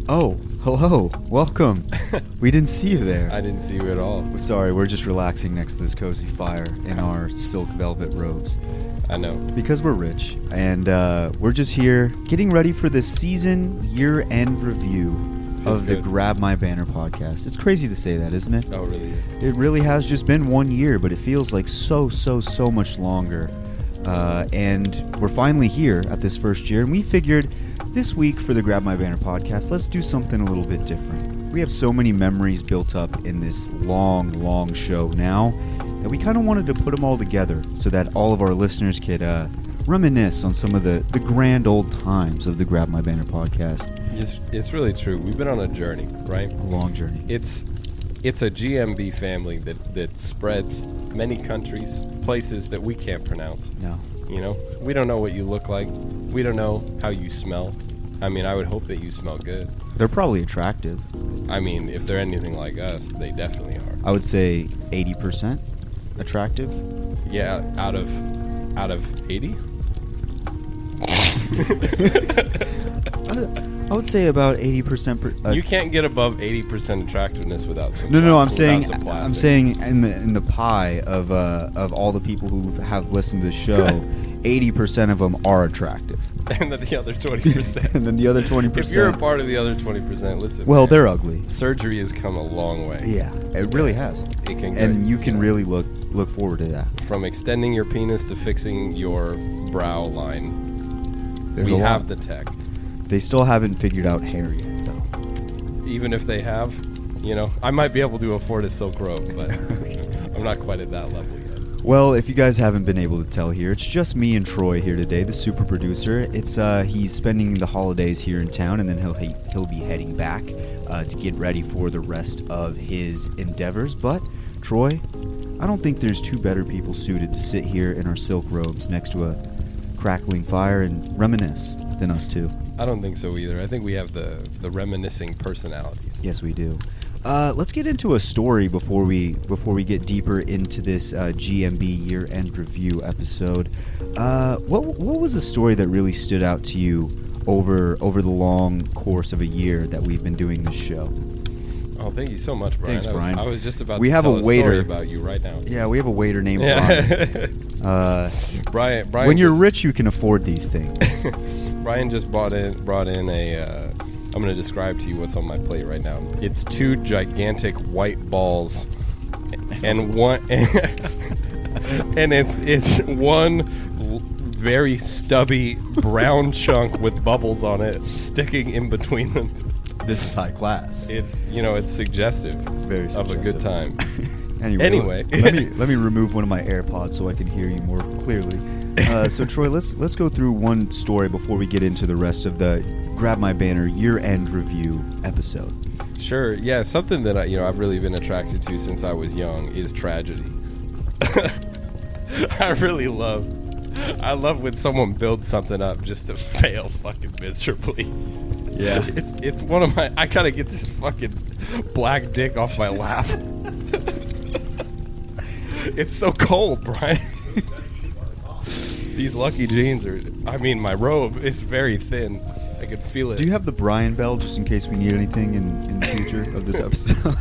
Oh, hello. Welcome. We didn't see you there. I didn't see you at all. Sorry, we're just relaxing next to this cozy fire in our silk velvet robes. I know. Because we're rich. And we're just here getting ready for the season year-end review of the Grab My Banner podcast. It's crazy to say that, isn't it? Oh, it really is. It really has just been 1 year, but it feels like so much longer. And we're finally here at this first year, and we figured this week for the Grab My Banner podcast, let's do something a little bit different. We have so many memories built up in this long show now that we kind of wanted to put them all together so that all of our listeners could reminisce on some of the grand old times of the Grab My Banner podcast. It's really true. We've been on a journey, right? A long journey. It's a GMB family that spreads many countries, places that we can't pronounce. No. You know, we don't know what you look like. We don't know how you smell. I mean, I would hope that you smell good. They're probably attractive. I mean, if they're anything like us, they definitely are. I would say 80% attractive. Yeah, out of 80? I would say about 80%. You can't get above 80% attractiveness without some. No. I'm saying in the pie of all the people who have listened to the show, 80% of them are attractive. And then the other 20%. And then the other 20%. If you're a part of the other 20%, listen. Well, man, they're ugly. Surgery has come a long way. Yeah, it really has. It can. And you can really look forward to that. From extending your penis to fixing your brow line, we have the tech. They still haven't figured out hair yet, though. Even if they have, you know, I might be able to afford a silk robe, but I'm not quite at that level yet. Well, if you guys haven't been able to tell here, it's just me and Troy here today, the super producer. It's he's spending the holidays here in town, and then he'll be heading back to get ready for the rest of his endeavors. But Troy, I don't think there's two better people suited to sit here in our silk robes next to a crackling fire and reminisce than us two. I don't think so either. I think we have the reminiscing personalities. Yes, we do. Let's get into a story before we get deeper into this GMB year-end review episode. What was a story that really stood out to you over the long course of a year that we've been doing this show? Oh, thank you so much, Brian. Thanks, Brian. I was just about to tell a waiter story about you right now. Yeah, we have a waiter named Brian. Brian. When you're rich, you can afford these things. Brian just brought in a. I'm going to describe to you what's on my plate right now. It's two gigantic white balls, and one, and it's one very stubby brown chunk with bubbles on it sticking in between them. This is high class. It's suggestive, very suggestive of a good time. Anyway, let me remove one of my AirPods so I can hear you more clearly. So Troy, let's go through one story before we get into the rest of the Grab My Banner year-end review episode. Sure. Yeah, something that I've really been attracted to since I was young is tragedy. I love when someone builds something up just to fail fucking miserably. Yeah. It's one of my. I gotta get this fucking black dick off my lap. It's so cold, Brian. These lucky jeans are. I mean, my robe is very thin. I can feel it. Do you have the Brian bell just in case we need anything in the future of this episode?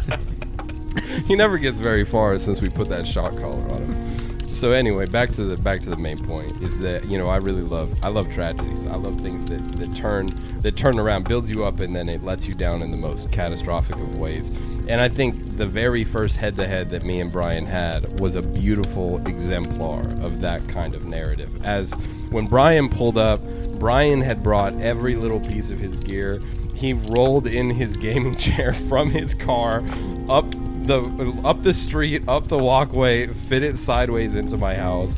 He never gets very far since we put that shock collar on him. So anyway, back to the main point is that I love tragedies. I love things that turn around, builds you up, and then it lets you down in the most catastrophic of ways. And I think the very first head-to-head that me and Brian had was a beautiful exemplar of that kind of narrative. As when Brian pulled up, Brian had brought every little piece of his gear. He rolled in his gaming chair from his car up the street, up the walkway, fit it sideways into my house,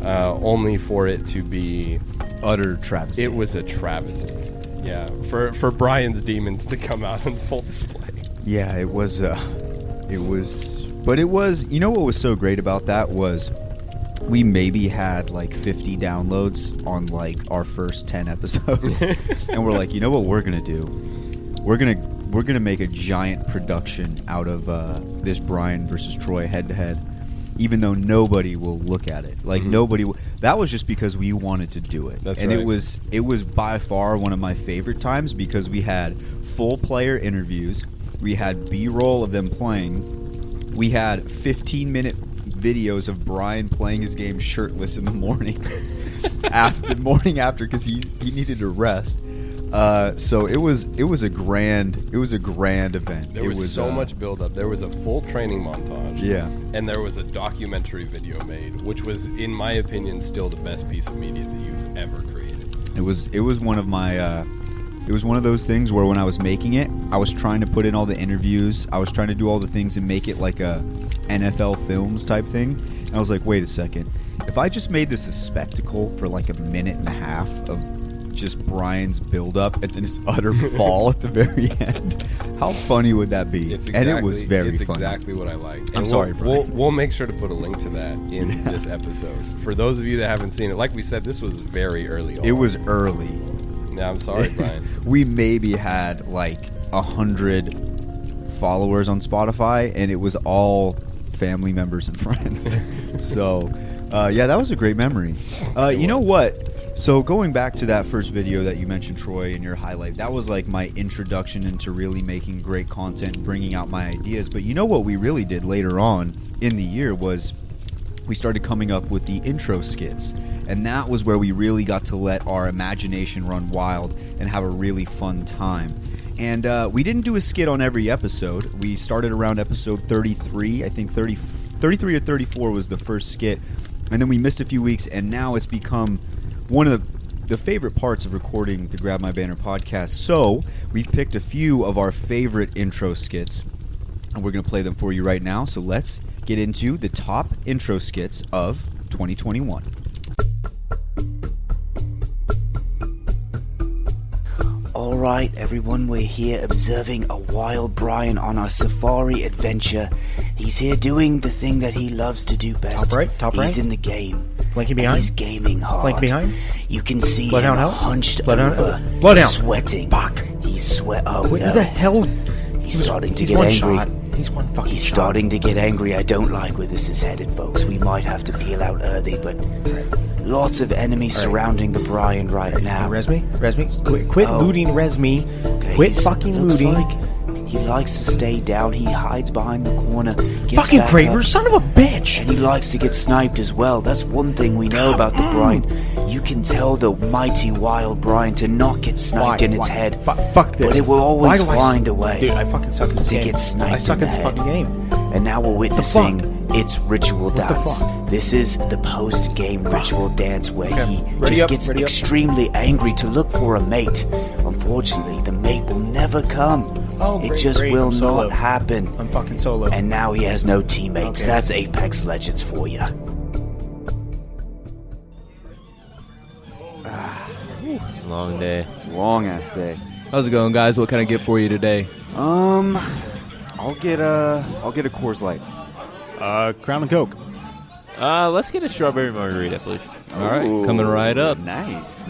only for it to be utter travesty. It was a travesty. Yeah, for Brian's demons to come out in full display. Yeah, it was. But it was. You know what was so great about that was we maybe had like 50 downloads on like our first 10 episodes, and we're like, you know what we're gonna do? We're gonna make a giant production out of this Brian versus Troy head-to-head, even though nobody will look at it. Like nobody. That was just because we wanted to do it. That's and right. it was by far one of my favorite times because we had full player interviews. We had B-roll of them playing. We had 15-minute videos of Brian playing his game shirtless in the morning, the morning after, because he needed to rest. So it was a grand event. There was so much build-up. There was a full training montage. Yeah. And there was a documentary video made, which was, in my opinion, still the best piece of media that you've ever created. It was one of my. It was one of those things where when I was making it, I was trying to put in all the interviews. I was trying to do all the things and make it like a NFL Films type thing. And I was like, wait a second. If I just made this a spectacle for like a minute and a half of just Brian's build-up and then his utter fall at the very end, how funny would that be? And it was very funny. It's exactly what I like. And I'm sorry, Brian. We'll make sure to put a link to that in this episode. For those of you that haven't seen it, like we said, this was very early on. It was early. Yeah, I'm sorry, Brian. We maybe had like 100 followers on Spotify, and it was all family members and friends. So, yeah, that was a great memory. You know what? So going back to that first video that you mentioned, Troy, in your highlight, that was like my introduction into really making great content, bringing out my ideas. But you know what we really did later on in the year was we started coming up with the intro skits. And that was where we really got to let our imagination run wild and have a really fun time. And we didn't do a skit on every episode. We started around episode 33. I think 33 or 34 was the first skit. And then we missed a few weeks, and now it's become one of the favorite parts of recording the Grab My Banner podcast. So we've picked a few of our favorite intro skits, and we're going to play them for you right now. So let's get into the top intro skits of 2021. Alright everyone, we're here observing a wild Brian on our safari adventure. He's here doing the thing that he loves to do best. Top right. He's in the game. Flanking behind. He's gaming hard. Flank behind. You can see Bloodhound him out. hunched Bloodhound over, out. Bloodhound. sweating. Fuck. He's Oh What no. the hell? He's starting to he's get one angry. Shot. He's one fucking He's shot. starting to get angry. I don't like where this is headed, folks. We might have to peel out early, but lots of enemies surrounding the Brian right now. Res me. Quit looting. Res me. Okay, Quit fucking looks looting. Like he likes to stay down. He hides behind the corner. Gets Fucking back Kraber, up, son of a bitch! and he likes to get sniped as well. That's one thing we know about the Brian. You can tell the mighty wild Brian to not get sniped in its head. Fuck this. But it will always Why do I find a way. Dude, I fucking suck at this to game. get sniped I suck in at the this head. fucking game. And now we're witnessing fuck? its ritual What the dance. fuck? This is the post-game ritual dance where Okay, he ready just up, gets ready up. extremely angry to look for a mate. Unfortunately, the mate will never come. Oh, it great, just great. will I'm solo. not happen. I'm fucking solo. And now he has no teammates. Okay. That's Apex Legends for you. Long day. Long ass day. How's it going, guys? What can I get for you today? I'll get a Coors Light. Crown and Coke. Let's get a strawberry margarita, please. All right, coming right up. Nice.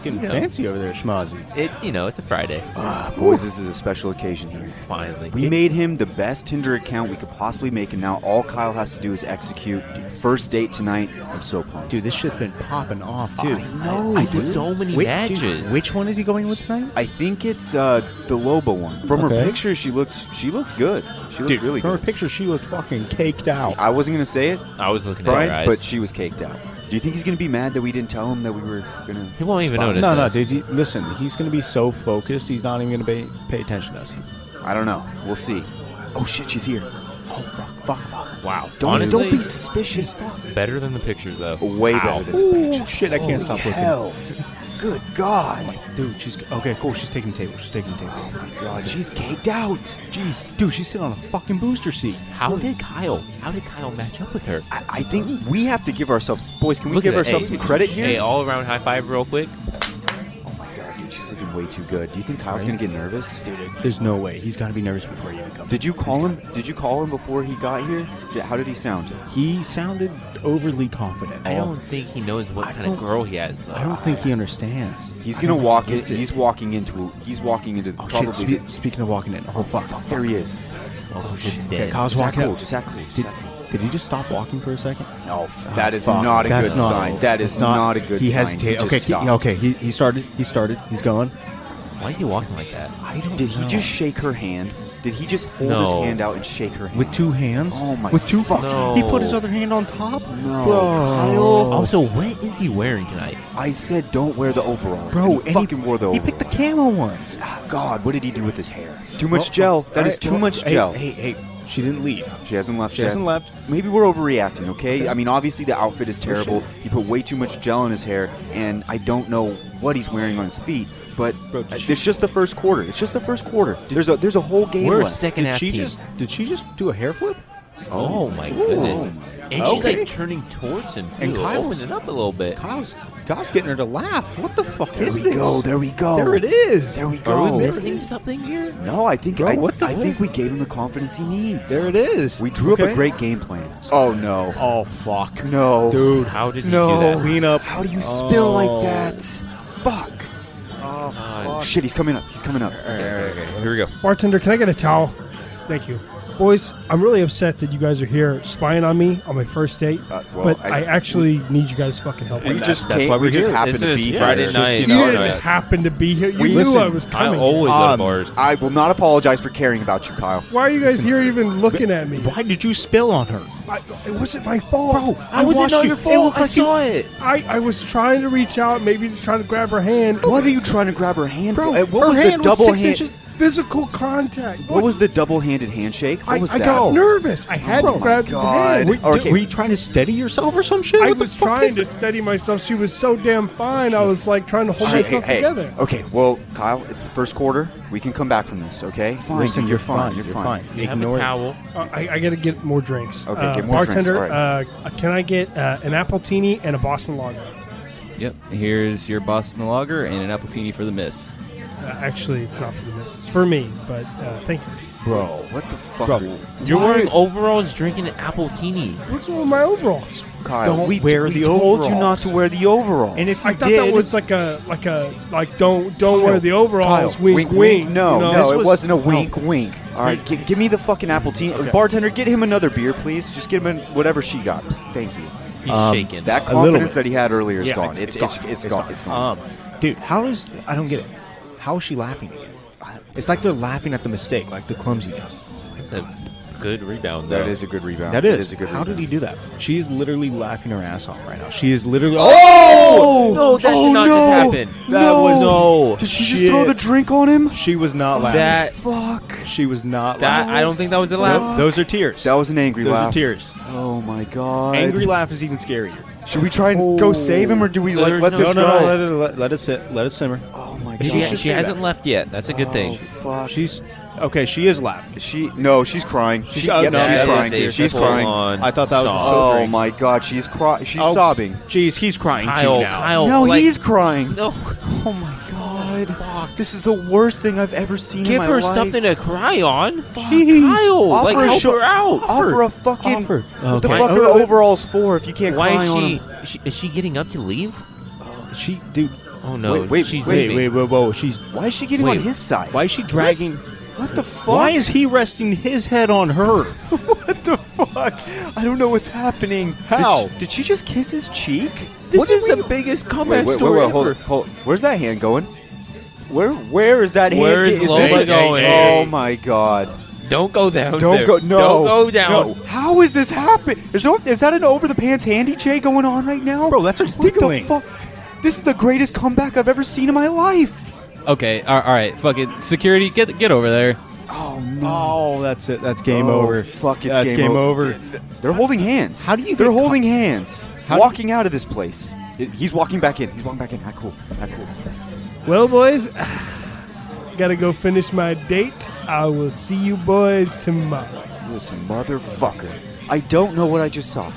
Getting Yeah. fancy over there, Schmozzy. It's a Friday. Boys, this is a special occasion here. Finally. We made him the best Tinder account we could possibly make, and now all Kyle has to do is execute. First date tonight. I'm so pumped. Dude, this shit's been popping off, too. No, I do so many Wait, matches. dude, which one is he going with tonight? I think it's the Loba one. From her Okay. picture, she looks good. She looks Dude, really from her good. picture, she looks fucking caked out. I wasn't gonna say it, I was looking at Brian, her eyes. but she was caked out. Do you think he's gonna be mad that we didn't tell him that we were gonna? He won't even spot him? notice. No, us. dude. Listen, he's going to be so focused, he's not even going to pay attention to us. I don't know. We'll see. Oh shit, she's here. Oh, fuck. Wow. Don't Honestly, be suspicious. better than the pictures, though. Way Wow. better than the Ooh, picture. shit, I can't stop looking. Hell. Good God. Dude, she's... Okay, cool, she's taking the table. Oh my God, she's caked out. Jeez, dude, she's sitting on a fucking booster seat. How did Kyle match up with her? I think we have to give ourselves, boys. Can we Look give at that. ourselves Hey, some credit here? Hey, all around high five, real quick. Oh my God, dude, she's looking way too good. Do you think Kyle's gonna get nervous? Dude, there's no way. He's got to be nervous before he even comes. Did you call him? Did you call him before he got here? How did he sound? He sounded overly confident. I don't think he knows what kind of girl he has, though. I don't think he understands. He's I gonna don't walk think in. he gets it. He's walking into Oh, probably. shit, speaking of walking in. Oh, fuck. There he is. Oh, shit. Okay, Kyle's Just act walking cool. out. Just act cool. Did, did he just stop walking for a second? No, that is Fuck. not a That's good not- sign. That is it's not a good he sign. Hesitated. He Okay, just stopped. he started. He's going. Why is he walking like that? I don't Did know. he just shake her hand? Did he just hold his No. hand out and shake her hand? With 2 hands? Oh my With 2 fucking- No. He put his other hand on top? No, Bro. Kyle. Also, what is he wearing tonight? I said don't wear the overalls. Bro, and he fucking wore the he overalls. picked the camo ones. God, what did he do with his hair? Too much gel. That is too much hey, gel. Hey, she didn't leave. She hasn't left She yet. hasn't left. Maybe we're overreacting, okay? I mean, obviously the outfit is terrible. He put way too much gel in his hair, and I don't know what he's wearing on his feet. But Bro, it's just the first quarter. It's just the first quarter. There's a whole game We're left. second half team. Did she just do a hair flip? Oh my goodness. And she's Okay. like turning towards him too, And Kyle's- opening up a little bit. Kyle's getting her to laugh. What the fuck There is we this? go. There we go. There it is. There we Are go. we missing something here? No, I think Bro, what the I think we gave him the confidence he needs. There it is. We drew up Okay. a great game plan. Oh no. Oh fuck. No. Dude. How did he No. do that? Clean up. How do you spill Oh. like that? Fuck. Oh, God. Shit, he's coming up. He's coming up. Okay, here we go. Bartender, can I get a towel? Thank you. Boys, I'm really upset that you guys are here spying on me on my first date, well, but I actually need you guys' fucking help. We with just that's came. why We we're just here. happened This to is be Friday here. Just, night. that. you You know, didn't happen to be here. You knew listen, I was I'm coming. always at bars. I will not apologize for caring about you, Kyle. Why are you guys here even looking at me? Why did you spill on her? It wasn't my fault. Bro, How was it watched not you. your It fault? looked I like you- saw it. I was trying to reach out, maybe to try to grab her hand. What are you trying to grab her hand Bro, for? What her was hand the was double 6 hand? inches. Physical contact. What was the double-handed handshake? What was I that? got nervous. I had Oh to my grab the God. hand. Okay. Were you trying to steady yourself or some shit? I What the was fuck trying is to this? steady myself. She was so damn fine. I was like trying to hold myself together. Okay, well, Kyle, it's the first quarter. We can come back from this, okay? Fine, Listen, dude, you're fine. You're You're fine. fine. You have a Ignore it. towel. I got to get more drinks. Okay, get more drinks, bartender, all can I get an appletini and a Boston Lager? Yep. Here's your Boston Lager and an appletini for the miss. Actually, it's not for the miss. It's for me, but thank you. Bro. What the fuck? Bro, You're Why- wearing overalls, drinking an appletini. What's wrong with my overalls? Kyle, Don't we wear we the told you not overalls. to wear the overalls. And if you I thought did, that was like don't wear the overalls. Kyle, Wink, wink. No, you know? no, This it was- wasn't a no. wink, wink. All right, give me the fucking appletini. Bartender, get him another beer, please. Just get him whatever she got. Thank you. He's shaking. That A little confidence bit. that he had earlier is Yeah, gone. It's gone. It's gone. Dude, I don't get it. How is she laughing again? It's like they're laughing at the mistake, like the clumsiness. That's a good rebound, though. That is a good rebound. That is. a good How rebound. did he do that? She is literally laughing her ass off right now. She is literally. Oh! No, that did not no! just happen. That was- no. Did she just Shit. throw the drink on him? She was not laughing. That Fuck. She was not that laughing. I don't think that was a laugh. Nope, those are tears. That was an angry Those laugh. are tears. Oh my god. Angry laugh is even scarier. Should we try and go save him, or do we like There's let no- this No, go? let it sit. Let it simmer. Oh my god. She should say hasn't that. left yet. That's a good thing. Fuck. She's okay. She is laughing. She's crying. She's- She, oh, yep, no, she's that crying. is a She's full crying. on I thought that was a sob. spoke Oh drink. my god, she's She's sobbing. Jeez, he's crying Kyle, too now. Kyle, No, like, he's crying. no. Oh my god. This is the worst thing I've ever seen in Give my her life. something to cry on. Jeez. Kyle, Offer like a help sho- her out. Offer a fucking. Offer. What the Okay. fuck are the overalls for if you can't Why cry on is them? is she getting up to leave? She, dude. Oh no, Wait, she's Wait, leaving. wait, whoa. She's. Why is she getting Wait. on his side? Why is she dragging? What the fuck? Why is he resting his head on her? What the fuck? I don't know what's happening. How? Did she just kiss his cheek? This is the biggest comeback story ever. hold. Where's that hand going? Where is that hand? Where is this Lola it? going? Oh my god. Don't go down. Don't there. go. No. Don't go down. No. How is this happening? Is that an over the pants handy J going on right now? Bro, that's her What the tickling. fuck? This is the greatest comeback I've ever seen in my life. Okay. All right. Fuck it. Security, get over there. Oh no. Oh, that's it. That's game Oh, over. fuck, it's That's game game over. over. They're holding hands. How do you They're get holding hands. How do- Walking out of this place. He's walking back in. He's walking back in. Not cool. Not cool. Well, boys, gotta go finish my date. I will see you boys tomorrow. This motherfucker. I don't know what I just saw.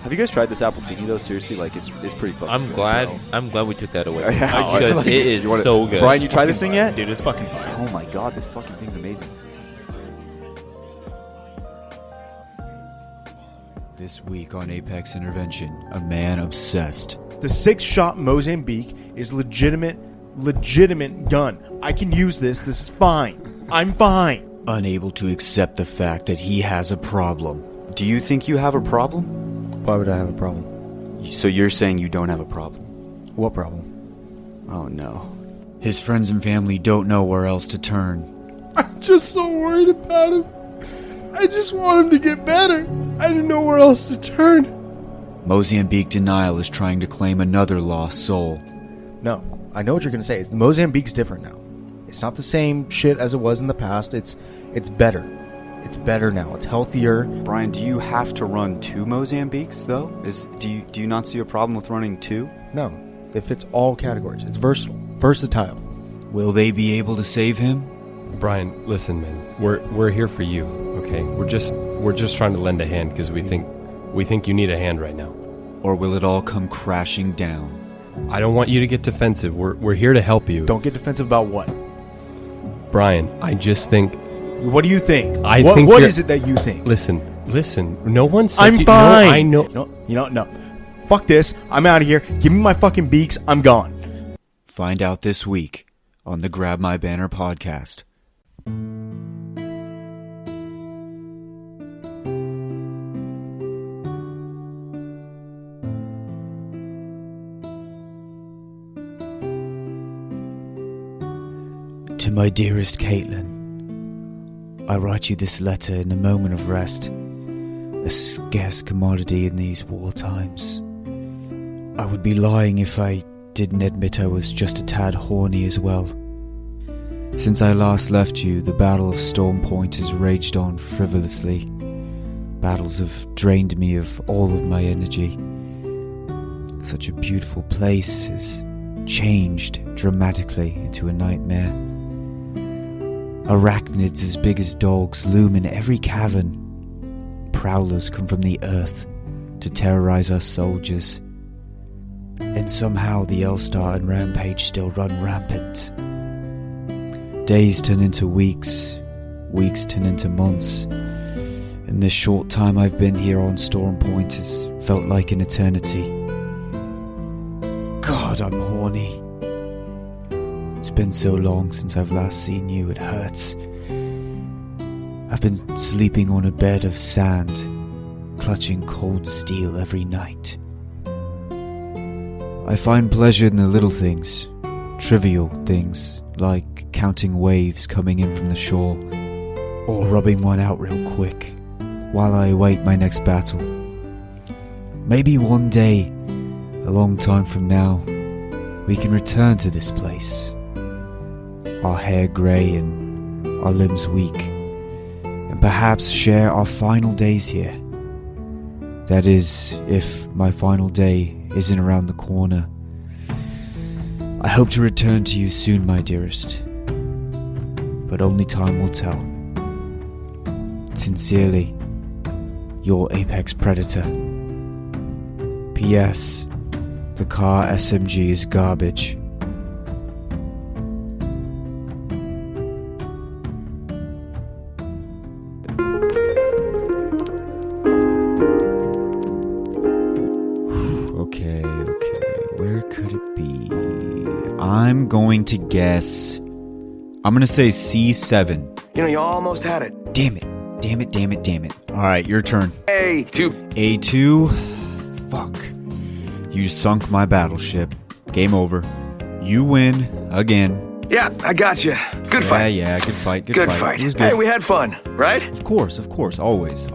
Have you guys tried this appletini though? Seriously, like it's pretty fucking. I'm good, glad. bro. I'm glad we took that away. Yeah, because like, it is you wanna- so good. Brian, you tried this thing yet? Dude, it's fucking fire. Oh my god, this fucking thing's amazing. This week on Apex Intervention, a man obsessed. The 6-shot Mozambique is legitimate gun. I can use this. This is fine. I'm fine. Unable to accept the fact that he has a problem. Do you think you have a problem? Why would I have a problem? So you're saying you don't have a problem? What problem? Oh no. His friends and family don't know where else to turn. I'm just so worried about him. I just want him to get better. I didn't know where else to turn. Mozambique Denial is trying to claim another lost soul. No, I know what you're going to say. Mozambique's different now. It's not the same shit as it was in the past. It's better. It's better now. It's healthier. Brian, do you have to run 2 Mozambiques, though? Do you not see a problem with running 2? No, it fits all categories. It's versatile. Will they be able to save him? Brian, listen, man. We're here for you, okay? We're just trying to lend a hand because we think you need a hand right now. Or will it all come crashing down? I don't want you to get defensive. We're here to help you. Don't get defensive about what? Brian, I just think... What do you think? What is it that you think? Listen. No one said... I'm fine. No, I know... No. Fuck this. I'm out of here. Give me my fucking beaks. I'm gone. Find out this week on the Grab My Banner podcast. To my dearest Caitlin, I write you this letter in a moment of rest, a scarce commodity in these war times. I would be lying if I didn't admit I was just a tad horny as well. Since I last left you, the Battle of Storm Point has raged on frivolously. Battles have drained me of all of my energy. Such a beautiful place has changed dramatically into a nightmare. Arachnids as big as dogs loom in every cavern. Prowlers come from the earth to terrorize our soldiers. And somehow the Elstar and Rampage still run rampant. Days turn into weeks, weeks turn into months, and this short time I've been here on Storm Point has felt like an eternity. God, I'm horny. It's been so long since I've last seen you, it hurts. I've been sleeping on a bed of sand, clutching cold steel every night. I find pleasure in the little things, trivial things, like counting waves coming in from the shore, or rubbing one out real quick, while I await my next battle. Maybe one day, a long time from now, we can return to this place. Our hair grey and our limbs weak, and perhaps share our final days here. That is, if my final day isn't around the corner. I hope to return to you soon, my dearest, but only time will tell. Sincerely, your apex predator. P.S. The car SMG is garbage. Okay, where could it be? I'm going to guess... I'm going to say C7. You know, you almost had it. Damn it. Alright, your turn. A2. A2? Fuck. You sunk my battleship. Game over. You win again. Yeah, I got you. Good fight. Yeah, good fight. Good fight. It was good. Hey, we had fun, right? Of course. Always.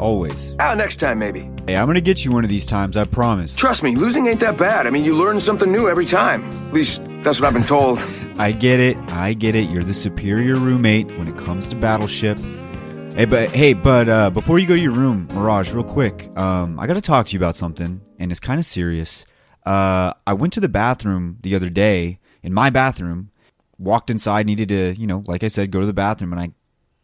Next time, maybe. Hey, I'm gonna get you one of these times, I promise. Trust me, losing ain't that bad. I mean, you learn something new every time. At least, that's what I've been told. I get it. You're the superior roommate when it comes to battleship. Hey, but before you go to your room, Mirage, real quick, I gotta talk to you about something, and it's kind of serious. I went to the bathroom the other day, in my bathroom, walked inside, needed to, like I said, go to the bathroom, and I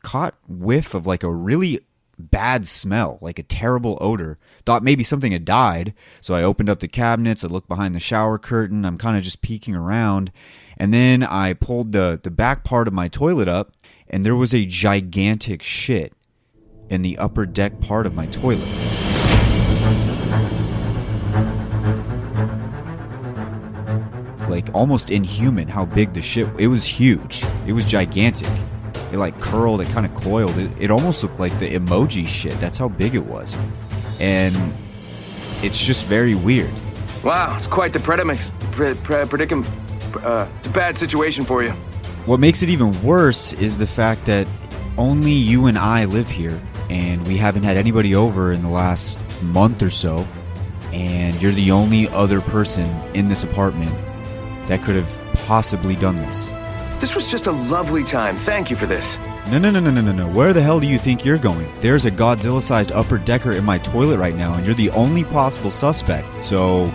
caught whiff of like a really bad smell, like a terrible odor. Thought maybe something had died, so I opened up the cabinets, I looked behind the shower curtain, I'm kind of just peeking around, and then I pulled the back part of my toilet up, and there was a gigantic shit in the upper deck part of my toilet. Like almost inhuman how big the shit. It was huge. It was gigantic. It like curled, it kind of coiled. It almost looked like the emoji shit. That's how big it was. And it's just very weird. Wow, it's quite the predicament. It's a bad situation for you. What makes it even worse is the fact that only you and I live here, and we haven't had anybody over in the last month or so, and you're the only other person in this apartment that could have possibly done this. This was just a lovely time. Thank you for this. No. Where the hell do you think you're going? There's a Godzilla-sized upper decker in my toilet right now, and you're the only possible suspect. So,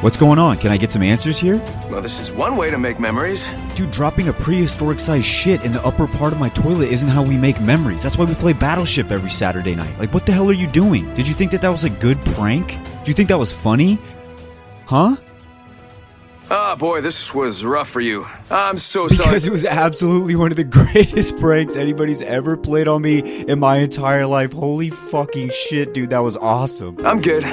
what's going on? Can I get some answers here? Well, this is one way to make memories. Dude, dropping a prehistoric-sized shit in the upper part of my toilet isn't how we make memories. That's why we play Battleship every Saturday night. Like, what the hell are you doing? Did you think that was a good prank? Do you think that was funny? Huh? Oh, boy, this was rough for you. I'm so sorry. Because it was absolutely one of the greatest pranks anybody's ever played on me in my entire life. Holy fucking shit, dude. That was awesome. I'm good.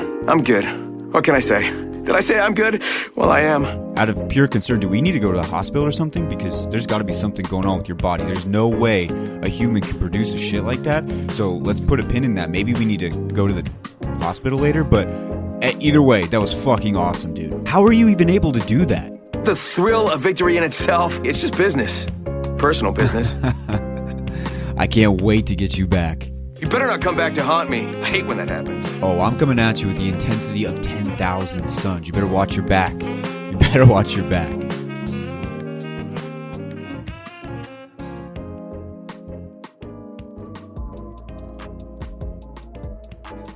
What can I say? Did I say I'm good? Well, I am. Out of pure concern, do we need to go to the hospital or something? Because there's got to be something going on with your body. There's no way a human can produce a shit like that. So let's put a pin in that. Maybe we need to go to the hospital later, but either way, that was fucking awesome, dude. How are you even able to do that? The thrill of victory in itself, it's just business. Personal business. I can't wait to get you back. You better not come back to haunt me. I hate when that happens. Oh, I'm coming at you with the intensity of 10,000 suns. You better watch your back. You better watch your back.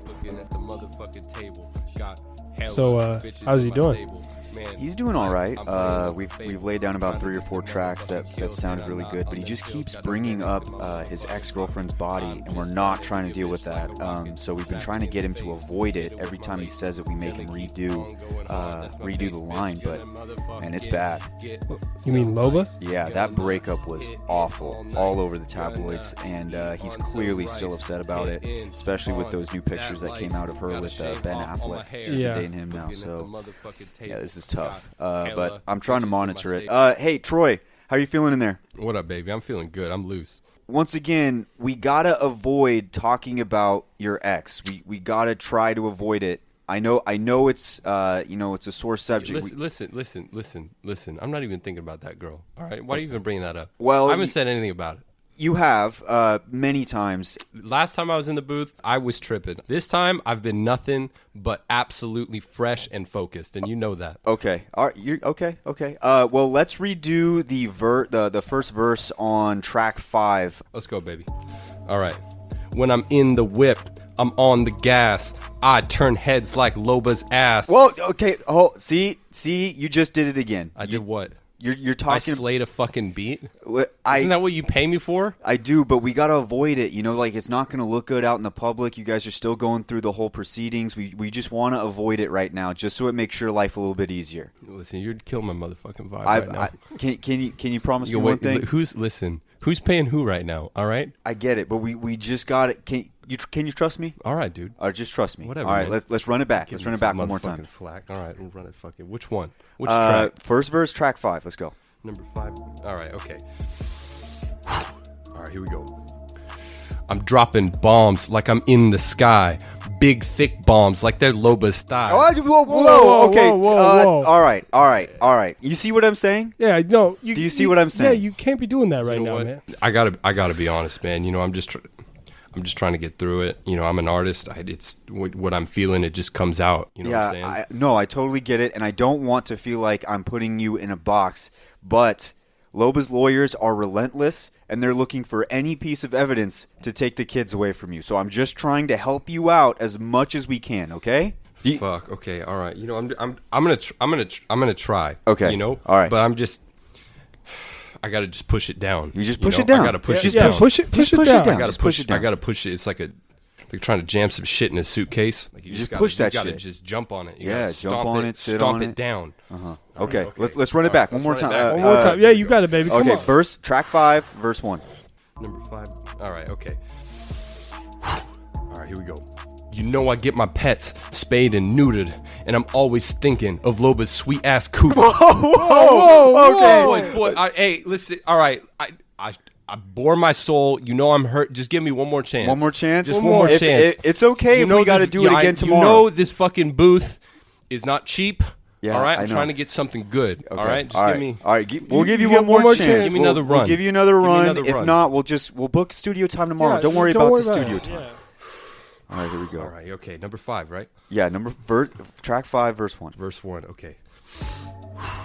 Looking at the motherfucking table. Got hella So, bitches how's at he my doing? table. Man, He's doing all right. I'm playing We've laid down about 3 or 4 tracks that sounded really good, but he just keeps bringing up his ex-girlfriend's body, and we're not trying to deal with that. So we've been trying to get him to avoid it. Every time he says it, we make him redo the line, and it's bad. You mean Loba? Yeah, that breakup was awful, all over the tabloids, and he's clearly still upset about it, especially with those new pictures that came out of her with Ben Affleck. Yeah. Dating him now, so yeah, this is tough. But I'm trying to monitor it. Hey, Troy, how are you feeling in there? What up, baby? I'm feeling good. I'm loose. Once again, we gotta avoid talking about your ex. We gotta try to avoid it. I know it's it's a sore subject. Listen. I'm not even thinking about that girl. All right, why are you even bringing that up? Well, I haven't said anything about it. You have many times. Last time I was in the booth, I was tripping. This time, I've been nothing but absolutely fresh and focused, and you know that. Okay. All right. You're okay. Well, let's redo the first verse on track 5. Let's go, baby. All right. When I'm in the whip, I'm on the gas. I turn heads like Loba's ass. Well, okay. Oh, see, you just did it again. I did what? You're talking. I slayed a fucking beat. Isn't that what you pay me for? I do, but we gotta avoid it. Like it's not gonna look good out in the public. You guys are still going through the whole proceedings. We just want to avoid it right now, just so it makes your life a little bit easier. Listen, you're killing my motherfucking vibe right now. Can you promise me one thing? Who's paying who right now? All right. I get it, but we just got it. Can you trust me? All right, dude. Or just trust me. Whatever. All right, man. let's run it back. Let's run it back one more time. Flack. All right, we'll run it fucking. Which one? Which track? First verse, track 5. Let's go. Number 5. All right, okay. All right, here we go. I'm dropping bombs like I'm in the sky. Big, thick bombs like they're Loba's thigh. Whoa, okay. Whoa. All right. You see what I'm saying? Yeah, no. Do you see what I'm saying? Yeah, you can't be doing that right now, man. I gotta be honest, man. I'm just trying to get through it. I'm an artist. It's what I'm feeling. It just comes out. You know what I'm saying? I totally get it, and I don't want to feel like I'm putting you in a box. But Loba's lawyers are relentless, and they're looking for any piece of evidence to take the kids away from you. So I'm just trying to help you out as much as we can. Okay? Fuck. Okay. All right. I'm gonna try. Okay. All right. But I gotta just push it down. You just push it down. I gotta push it down. down. Push it down. I gotta push it down. I gotta push it. It's like trying to jam some shit in a suitcase. Like you just push that shit. You gotta shit. just jump on it. Jump on it, sit on it. Stomp it down. Okay. Right, Let's run it back one more time. One more time. Yeah, you got it, baby. Come Okay, on. track 5, verse 1. Number 5. All right, okay. All right, here we go. I get my pets spayed and neutered, and I'm always thinking of Loba's sweet ass coot. Whoa, okay. Boy, hey, listen. All right, I bore my soul. I'm hurt. Just give me one more chance. One more chance? Just one more chance. It's okay if we got to do it again tomorrow. This fucking booth is not cheap. Yeah, all right, I I'm know. trying to get something good. Okay. All right, just all give right. me. All right, we'll give you get one more chance. Give me another run. We'll give you another Give me run. another If run. not, we'll book studio time tomorrow. Yeah, don't worry about the studio it. time. Yeah. All right, here we go. All right, okay, number 5, right? Yeah, track 5, verse 1. Verse 1. Okay.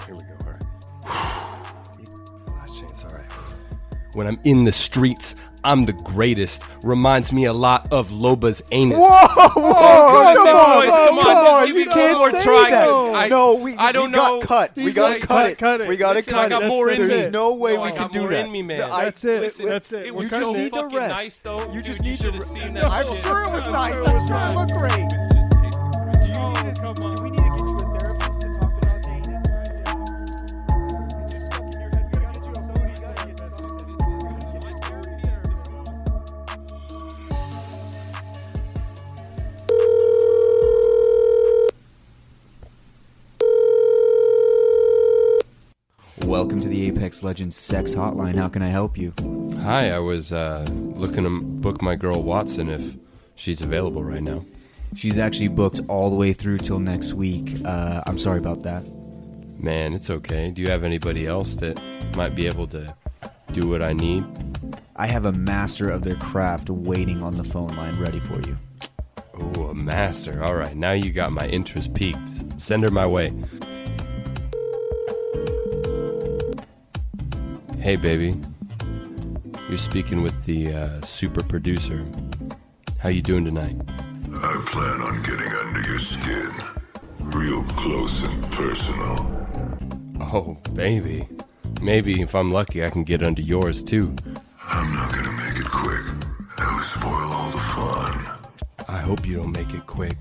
Here we go. All right. Last chance. All right. When I'm in the streets, I'm the greatest. Reminds me a lot of Loba's anus. Whoa! Come on, you give me can't one more say try. that. I don't know. got cut. We got to cut it. Cut it. We got to Listen, cut I it. got more in There's me. no way No, we I can got do more that. in me, man. That's it. Listen, That's it. It We're was cutting so it. fucking rest. nice, though. You just Dude, need to should have seen that. I'm shit. sure it was I'm nice. sure I'm it was sure it looked great. It just tasted great. Do we need to get you a therapist to talk about the anus? It's just stuck in your head. We gotta do somebody. You gotta get something. Welcome to the Apex Legends Sex Hotline. How can I help you? Hi, I was looking to book my girl Watson if she's available right now. She's actually booked all the way through till next week. I'm sorry about that. Man, it's okay. Do you have anybody else that might be able to do what I need? I have a master of their craft waiting on the phone line ready for you. Oh, a master. All right, now you got my interest piqued. Send her my way. Hey, baby. You're speaking with the super producer. How you doing tonight? I plan on getting under your skin. Real close and personal. Oh, baby. Maybe if I'm lucky, I can get under yours, too. I'm not gonna make it quick. That would spoil all the fun. I hope you don't make it quick.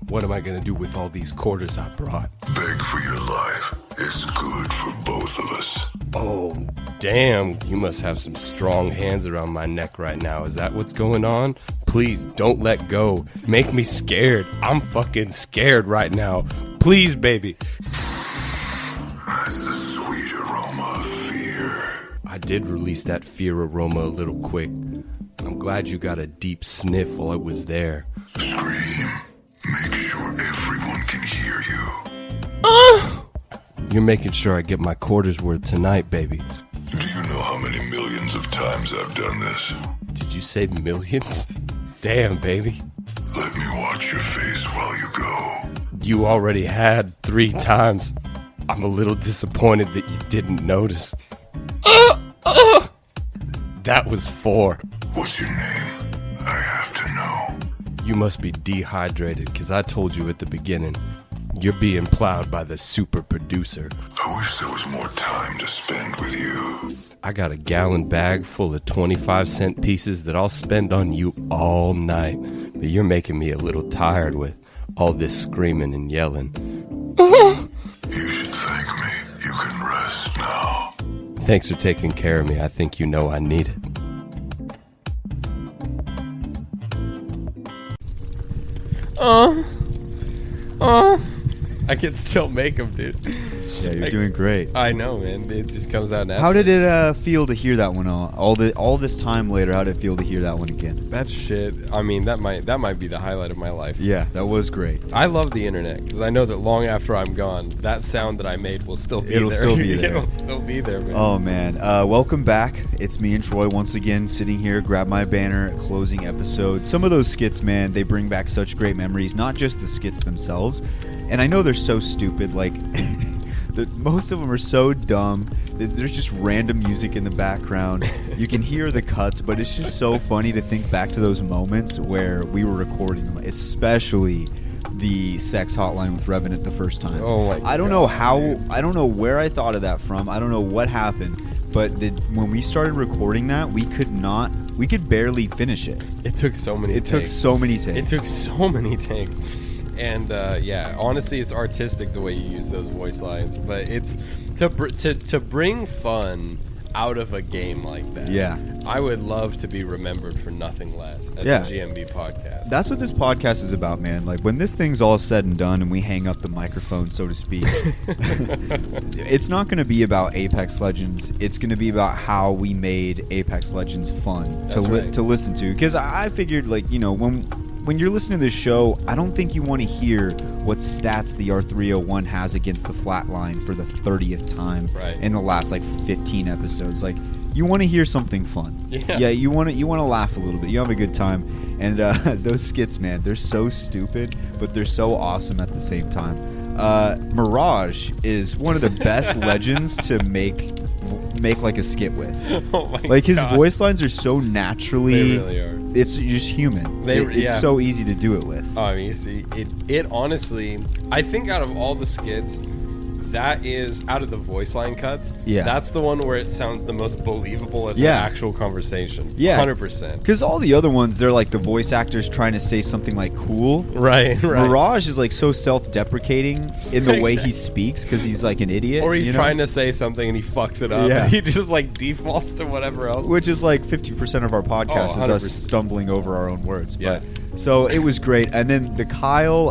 What am I gonna do with all these quarters I brought? Beg for your life. It's good for both of us. Oh, damn. You must have some strong hands around my neck right now. Is that what's going on? Please, don't let go. Make me scared. I'm fucking scared right now. Please, baby. That's the sweet aroma of fear. I did release that fear aroma a little quick. I'm glad you got a deep sniff while I was there. Scream. Make sure everyone can hear you. You're making sure I get my quarter's worth tonight, baby. Do you know how many millions of times I've done this? Did you say millions? Damn, baby. Let me watch your face while you go. You already had 3 times. I'm a little disappointed that you didn't notice. That was 4. What's your name? I have to know. You must be dehydrated, because I told you at the beginning. You're being plowed by the super producer. I wish there was more time to spend with you. I got a gallon bag full of 25-cent pieces that I'll spend on you all night. But you're making me a little tired with all this screaming and yelling. You should thank me. You can rest now. Thanks for taking care of me. I think you know I need it. I can still make them, dude. Yeah, you're doing great. I know, man. It just comes out naturally. How did it feel to hear that one all this time later? How did it feel to hear that one again? That shit. I mean, that might be the highlight of my life. Yeah, that was great. I love the internet because I know that long after I'm gone, that sound that I made will still be It'll there. still be there. It'll still be there, man. Oh man, welcome back. It's me and Troy once again sitting here. Grab my banner, closing episode. Some of those skits, man, they bring back such great memories. Not just the skits themselves, and I know they're so stupid. Like most of them are so dumb. There's just random music in the background. You can hear the cuts, but it's just so funny to think back to those moments where we were recording them, especially the sex hotline with Revenant the first time. Oh my I don't know how, dude. I don't know where I thought of that from. I don't know what happened, but when we started recording that, we could barely finish it. It took so many takes. It took so many takes. It took so many takes. And yeah, honestly, it's artistic the way you use those voice lines, but it's to bring fun out of a game like that. Yeah, I would love to be remembered for nothing less as a GMB podcast. That's what this podcast is about, man. Like when this thing's all said and done and we hang up the microphone, so to speak, it's not going to be about Apex Legends. It's going to be about how we made Apex Legends fun to listen to. Because I figured, like, you know, when when you're listening to this show, I don't think you want to hear what stats the R301 has against the flatline for the 30th time in the last like 15 episodes. Like, you want to hear something fun. Yeah, you want to laugh a little bit. You have a good time. And those skits, man, they're so stupid, but they're so awesome at the same time. Mirage is one of the best legends to make like a skit with. Oh my like his God. voice lines are so naturally. They really are. It's just human. It's so easy to do it with. Oh, I mean, you see, it honestly, I think out of all the skits, that is, out of the voice line cuts, that's the one where it sounds the most believable as an actual conversation. 100%. Because all the other ones, they're like the voice actors trying to say something like cool. Right. Mirage is like so self-deprecating in the way he speaks because he's like an idiot. Or he's trying to say something and he fucks it up. And he just like defaults to whatever else. Which is like 50% of our podcast is us stumbling over our own words. But so it was great. And then the Kyle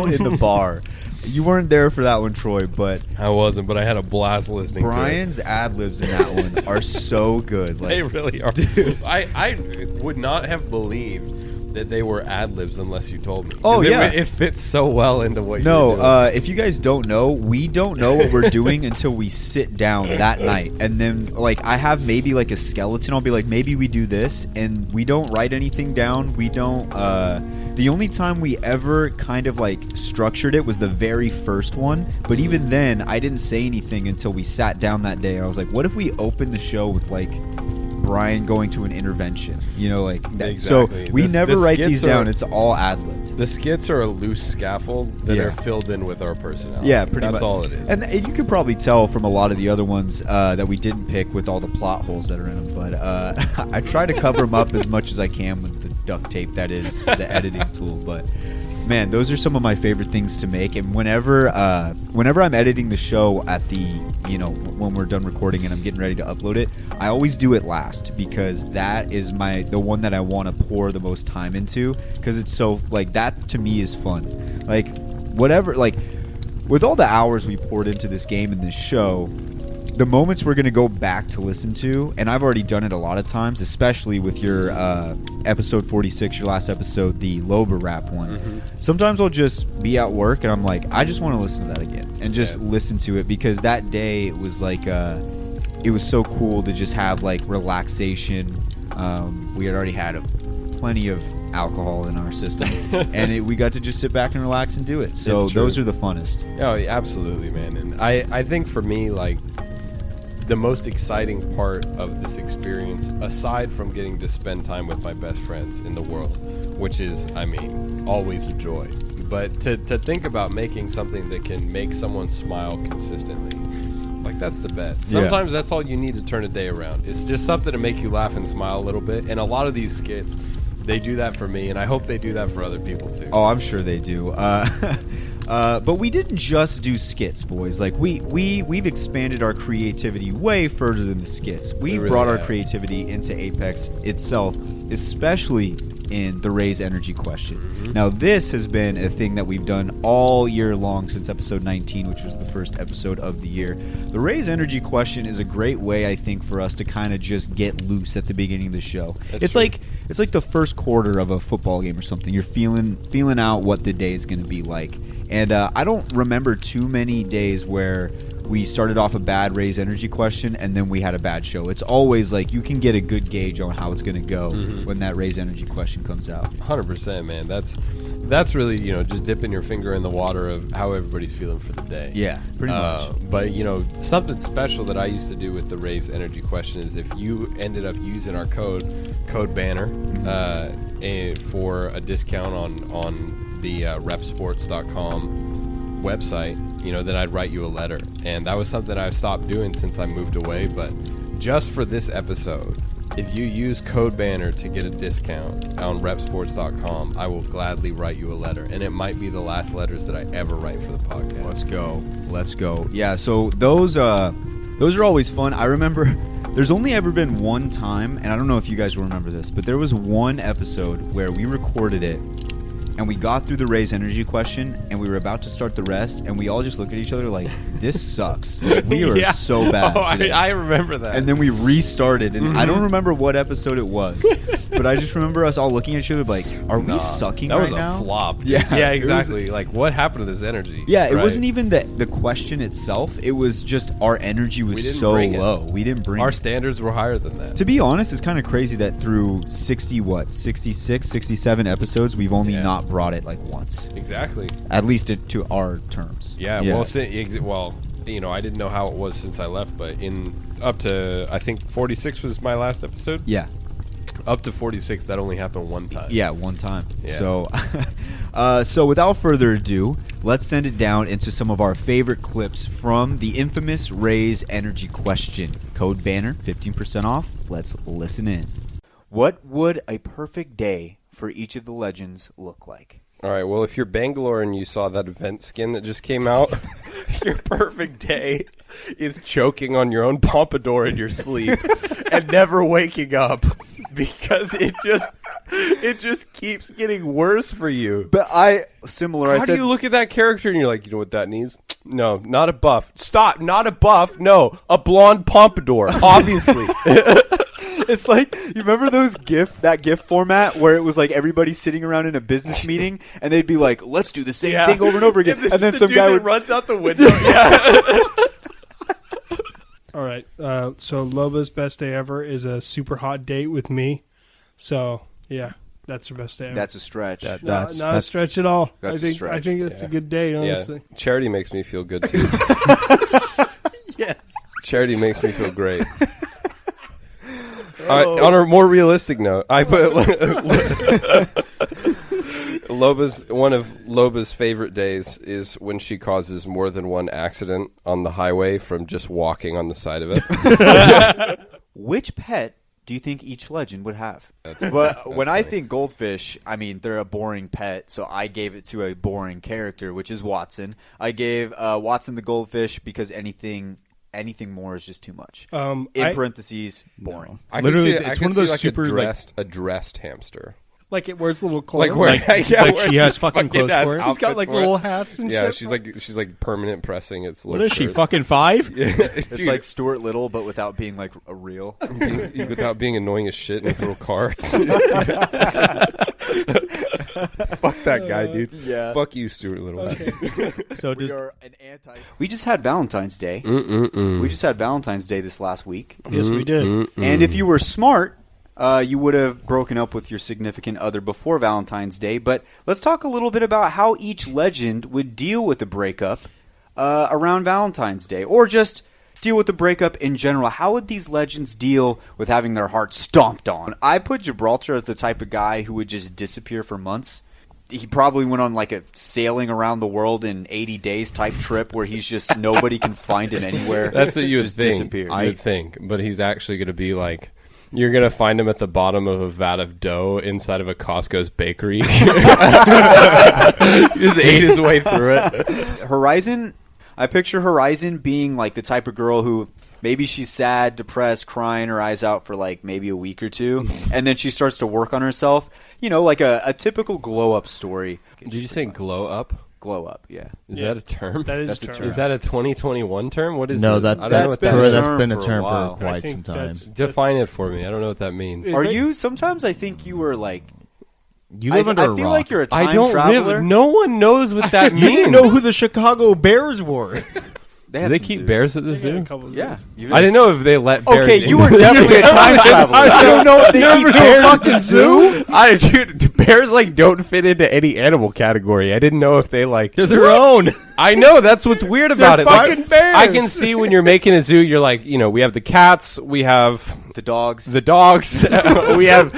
in the bar. You weren't there for that one, Troy, but I wasn't, but I had a blast listening Brian's to it. ad-libs in that one are so good. Like, they really are. Dude. I would not have believed that they were ad-libs unless you told me. Oh, yeah. It fits so well into what you're doing. If you guys don't know, we don't know what we're doing until we sit down that night. And then, like, I have maybe, like, a skeleton. I'll be like, maybe we do this. And we don't write anything down. We don't... the only time we ever kind of, like, structured it was the very first one. But even then, I didn't say anything until we sat down that day. I was like, what if we open the show with, like... Brian going to an intervention, you know, like that. Exactly. So we never write these down. It's all ad-libbed. The skits are a loose scaffold that are filled in with our personality. Yeah, pretty much. That's all it is. And you can probably tell from a lot of the other ones that we didn't pick with all the plot holes that are in them. But I try to cover them up as much as I can with the duct tape that is the editing tool. But man, those are some of my favorite things to make. And whenever I'm editing the show at the, you know, when we're done recording and I'm getting ready to upload it, I always do it last because that is the one that I want to pour the most time into because it's so, like, that to me is fun. Like, whatever, like, with all the hours we poured into this game and this show, the moments we're going to go back to listen to, and I've already done it a lot of times, especially with your episode 46, your last episode, the Loba rap one. Mm-hmm. Sometimes I'll just be at work and I'm like, I just want to listen to that again and just listen to it because that day it was like, it was so cool to just have like relaxation. We had already had plenty of alcohol in our system and we got to just sit back and relax and do it. So those are the funnest. Oh, absolutely, man. And I think for me, like, the most exciting part of this experience, aside from getting to spend time with my best friends in the world, which is, I mean, always a joy, but to think about making something that can make someone smile consistently, like, that's the best. Sometimes that's all you need to turn a day around. It's just something to make you laugh and smile a little bit, and a lot of these skits, they do that for me, and I hope they do that for other people too. Oh, I'm sure they do. But we didn't just do skits, boys. Like, we've expanded our creativity way further than the skits. We really brought our creativity into Apex itself, especially in the Raise Energy question. Mm-hmm. Now, this has been a thing that we've done all year long since episode 19, which was the first episode of the year. The Raise Energy question is a great way, I think, for us to kind of just get loose at the beginning of the show. It's like the first quarter of a football game or something. You're feeling out what the day is going to be like. And I don't remember too many days where we started off a bad Raise Energy question and then we had a bad show. It's always like you can get a good gauge on how it's going to go when that Raise Energy question comes out. 100%, man. That's really, you know, just dipping your finger in the water of how everybody's feeling for the day. Yeah, pretty much. But, you know, something special that I used to do with the Raise Energy question is if you ended up using our code banner for a discount on the repsports.com website, you know, then I'd write you a letter. And that was something I've stopped doing since I moved away. But just for this episode, if you use code banner to get a discount on repsports.com, I will gladly write you a letter. And it might be the last letters that I ever write for the podcast. Let's go. Yeah, so those are always fun. I remember there's only ever been one time, and I don't know if you guys will remember this, but there was one episode where we recorded it and we got through the raise energy question, and we were about to start the rest, and we all just looked at each other like, this sucks. Like, we are so bad today. I remember that. And then we restarted, and I don't remember what episode it was, but I just remember us all looking at each other like, are we sucking right now? That was a flop. Yeah, exactly. Like, what happened to this energy? Yeah, it wasn't even the question itself. It was just our energy was so low. We didn't bring our standards were higher than that. To be honest, it's kind of crazy that through 66, 67 episodes, we've only not brought it like once. Exactly. At least to our terms. Yeah. Well, I didn't know how it was since I left, but up to, I think 46 was my last episode. Yeah. Up to 46, that only happened one time. Yeah, one time. Yeah. So without further ado, let's send it down into some of our favorite clips from the infamous Raise Energy question. Code banner, 15% off. Let's listen in. What would a perfect day for each of the legends look like? All right, well, if you're Bangalore and you saw that event skin that just came out, your perfect day is choking on your own pompadour in your sleep and never waking up because it just keeps getting worse for you. But How do you look at that character and you're like, you know what that needs? No, not a buff. Stop, not a buff. No, a blonde pompadour, obviously. It's like, you remember that GIF format where it was like everybody sitting around in a business meeting and they'd be like, let's do the same thing over and over again. And then some guy runs out the window. Yeah. All right. So Loba's best day ever is a super hot date with me. So, yeah, that's her best day ever. That's a stretch. Not a stretch at all. That's I a stretch. think that's a good day, honestly. Yeah. Charity makes me feel good, too. Yes. Charity makes me feel great. On a more realistic note, I put one of Loba's favorite days is when she causes more than one accident on the highway from just walking on the side of it. Which pet do you think each legend would have? When I think goldfish, I mean, they're a boring pet, so I gave it to a boring character, which is Watson. I gave Watson the goldfish because anything more is just too much. In parentheses, boring. I literally, it's one of those super a dressed hamster. Like it wears little clothes. Like she has fucking clothes for it. She's got like little hats and shit. Yeah, she's like permanent pressing its little What is she, shirt. fucking 5? Yeah, it's like Stuart Little, but without being like a real. Without being annoying as shit in his little car. Fuck that guy, dude. Yeah. Fuck you, Stuart Little. Okay. So We just had Valentine's Day. We just had Valentine's Day this last week. Yes, we did. And if you were smart, you would have broken up with your significant other before Valentine's Day. But let's talk a little bit about how each legend would deal with the breakup around Valentine's Day, or just deal with the breakup in general. How would these legends deal with having their heart stomped on? I put Gibraltar as the type of guy who would just disappear for months. He probably went on like a sailing around the world in 80 days type trip where he's just nobody can find him anywhere. That's what you would just think. Disappear. You would think, but he's actually going to be like, you're going to find him at the bottom of a vat of dough inside of a Costco's bakery. He just ate his way through it. Horizon, I picture Horizon being like the type of girl who maybe she's sad, depressed, crying her eyes out for like maybe a week or two, and then she starts to work on herself. You know, like a typical glow-up story. Did you say glow up? Glow up, yeah. Is that a term? That's a term. Is that a 2021 term? What is No, this? that's been a term for I quite think some time. Define it for me. I don't know what that means. Are you? Sometimes I think you were like. You live under a I feel rock. like you're a time I don't traveler. really. No one knows what that You means. didn't know who the Chicago Bears were. Do they keep bears at the They got a zoo? couple of Yeah. zoos. I didn't know if they let bears Okay, in. you were definitely a time traveler. I don't know if they keep bears at the zoo. Dude, bears like don't fit into any animal category. I didn't know if they like. They're their own. I know that's what's weird about it. fucking Like, bears. I can see when you're making a zoo, you're like, we have the cats, we have The dogs. the dogs, we have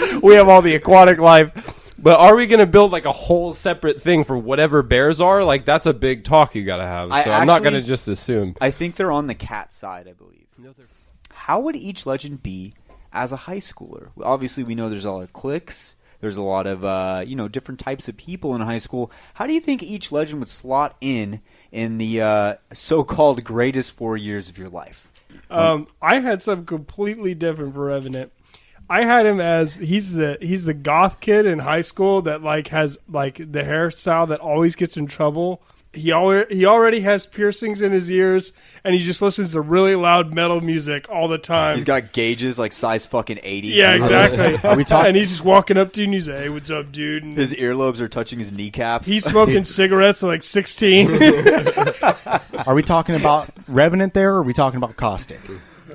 all the aquatic life. But are we going to build like a whole separate thing for whatever bears are? Like that's a big talk you got to have. So I'm not going to just assume. I think they're on the cat side, I believe. How would each legend be as a high schooler? Obviously, we know there's a lot of cliques. There's a lot of different types of people in high school. How do you think each legend would slot in the so-called greatest 4 years of your life? I had something completely different for Revenant. I had him as he's the goth kid in high school that like has like the hairstyle that always gets in trouble. He already has piercings in his ears, and he just listens to really loud metal music all the time. He's got gauges like size fucking 80. Yeah, exactly. Are we talking? And he's just walking up to you and he's like, "Hey, what's up, dude?" And His earlobes are touching his kneecaps. he's smoking cigarettes at like 16. Are we talking about Revenant there, or are we talking about Caustic?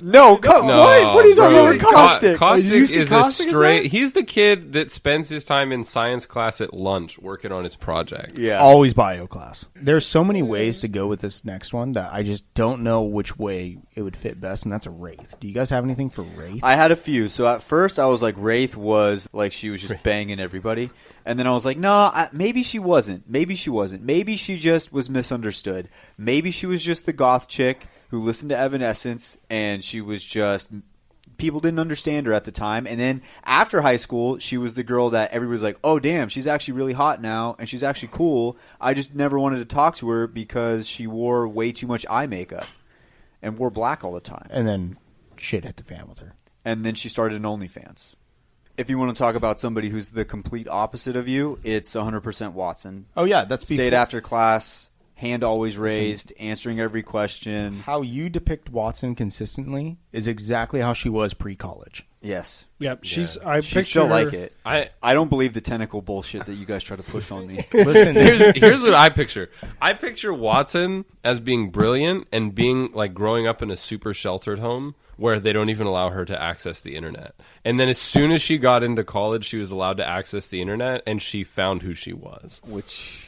No, what? What are you talking bro. about? Caustic. Caustic Did you see is Caustic a as straight. that? He's the kid that spends his time in science class at lunch working on his project. Yeah. Always bio class. There's so many ways to go with this next one that I just don't know which way it would fit best, and that's a Wraith. Do you guys have anything for Wraith? I had a few. So at first I was like, Wraith was like she was just banging everybody. And then I was like, no, maybe she wasn't. Maybe she wasn't. Maybe she just was misunderstood. Maybe she was just the goth chick who listened to Evanescence, and she was just people didn't understand her at the time. And then after high school, she was the girl that everybody was like, oh, damn, she's actually really hot now, and she's actually cool. I just never wanted to talk to her because she wore way too much eye makeup and wore black all the time. And then shit hit the fan with her. And then she started an OnlyFans. If you want to talk about somebody who's the complete opposite of you, it's 100% Watson. Oh, yeah, that's Stayed after class. Hand always raised, answering every question. How you depict Watson consistently is exactly how she was pre-college. Yes. Yep, She picture still her. like it. I don't believe the tentacle bullshit that you guys try to push on me. Listen, here's what I picture. I picture Watson as being brilliant and being like growing up in a super sheltered home where they don't even allow her to access the internet. And then as soon as she got into college, she was allowed to access the internet, and she found who she was. Which...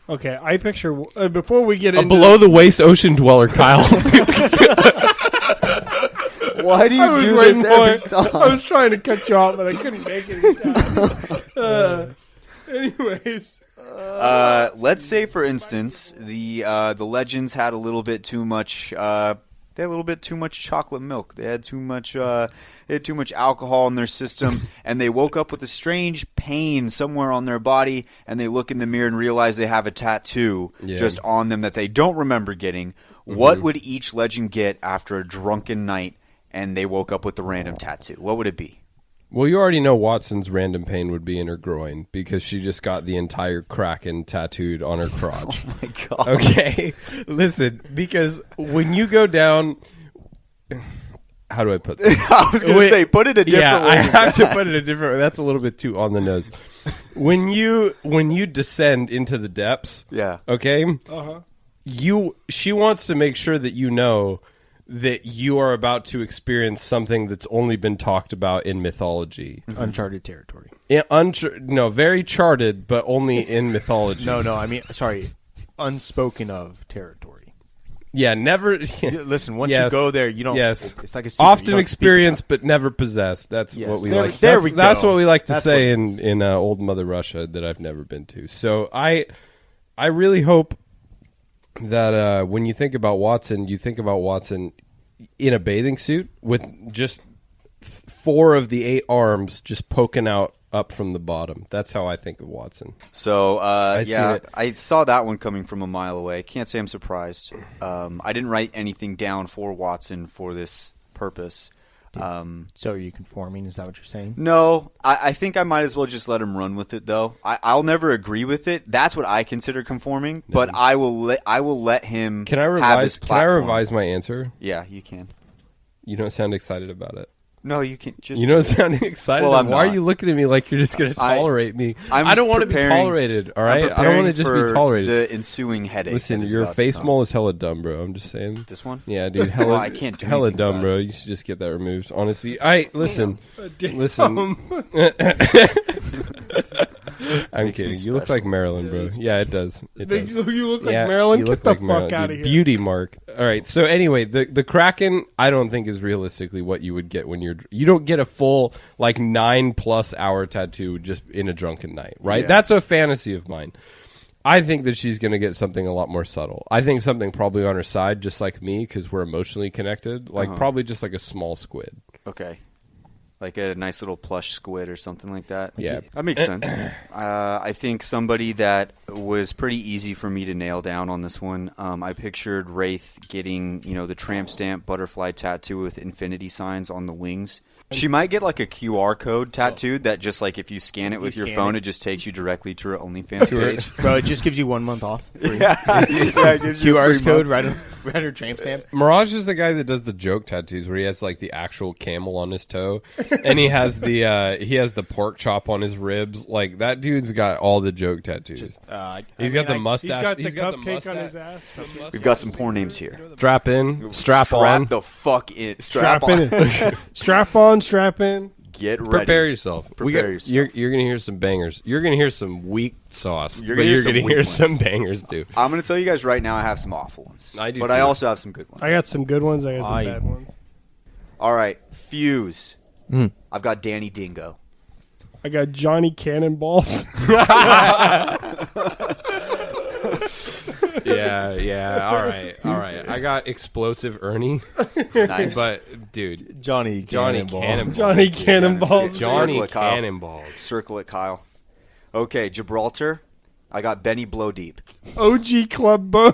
Okay, I picture before we get into below the waist ocean dweller, Kyle. Why do you do this every time? I was trying to cut you off, but I couldn't make it in time. Anyways. Let's say, for instance, the legends had a little bit too much. They had a little bit too much chocolate milk. They had too much. They had too much alcohol in their system, and they woke up with a strange pain somewhere on their body, and they look in the mirror and realize they have a tattoo just on them that they don't remember getting. Mm-hmm. What would each legend get after a drunken night, and they woke up with the random tattoo? What would it be? Well, you already know Watson's random pain would be in her groin because she just got the entire Kraken tattooed on her crotch. Oh, my God. Okay, listen, because when you go down... How do I put this? I was going to say, put it a different way. I have to put it a different way. That's a little bit too on the nose. When you descend into the depths, okay, she wants to make sure that you know that you are about to experience something that's only been talked about in mythology. Uncharted territory. No, very charted, but only in mythology. No, I mean, sorry, unspoken of territory. Yeah, never. Listen, once you go there, you don't. Yes, it's like a secret. Often experienced, but never possessed. That's what we like. That's what we like to say in old Mother Russia that I've never been to. So I really hope that when you think about Watson, you think about Watson in a bathing suit with just 4 of the 8 arms just poking out up from the bottom. That's how I think of Watson. So, I saw that one coming from a mile away. Can't say I'm surprised. I didn't write anything down for Watson for this purpose. So are you conforming? Is that what you're saying? No, I think I might as well just let him run with it, though. I'll never agree with it. That's what I consider conforming, but I will let him Can I have his platform. Can I revise my answer? Yeah, you can. You don't sound excited about it. No, you can just. You don't sound excited. Well, I'm Why not. are you looking at me like you're just going to tolerate me? I don't want to be tolerated. All right, I don't want to just be tolerated. The ensuing headache. Listen, your face mole is hella dumb, bro. I'm just saying. This one? Yeah, dude. Hella, I can't do hella anything dumb, about bro. You should just get that removed. Honestly, listen. I'm kidding. You look like Marilyn, bro. Yeah, it does. It does. You look like Marilyn. You Get look the like fuck Marilyn. out Dude, of here. Beauty mark. All right. So anyway, the Kraken, I don't think is realistically what you would get when you don't get a full like 9+ hour tattoo just in a drunken night, right? Yeah. That's a fantasy of mine. I think that she's going to get something a lot more subtle. I think something probably on her side, just like me, because we're emotionally connected. Like probably just like a small squid. Okay. Like a nice little plush squid or something like that. Yeah. That makes sense. I think somebody that was pretty easy for me to nail down on this one, I pictured Wraith getting, the tramp stamp butterfly tattoo with infinity signs on the wings. She might get like a QR code tattooed that just like if you scan it with your phone, it just takes you directly to her OnlyFans page. Bro, it just gives you 1 month off. Yeah, it gives you a QR free code month. right on her tramp stamp. Mirage is the guy that does the joke tattoos where he has like the actual camel on his toe, and he has the pork chop on his ribs. Like that dude's got all the joke tattoos. He's got the mustache. He's got the cupcake on his ass. We've got some porn names here. Strap in, strap on. the fuck in. Strap in. Strap on, strap in. Get ready. Prepare yourself. Prepare yourself. You're going to hear some bangers. You're going to hear some weak sauce. You're but gonna you're hear going to some hear weak some ones. bangers too. I'm going to tell you guys right now I have some awful ones. I do But too. I also have some good ones. I got some good ones. I got some bad ones. All right. Fuse. I've got Danny Dingo. I got Johnny Cannonballs. Yeah. All right. I got Explosive Ernie. Nice. But, dude. Johnny Cannonballs. Johnny Cannonballs. Johnny Circle it, Kyle. Cannonballs. Circle it, Kyle. Okay, Gibraltar. I got Benny Blowdeep. OG Club Bone.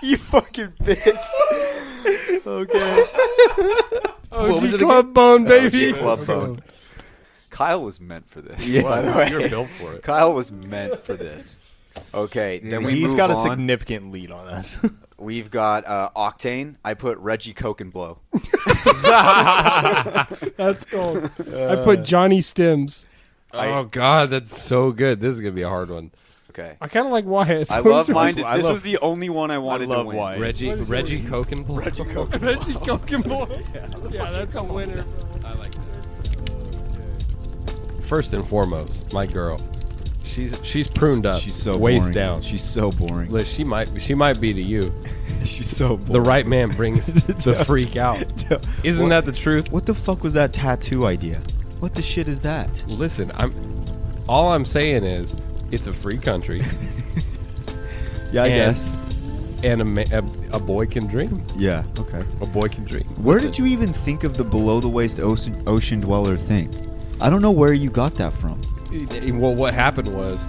You fucking bitch. Okay. OG Club Bone, baby. OG Club Bone. Kyle was meant for this. Yeah, by the way. you're built for it. Kyle was meant for this. Okay, then He's move got a on. significant lead on us. We've got Octane. I put Reggie Coke and Blow. That's cold. I put Johnny Stims. Oh, God, that's so good. This is going to be a hard one. Okay. I kind of like Wyatt. I love mine. This was the only one I wanted to win. Wyatt. Reggie Coke and Blow. Reggie Coke and Reggie Coke and Blow. Yeah, that's a winner. I like that. First and foremost, my girl. She's pruned up. She's so waist boring. down. She's so boring. Liz, she might be to you. She's so boring. The right man brings the freak out. Isn't that the truth? What the fuck was that tattoo idea? What the shit is that? Listen, all I'm saying is it's a free country. Yeah, I guess. And a boy can dream. Yeah, okay. A boy can dream. Where did you even think of the below the waist ocean dweller thing? I don't know where you got that from. Well, what happened was,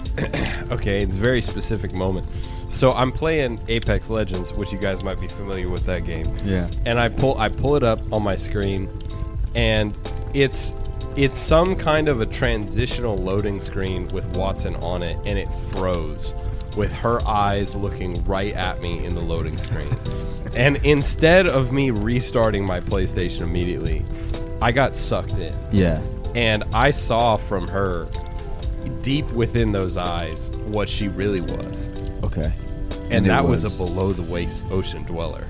okay, it's a very specific moment. So I'm playing Apex Legends, which you guys might be familiar with that game. Yeah. And I pull it up on my screen, and it's some kind of a transitional loading screen with Watson on it, and it froze with her eyes looking right at me in the loading screen. And instead of me restarting my PlayStation immediately, I got sucked in. Yeah. And I saw from her, deep within those eyes, what she really was. Okay. And it that was a below-the-waist ocean dweller.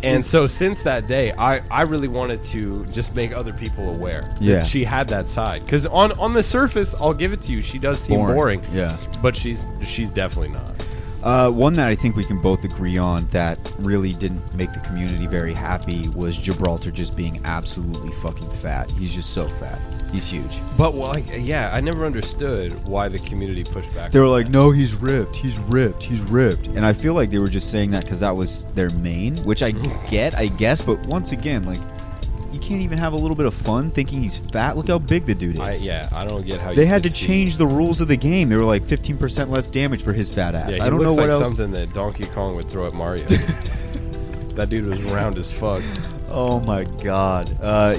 And so since that day, I really wanted to just make other people aware that she had that side. Because on the surface, I'll give it to you, she does seem boring. Yeah. But she's definitely not. One that I think we can both agree on that really didn't make the community very happy was Gibraltar just being absolutely fucking fat. He's just so fat. He's huge. But, I never understood why the community pushed back. They were like, no, he's ripped. He's ripped. He's ripped. And I feel like they were just saying that because that was their main, which I get, I guess. But once again, like, you can't even have a little bit of fun thinking he's fat. Look how big the dude is. I don't get how they had to change the rules of the game. They were like 15% less damage for his fat ass. Yeah, I don't know what like else. Something that Donkey Kong would throw at Mario. That dude was round as fuck. Oh my god.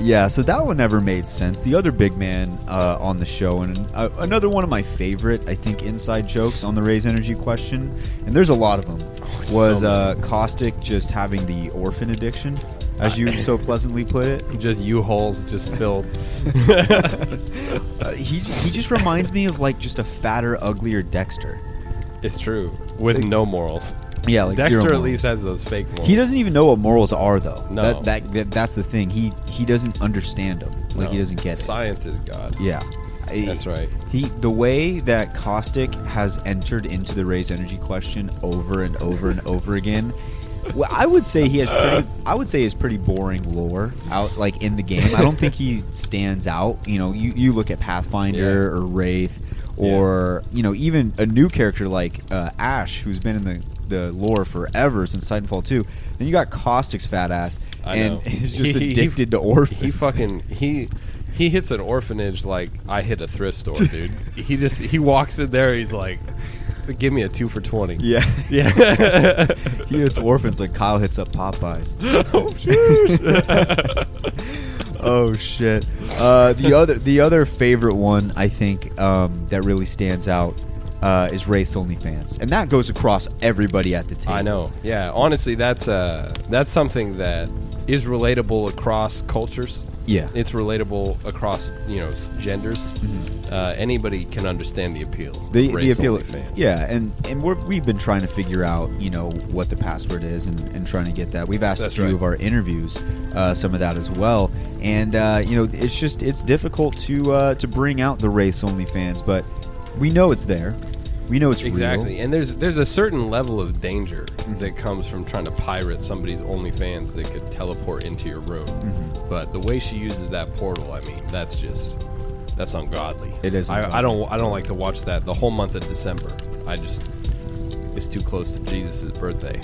Yeah, so that one never made sense. The other big man on the show, and another one of my favorite, I think, inside jokes on the Raise Energy question, and there's a lot of them, was Caustic just having the orphan addiction, as you so pleasantly put it. Just U-Hauls just filled. He just reminds me of like just a fatter, uglier Dexter. It's true. With no morals. Yeah, like Dexter zero at morals. least has those fake morals. He doesn't even know what morals are, though. No. That's the thing. He doesn't understand them. Like, No. he doesn't get it. Science is God. Yeah. That's right. The way that Caustic has entered into the Raise Energy question over and over and over again, well, I would say he has pretty boring lore out like in the game. I don't think he stands out. You know, you look at Pathfinder or Wraith, or you know, even a new character like Ash, who's been in the the lore forever since Titanfall 2. Then you got Caustic's fat ass, and he's just addicted to orphans. He hits an orphanage like I hit a thrift store, dude. he walks in there, he's like, give me a 2 for $20. Yeah. He hits orphans like Kyle hits up Popeyes. Oh shit. The other favorite one I think that really stands out is Wraith's OnlyFans, and that goes across everybody at the table. I know. Yeah. Honestly, that's something that is relatable across cultures. Yeah. It's relatable across, genders. Mm-hmm. Anybody can understand the appeal. The appeal. Yeah, and we've been trying to figure out, what the password is and trying to get that. We've asked a few of our interviews some of that as well. And it's difficult to bring out the Wraith's OnlyFans, but we know it's there. We know it's exactly real. And there's a certain level of danger that comes from trying to pirate somebody's OnlyFans that could teleport into your room. Mm-hmm. But the way she uses that portal, I mean, that's ungodly. It is. I don't like to watch that the whole month of December. It's too close to Jesus' birthday.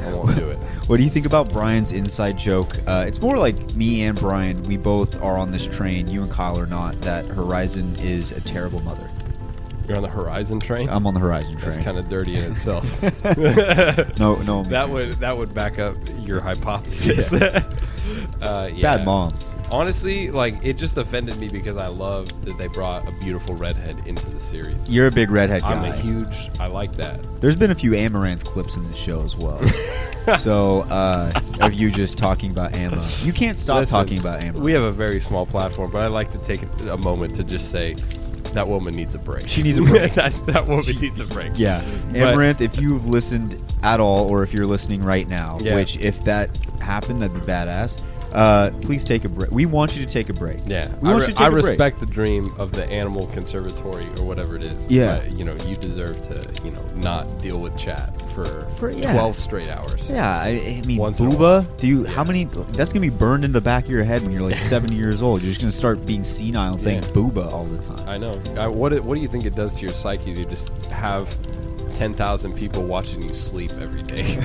I won't do it. What do you think about Brian's inside joke? It's more like me and Brian, we both are on this train, you and Kyle are not, that Horizon is a terrible mother. You're on the Horizon train? I'm on the Horizon train. That's kind of dirty in itself. No. That would back up your hypothesis. Yeah. Bad mom. Honestly, it just offended me because I love that they brought a beautiful redhead into the series. You're a big redhead guy. I like that. There's been a few Amaranth clips in this show as well. So, of you just talking about Amma. You can't stop talking about Amma. We have a very small platform, but I like to take a moment to just say, that woman needs a break. She needs a break. that woman needs a break. Yeah. Amaranth, if you've listened at all, or if you're listening right now, which if that happened, that'd be badass, please take a break. We want you to take a break. Yeah. I respect the dream of the animal conservatory or whatever it is. Yeah. But, you deserve to, not deal with chat for 12 straight hours. Yeah. I mean, Once Booba, how many, that's going to be burned into the back of your head when you're 70 years old. You're just going to start being senile and saying Booba all the time. I know. What do you think it does to your psyche to just have 10,000 people watching you sleep every day?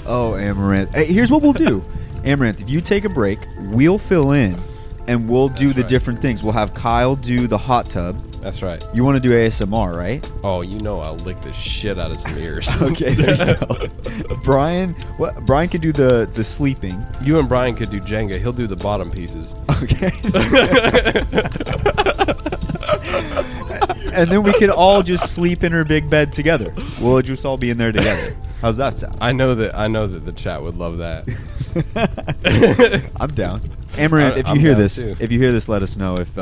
Oh, Amaranth. Hey, here's what we'll do. Amaranth, if you take a break, we'll fill in, and we'll do the different things. We'll have Kyle do the hot tub. That's right. You want to do ASMR, right? Oh, I'll lick the shit out of some ears. Okay, there you go. Brian could do the sleeping. You and Brian could do Jenga. He'll do the bottom pieces. Okay. And then we could all just sleep in her big bed together. We'll just all be in there together. How's that sound? I know that the chat would love that. I'm down. Amaranth, if you hear this, let us know if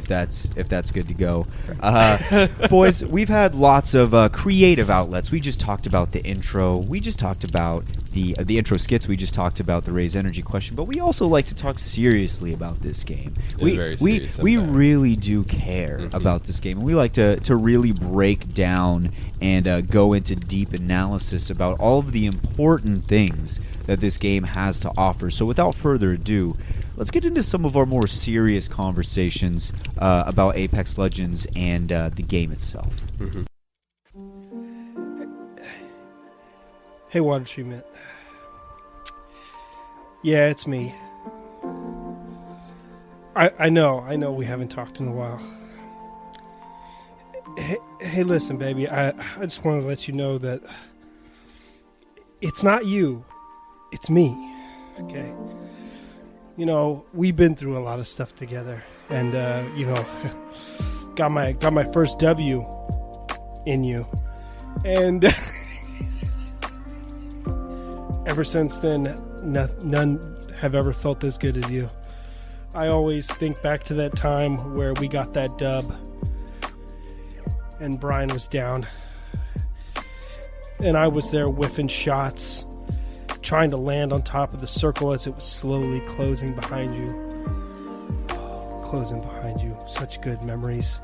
that's good to go. Boys, we've had lots of creative outlets. We just talked about the intro. We just talked about the intro skits. We just talked about the Raise Energy question. But we also like to talk seriously about this game. We really do care about this game, and we like to really break down and go into deep analysis about all of the important things that this game has to offer. So without further ado, let's get into some of our more serious conversations about Apex Legends and the game itself. Mm-hmm. Hey, Water Treatment. Yeah, it's me. I know we haven't talked in a while. Hey, listen, baby. I just wanted to let you know that it's not you. It's me. Okay? We've been through a lot of stuff together, and got my first W in you, and ever since then, none have ever felt as good as you. I always think back to that time where we got that dub, and Brian was down, and I was there whiffing shots, trying to land on top of the circle as it was slowly closing behind you. Closing behind you. Such good memories.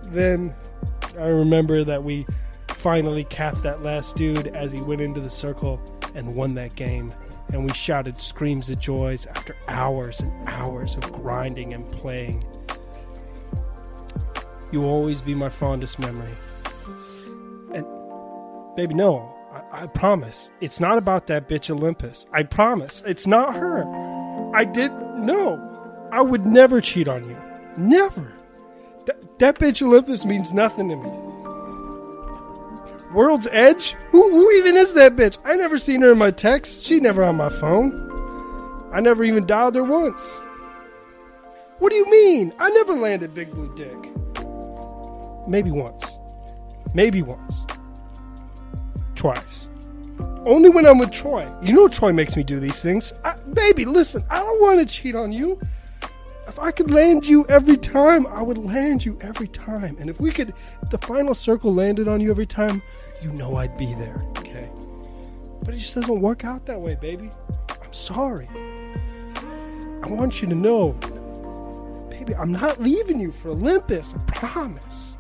Then I remember that we finally capped that last dude as he went into the circle and won that game. And we shouted screams of joys after hours and hours of grinding and playing. You will always be my fondest memory. And, baby, no. I promise. It's not about that bitch Olympus. I promise. It's not her. No. I would never cheat on you. Never. That bitch Olympus means nothing to me. World's Edge? Who even is that bitch? I never seen her in my texts. She never on my phone. I never even dialed her once. What do you mean? I never landed Big Blue Dick. Maybe once. Twice. Only when I'm with Troy. You know Troy makes me do these things. Baby, listen, I don't want to cheat on you. If I could land you every time, I would land you every time. And if the final circle landed on you every time, you know I'd be there, okay? But it just doesn't work out that way, baby. I'm sorry. I want you to know, baby, I'm not leaving you for Olympus, I promise.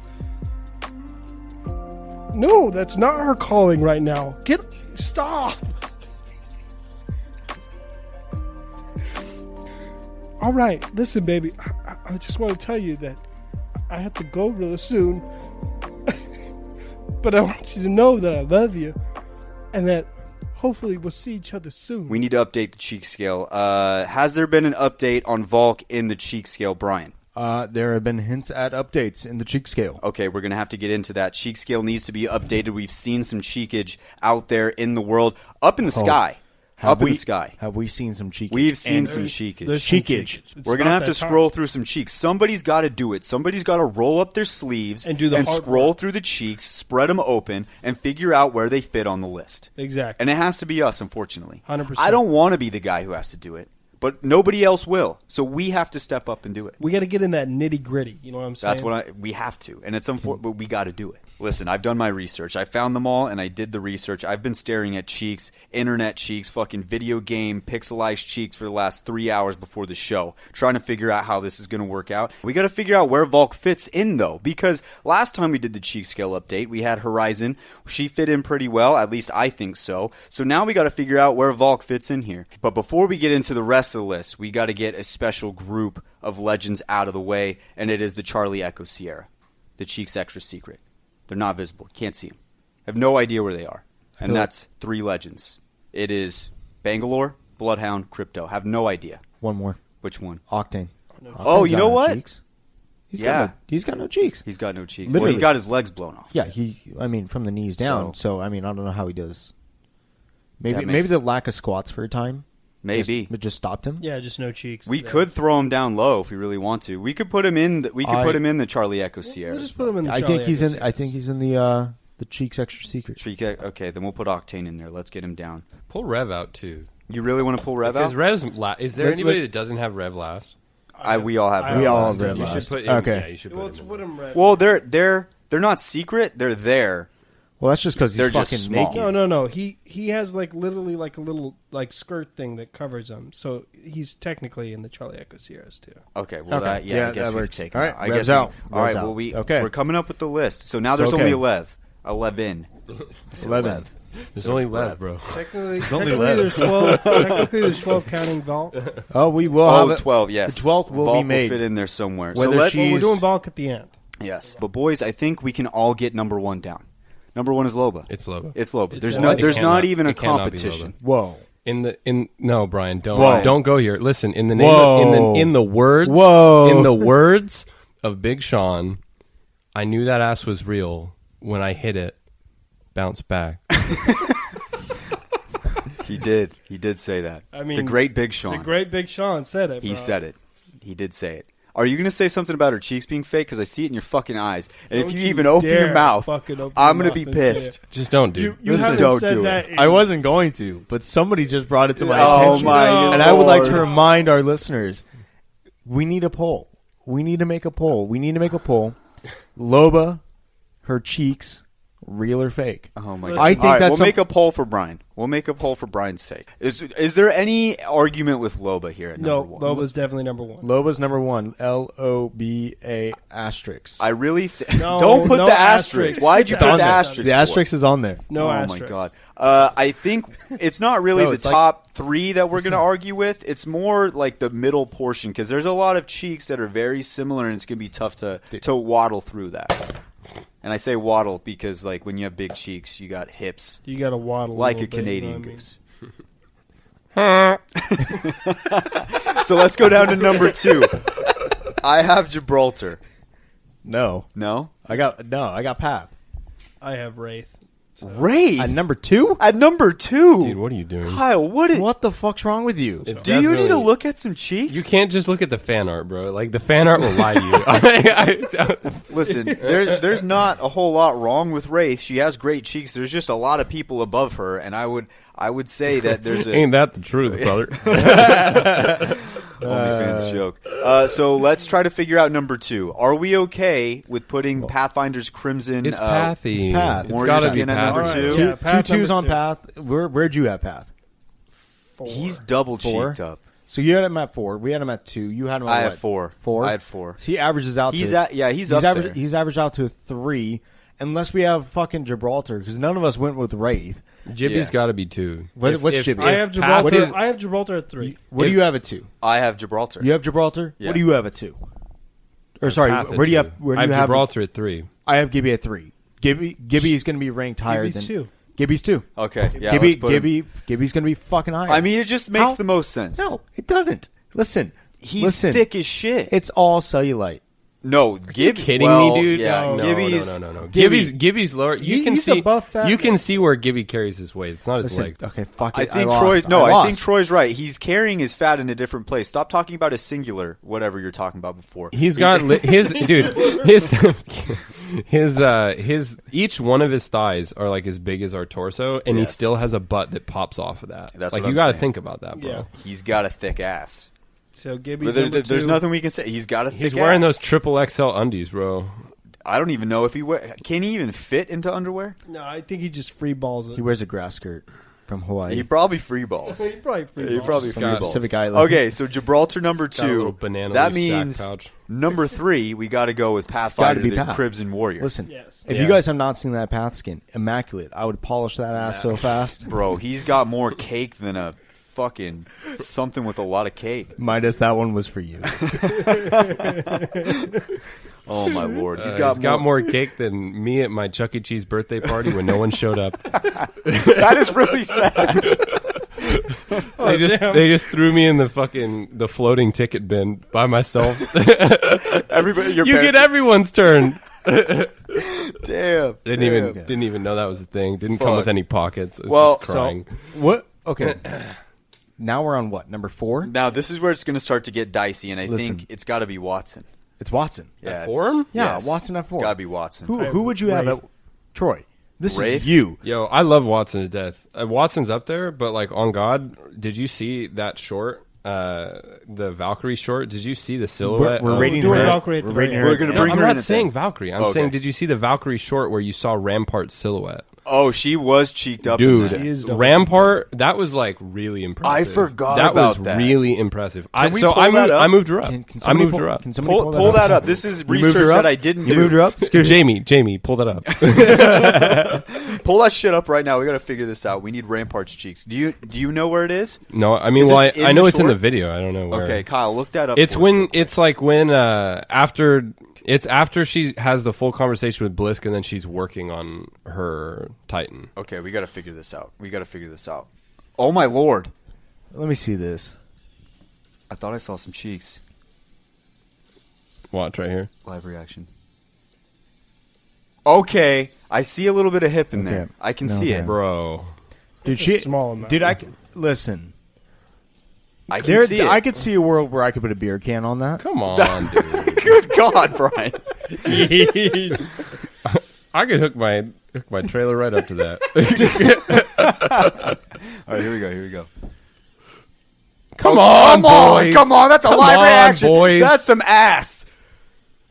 No, that's not her calling right now. Stop. All right, listen, baby. I just want to tell you that I have to go really soon. But I want you to know that I love you and that hopefully we'll see each other soon. We need to update the cheek scale. Has there been an update on Volk in the cheek scale, Brian? There have been hints at updates in the cheek scale. Okay, we're going to have to get into that. Cheek scale needs to be updated. We've seen some cheekage out there in the world. Up in the sky. In the sky. Have we seen some cheekage? We've seen some cheekage. There's cheekage. We're going to have to scroll through some cheeks. Somebody's got to do it. Somebody's got to roll up their sleeves and scroll through the cheeks, spread them open, and figure out where they fit on the list. Exactly. And it has to be us, unfortunately. 100%. I don't want to be the guy who has to do it, but nobody else will. So we have to step up and do it. We got to get in that nitty gritty. You know what I'm saying? That's we have to, and it's but we got to do it. Listen, I've done my research. I found them all, and I did the research. I've been staring at cheeks, internet cheeks, fucking video game, pixelized cheeks for the last 3 hours before the show, trying to figure out how this is going to work out. We got to figure out where Volk fits in, though, because last time we did the cheek scale update, we had Horizon. She fit in pretty well, at least I think so. So now we got to figure out where Volk fits in here. But before we get into the rest of the list, we got to get a special group of legends out of the way, and it is the Charlie Echo Sierra, the cheeks extra secret. They're not visible. Can't see them. Have no idea where they are. And that's 3 legends. It is Bangalore, Bloodhound, Crypto. Have no idea. One more. Which one? Octane. Oh, you know what? Cheeks. He's got no cheeks. He's got no cheeks. Literally. Well, he got his legs blown off. Yeah, from the knees down. So I don't know how he does. Maybe the lack of squats for a time. Maybe. Just stopped him. Yeah, just no cheeks. We could throw him down low if we really want to. We could put him in. Put him in the Charlie Echo Sierra. We'll just put him in the I think he's in the cheeks extra secret. Okay, then we'll put Octane in there. Let's get him down. Pull Rev out too. You really want to pull Rev out? Because Rev's is there anybody that doesn't have Rev last? We all have. We all last. have Rev You last. should put him, okay. Yeah, you should put him. Well, they're not secret. They're there. Well, that's just because he's fucking just small. naked. No. He has literally a little skirt thing that covers him, so he's technically in the Charlie Echo Sierras too. Okay, well Okay. I guess that we works. take All him right, out. I Rev's guess out. All right, Rev's well out. we're coming up with the list. So now there's only 11. 11. There's only Lev, bro. Technically there's 12. Technically there's 12 counting Volk. Oh, we will have 12. Yes, the 12th will Volk be made. will fit in there somewhere. Whether so let's. she's- We're doing Volk at the end. Yes, but boys, I think we can all get number 1 down. Number 1 is Loba. It's Loba. It's Loba. There's Loba. not even a It cannot be competition. Loba. Whoa. No, Brian, Whoa. don't go here. Listen, in the name Whoa. in the words Whoa. in the words of Big Sean, I knew that ass was real when I hit it. Bounce back. He did say that. I mean, the great Big Sean. The great Big Sean said it. He bro. said it. He did say it. Are you going to say something about her cheeks being fake? Because I see it in your fucking eyes. And if you even open your mouth, I'm going to be pissed. Just don't do. You haven't don't said do that. I wasn't going to, but somebody just brought it to my Oh attention. my God. And I would like to remind our listeners, we need a poll. We need to make a poll. Loba, her cheeks, real or fake? Oh my God! I think All right, that's we'll make a poll for Brian. We'll make a poll for Brian's sake. Is there any argument with Loba here at number 1? Loba's definitely number 1. Loba's number 1. LOBA asterisk. I really No, don't put no the asterisk. asterisk. Why'd you It's put on the there. asterisk? The asterisk is on there. No oh asterisk. my God! I think it's not really No, the it's like- top 3 that we're going to argue with. It's more like the middle portion because there's a lot of cheeks that are very similar, and it's going to be tough to waddle through that. And I say waddle because, like, when you have big cheeks, you got hips. You got to waddle like a little bit, Canadian you know goose. So let's go down to number 2. I have Gibraltar. No. I got Path. I have Wraith. Wraith At number 2? at number 2. Dude, what are you doing? Kyle, what the fuck's wrong with you? It's do you need to definitely- look at some cheeks? You can't just look at the fan art, bro. Like, the fan art will lie to you. Listen, there's not a whole lot wrong with Wraith. She has great cheeks. There's just a lot of people above her, and I would say that there's a Ain't that the truth, brother? OnlyFans joke. So let's try to figure out number 2. Are we okay with putting Pathfinder's Crimson? It's Pathy. Path. It's Warrior gotta be Skin at Pathy. number Alright, 2. yeah. Path Two twos number on 2. Path. Where'd you have Path? 4. He's double 4? cheeked up. So you had him at 4. We had him at 2. You had him at I what? have 4. 4? I had 4. So he averages out He's to... at he's up there. He's averaged out to a 3, unless we have fucking Gibraltar, because none of us went with Wraith. Jibby's Yeah. got to be 2. What's Jibby? I have Path Gibraltar. is- I have Gibraltar at 3. What do you have at 2? I have Gibraltar. You have Gibraltar? Yeah. What do you have at 2? Or sorry, Path at where do you 2. have? Where do I you have have Gibraltar at 3. I have Gibby at 3. Gibby is going to be ranked higher Gibby's than 2. Gibby's 2. Okay, yeah. let's put him- Gibby's going to be fucking higher. I mean, it just makes How? the most sense. No, it doesn't. Listen, He's thick as shit. It's all cellulite. No, Gibby. Kidding well, me, dude? Yeah, No, Gibby's. No. Gibby- Gibby's lower. You can He's see. a buff fat You man. can see where Gibby carries his weight. It's not his Listen, leg. okay, fuck I it. think lost. Troy's. No, I think lost. Troy's right. He's carrying his fat in a different place. Stop talking about a singular, whatever you're talking about before. He's got his dude. His each one of his thighs are like as big as our torso, and he Yes. still has a butt that pops off of that. That's like what you I'm got to saying. think about that, bro. Yeah. He's got a thick ass. So Gibby's But there- number there's 2. nothing we can say. He's got a thick He's wearing ass. those triple XL undies, bro. I don't even know if can he even fit into underwear? No, I think he just free balls it. He wears a grass skirt from Hawaii. He probably free balls. He probably free He balls. probably Some free balls. Pacific Island. Okay, so Gibraltar number Got a little 2. banana That leaf sack means pouch. number 3. We got to go with gotta Pathfinder, be the Path. Crimson Warrior. Listen, Yes. if Yeah. you guys have not seen that Path skin, immaculate. I would polish that ass so fast. Bro, he's got more cake than a fucking something with a lot of cake. Minus that one was for you. Oh my lord, He's got more cake than me at my Chuck E. Cheese birthday party when no one showed up. That is really sad. They just threw me in the floating ticket bin by myself. Everybody, your You parents, get everyone's turn. damn. Didn't even know that was a thing. Didn't come Fuck. with any pockets. I was Well, just crying. What? Okay. Now we're on what? Number 4? Now this is where it's going to start to get dicey, and I Listen. think it's got to be Watson. It's Watson. Yeah, For him? Yeah, yes. Watson at 4. It's got to be Watson. Who would you have Wraith. at Troy? This Wraith? is you. Yo, I love Watson to death. Watson's up there, but like on God, did you see that short? The Valkyrie short. Did you see the silhouette? We're of- rating doing her. Valkyrie at We're the rating very her. We're gonna No, bring I'm her in not at saying then. Valkyrie. I'm Okay. saying, did you see the Valkyrie short where you saw Rampart's silhouette? Oh, she was cheeked up. in that. He is Dude, double. Rampart, that was like really impressive. I forgot that about was that. really impressive. Can we pull that up? I moved her up. Can I somebody moved pull- her up. Can somebody Pull that up. This is You moved her research up? that I didn't You do. moved her up? Jamie, pull that up. Pull that shit up right now. We got to figure this out. We need Rampart's cheeks. Do you know where it is? No, I mean, Is well, it in I know the it's in the short? video. I don't know where. Okay, Kyle, look that up. It's for us when real quick. it's like when after she has the full conversation with Blisk and then she's working on her Titan. Okay, we got to figure this out. Oh my lord! Let me see this. I thought I saw some cheeks. Watch right here. Live reaction. Okay, I see a little bit of hip in there. Okay. I can No, see okay. it. Bro. Dude, It's a small amount. Dude, listen. I can see it. I could see a world where I could put a beer can on that. Come on, dude. Good God, Brian. I could hook my trailer right up to that. All right, here we go. Come on, boys. Come on, that's a Come live on, reaction. boys. That's some ass.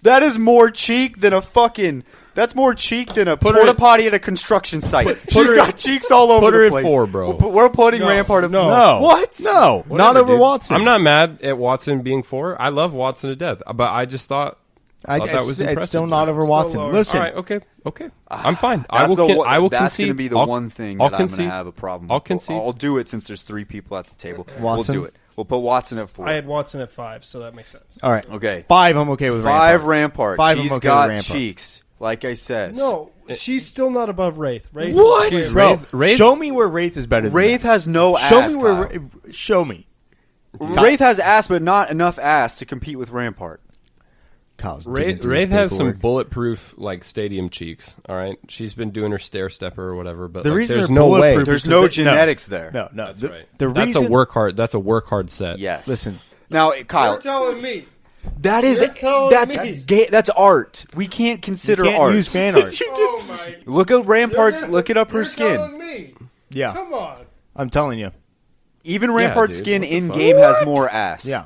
That is more cheek than a fucking. That's more cheek than a porta potty at a construction site. She's her- got cheeks all over put her the at place. 4, bro. We're putting Rampart at No. What? No. Not Whatever, over dude. Watson. I'm not mad at Watson being 4. I love Watson to death, but I just thought Thought that was impressive. It's still not over Still Watson. lower. Listen, All right, okay. I'm fine. That's I will that's concede. going to be the one thing I'll that I'm going concede. to have a problem with. I'll concede. I'll do it since there's 3 people at the table. Watson? We'll do it. We'll put Watson at 4. I had Watson at 5, so that makes sense. all right. Okay. 5, I'm okay with 5 Rampart. Rampart. 5, I'm She's okay got with Rampart. cheeks, like I said. No, she's still not above Wraith. Wraith What? is Bro, Wraith- show me where Wraith is better than Wraith that. has no Show ass. me where. Kyle. Show me. Wraith has ass, but not enough ass to compete with Rampart. Kyle's digging Wraith through his has some paperwork. bulletproof like stadium cheeks. All right, she's been doing her stair stepper or whatever. But The like, reason there's they're no way. bulletproof There's is no 'cause they- genetics there. No. That's the, right. The That's reason, a work hard. That's a work hard set. Yes. Listen, Now, Kyle, You're telling me. that is You're telling that's me. gay, that's art. We can't consider you can't art. use fan art. Oh my! Look at Rampart's. Look it up her You're skin. telling me. Yeah, Come on. I'm telling you. Even Rampart's dude, skin what the in fuck? game has more ass. Yeah,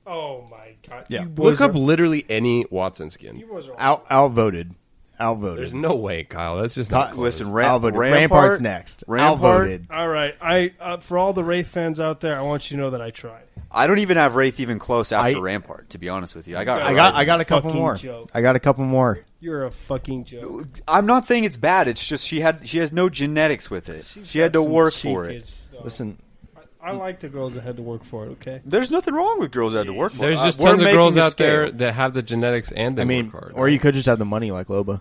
Oh my god. Yeah. You boys Look up are, literally any Watson skin. you boys are outvoted. Outvoted. There's no way, Kyle. That's just not close. Listen, Outvoted. Rampart, Rampart's next. Rampart. Outvoted. All right. For all the Wraith fans out there, I want you to know that I tried. I don't even have Wraith even close after I- Rampart. To be honest with you, I got. I got a couple Fucking more. joke. I got a couple more. You're a fucking joke. I'm not saying it's bad. It's just she has no genetics with it. She's She had got to some work for it. cheekage, though. Listen, I like the girls that had to work for it. Okay. There's nothing wrong with girls that had to work for There's it. just We're tons of making girls a out there scale. that have the genetics and they I mean, work hard. or you could just have the money like Loba.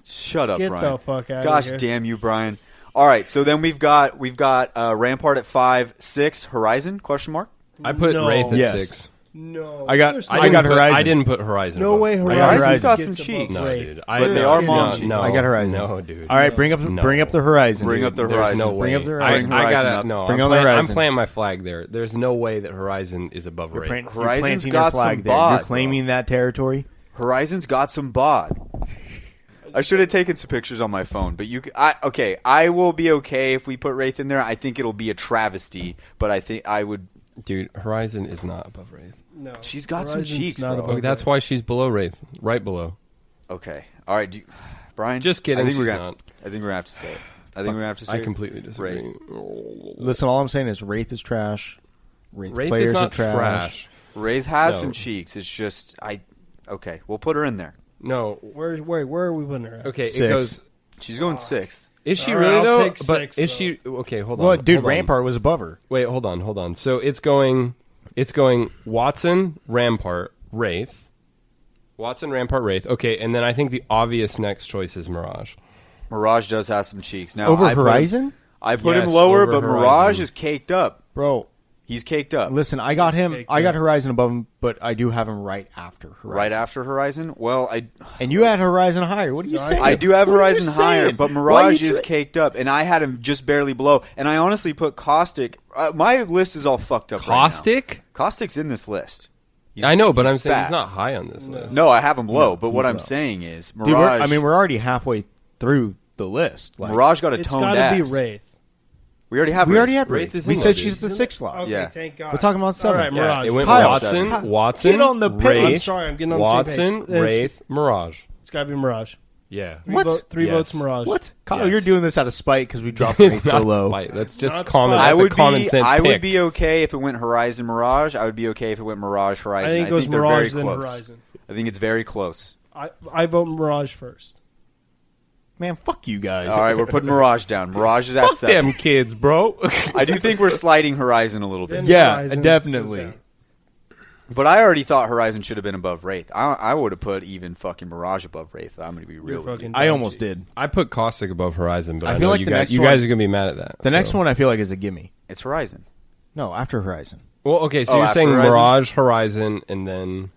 Shut up, Get Brian. the fuck out Gosh of here. damn you, Brian. All right, so then we've got Rampart at 5, 6. Horizon? Question mark. I put No. Wraith at Yes. 6. No. I got- there's I no- got Horizon. I didn't put Horizon. No above. way. got Horizon's Horizon. got some gets cheeks. above No, Wraith. dude. But they are mom cheeks. No, I got Horizon. No, dude. All right, bring up No. the Horizon. Bring dude. up the There's Horizon. no way. Bring up the Horizon. Bring I Horizon gotta up. no. Bring I'm on the playing- I'm Horizon. planting my flag there. There's no way that Horizon is above You're Wraith. Horizon's planting got your flag some there. bod, You're claiming that territory. Horizon's got some bod. I should have taken some pictures on my phone, but I will be okay if we put Wraith in there. I think it'll be a travesty, but I think I would. Dude, Horizon is not above Wraith. No. She's got some Horizon's cheeks, not bro. above Oh, that's Wraith. why she's below Wraith, right below. Okay, all right, Brian. Just kidding, I think we're she's gonna. not. I think we're gonna have to say it. I think we're gonna have to say I it. completely disagree. Wraith. Listen, all I'm saying is Wraith is trash. Wraith, Wraith players is not are trash. Wraith has No. some cheeks. It's just Okay, we'll put her in there. No. Where are we putting her at? Okay, Six. it goes. She's going 6th. Is she All right, really I'll though? take But six, is though. she? Okay, hold on. Well, dude, hold on. Rampart was above her. Wait, hold on. So it's going Watson, Rampart, Wraith. Watson, Rampart, Wraith. Okay, and then I think the obvious next choice is Mirage. Mirage does have some cheeks. Now Over I put him- Horizon? I put him Yes, lower, over but Horizon. Mirage is caked up. Bro, He's caked up. listen, I got him. Fake I got that. Horizon above him, but I do have him right after Horizon. Right after Horizon? Well, And you had Horizon higher. What are you saying? I do have What are you Horizon higher, saying? but Why Mirage you is tra- caked up, and I had him just barely below. And I honestly put Caustic. My list is all fucked up. Caustic? Right now. Caustic's in this list. I know, but I'm saying fat. he's not high on this list. No, I have him low. But what he's I'm low. saying is, Dude, Mirage. we're already halfway through the list. Like, Mirage got a It's toned got to ass. be Wraith. We already have. we Wraith. already had Wraith Wraith. is We in said there, she's dude. the sixth slot. Okay, Yeah. thank God. We're talking about All seven. right, Yeah, Mirage. it went Kyle, Watson, get on the page. Wraith, I'm sorry, I'm getting on the same Watson, page. Wraith, Mirage. It's got to be Mirage. Yeah. What? Three Yes. votes Mirage. What? Kyle, Yes. you're doing this out of spite because we dropped It's Wraith so not low. spite. That's just Not common. spite. That's I would a common be. sense I pick. would be okay if it went Horizon Mirage. I would be okay if it went Mirage Horizon. I think it goes they're Mirage very then close. Horizon. I think it's very close. I vote Mirage first. Man, fuck you guys. All right, we're putting Mirage down. Mirage is at Fuck 7. them kids, bro. I do think we're sliding Horizon a little bit. Then Yeah, Horizon definitely. goes down. But I already thought Horizon should have been above Wraith. I would have put even fucking Mirage above Wraith. I'm going to be real with you. fucking I dumb, almost geez. did. I put Caustic above Horizon, but I I, feel know like you the guys, next you one- guys are gonna be mad at that. The next so. one I feel like is a gimme. It's Horizon. No, after Horizon. Well, okay, so Oh, you're after saying Horizon? Mirage, Horizon, and then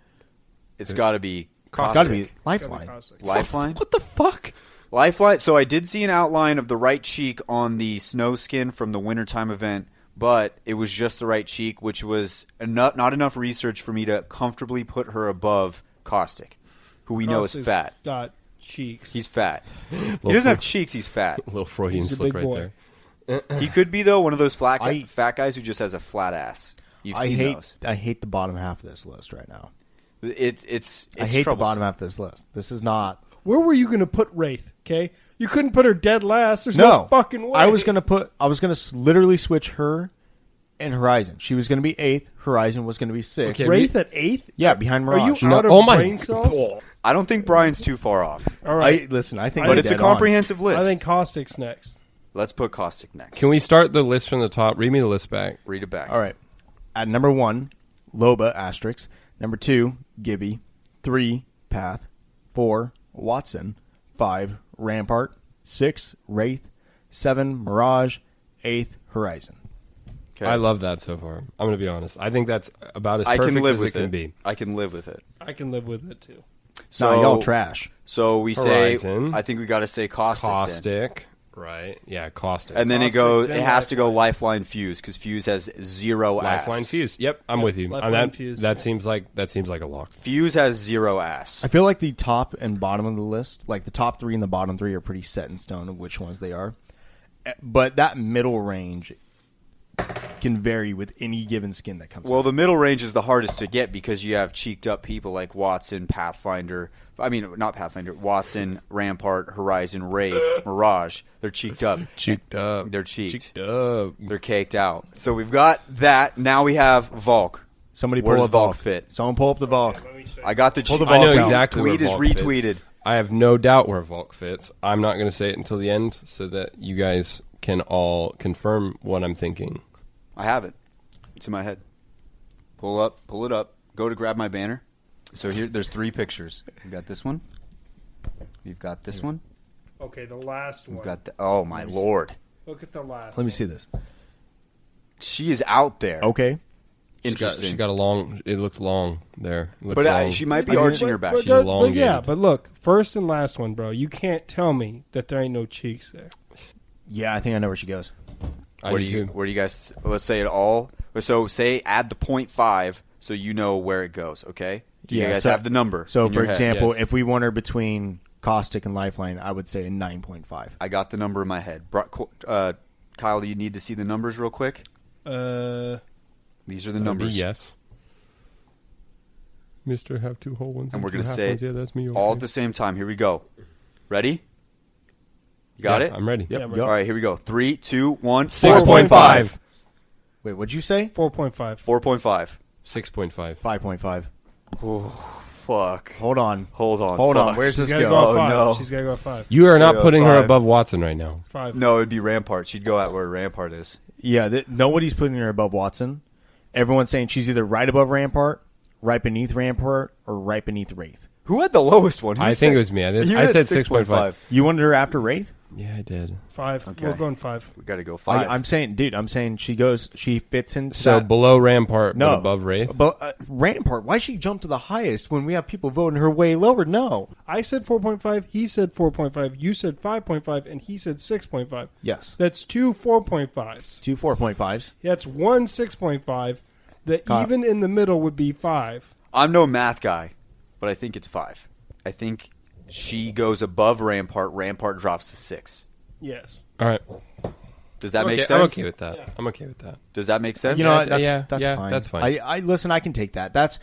It's got to be It's got to Caustic. be Lifeline. Lifeline. what the fuck? Lifeline. So I did see an outline of the right cheek on the snow skin from the wintertime event, but it was just the right cheek, which was not enough research for me to comfortably put her above Caustic, who we know is Caustic's fat. Got cheeks. He's fat. He doesn't have cheeks. He's fat. A little Freudian He's a slip big right boy. there. He could be though one of those fat I- guys who just has a flat ass. You've I seen hate those. I hate the bottom half of this list right now. It's I hate the troublesome. bottom half of this list. This is not. Where were you going to put Wraith? Okay, you couldn't put her dead last. There's no, fucking way. I was gonna literally switch her and Horizon. She was going to be 8th. Horizon was going to be 6th. Okay, Wraith at 8th? Yeah, behind Mirage. Are you out of oh my brain cells? I don't think Brian's too far off. All right. I think, But you're it's a dead on. comprehensive list. I think Caustic's next. Let's put Caustic next. Can we start the list from the top? Read me the list back. read it back? All right. At number 1, Loba asterisk. Number 2, Gibby. 3, Path. 4, Watson. 5, Rampart. 6, Wraith. 7, Mirage. 8th, Horizon. Okay. I love that so far. I'm going to be honest. I think that's about as I perfect can live as with it can it. be. I can live with it. I can live with it too. So y'all trash. So we Horizon. say. I think we got to say Caustic. then. Caustic, right? Yeah, Caustic. And then Caustic, it goes. then It has to go Lifeline Fuse because Fuse has 0 ass. Lifeline Fuse. Yep, I'm with you. Lifeline On that, Fuse. that seems like a lock. Fuse has 0 ass. I feel like the top and bottom of the list, like the top 3 and the bottom 3 are pretty set in stone of which ones they are. But that middle range can vary with any given skin that comes Well, out. the middle range is the hardest to get because you have cheeked up people like Watson, Pathfinder. I mean, not Pathfinder. Watson, Rampart, Horizon, Wraith, Mirage. They're cheeked up. Cheeked up. They're cheeked. Cheeked up. They're caked out. So we've got that. Now we have Volk. Somebody pull Where's up Volk Volk. fit? Someone pull up the Volk. I got the Pull the cheek. I know Volk out. exactly Tweet where is Volk fits. retweeted. I have no doubt where Volk fits. I'm not going to say it until the end so that you guys can all confirm what I'm thinking. I have it. It's in my head. Pull it up. Go to grab my banner. So here, there's 3 pictures. We've got this one. We've got this one. Okay, the last one. We've got oh my lord. Look at the last Let me one. see this. She is out there. Okay. Interesting. She got a long. It looks long there. It looks But long. she might be arching her back. She's elongated. yeah, but look, first and last one, bro. You can't tell me that there ain't no cheeks there. Yeah, I think I know where she goes. Where do you guys? Let's say it all. So say add the 0.5 so you know where it goes. Okay. Do you guys have the number? So, in for your head? example, Yes. if we want her between Caustic and Lifeline, I would say a 9.5. I got the number in my head. Kyle, do you need to see the numbers real quick? These are the numbers. Yes. Mr. Have 2 whole ones. And we're two going to half say ones. Yeah, that's me. all at the same time. Here we go. Ready? You got it? I'm ready. Yep. All right, here we go. 3, 2, 1. 6.5. Wait, what'd you say? 4.5. 4.5. 6.5. 5.5. Oh, fuck. Hold on. Hold on. Hold on. Fuck. Where's She's this got to go? go at Oh, 5. no. She's got to go at 5. You are not Yeah, putting her 5. above Watson right now. 5. No, it'd be Rampart. She'd go out where Rampart is. Yeah, nobody's putting her above Watson. Everyone's saying she's either right above Rampart, right beneath Rampart, or right beneath Wraith. Who had the lowest one? I think it was me. I said 6.5. You wanted her after Wraith? Yeah, I did. 5. Okay. We're going 5. We got to go 5. I'm saying she fits into So that. below Rampart, No. but above Wraith? But Rampart, why she jump to the highest when we have people voting her way lower? No. I said 4.5. He said 4.5. You said 5.5. And he said 6.5. Yes. That's 2 4.5s. 2 4.5s. That's 1 6.5. That Kyle. even in the middle would be 5. I'm no math guy, but I think it's 5. I think she goes above Rampart. Rampart drops to 6. Yes. All right. Does that Okay, make sense? I'm okay with that. I'm okay with that. Does that make sense? You know what? That's, Yeah, that's yeah, fine. that's fine. I listen. I can take that.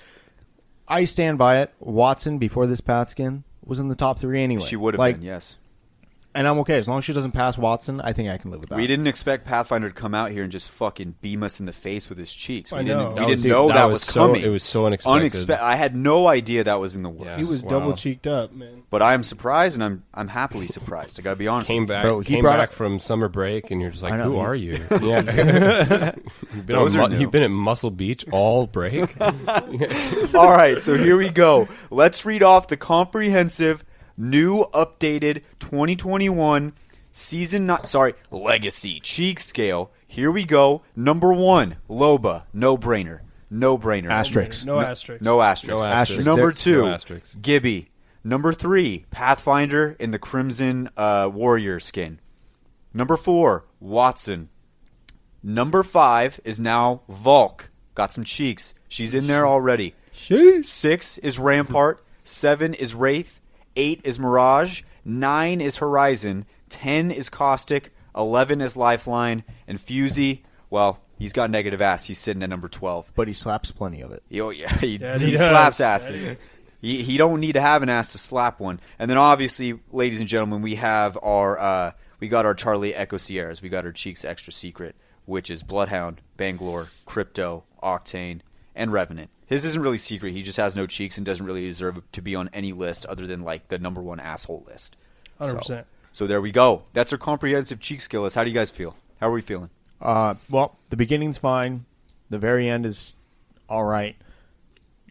I stand by it. Watson before this Path skin was in the top 3 anyway. She would have like, been, yes. and I'm okay as long as she doesn't pass Watson. I think I can live with that. We didn't expect Pathfinder to come out here and just fucking beam us in the face with his cheeks. I We know. didn't know that was coming. It was so unexpected. I had no idea that was in the works. Yeah. He was Wow. double cheeked up, man. But I am surprised, and I'm happily surprised. I got to be honest. Came back, Bro, he came brought back up- from summer break, and you're just like, I know, who he- are you? Yeah. Those are new. You've been at Muscle Beach all break? All right, so here we go. Let's read off the comprehensive, new, updated 2021 Legacy Cheek Scale. Here we go. Number 1, Loba, no brainer. Asterisk. No asterisk. No asterisk. No asterisk. Number There- 2, no asterisk. Gibby. Number 3, Pathfinder in the Crimson Warrior skin. Number 4, Watson. Number 5 is now Volk. Got some cheeks. She's in there already. 6 is Rampart. 7 is Wraith. 8 is Mirage. 9 is Horizon. 10 is Caustic. 11 is Lifeline. And Fusey, well, he's got negative ass. He's sitting at number 12. But he slaps plenty of it. Oh, yeah, he That he slaps does. asses. He don't need to have an ass to slap one. And then obviously, ladies and gentlemen, we have our we got our Charlie Echo Sierras. We got our cheeks extra secret. which is Bloodhound, Bangalore, Crypto, Octane, and Revenant. His isn't really secret. He just has no cheeks and doesn't really deserve to be on any list other than like the number one asshole list. 100%. So there we go. That's our comprehensive cheek skill list. How do you guys feel? How are we feeling? Well, the beginning's fine. The very end is all right.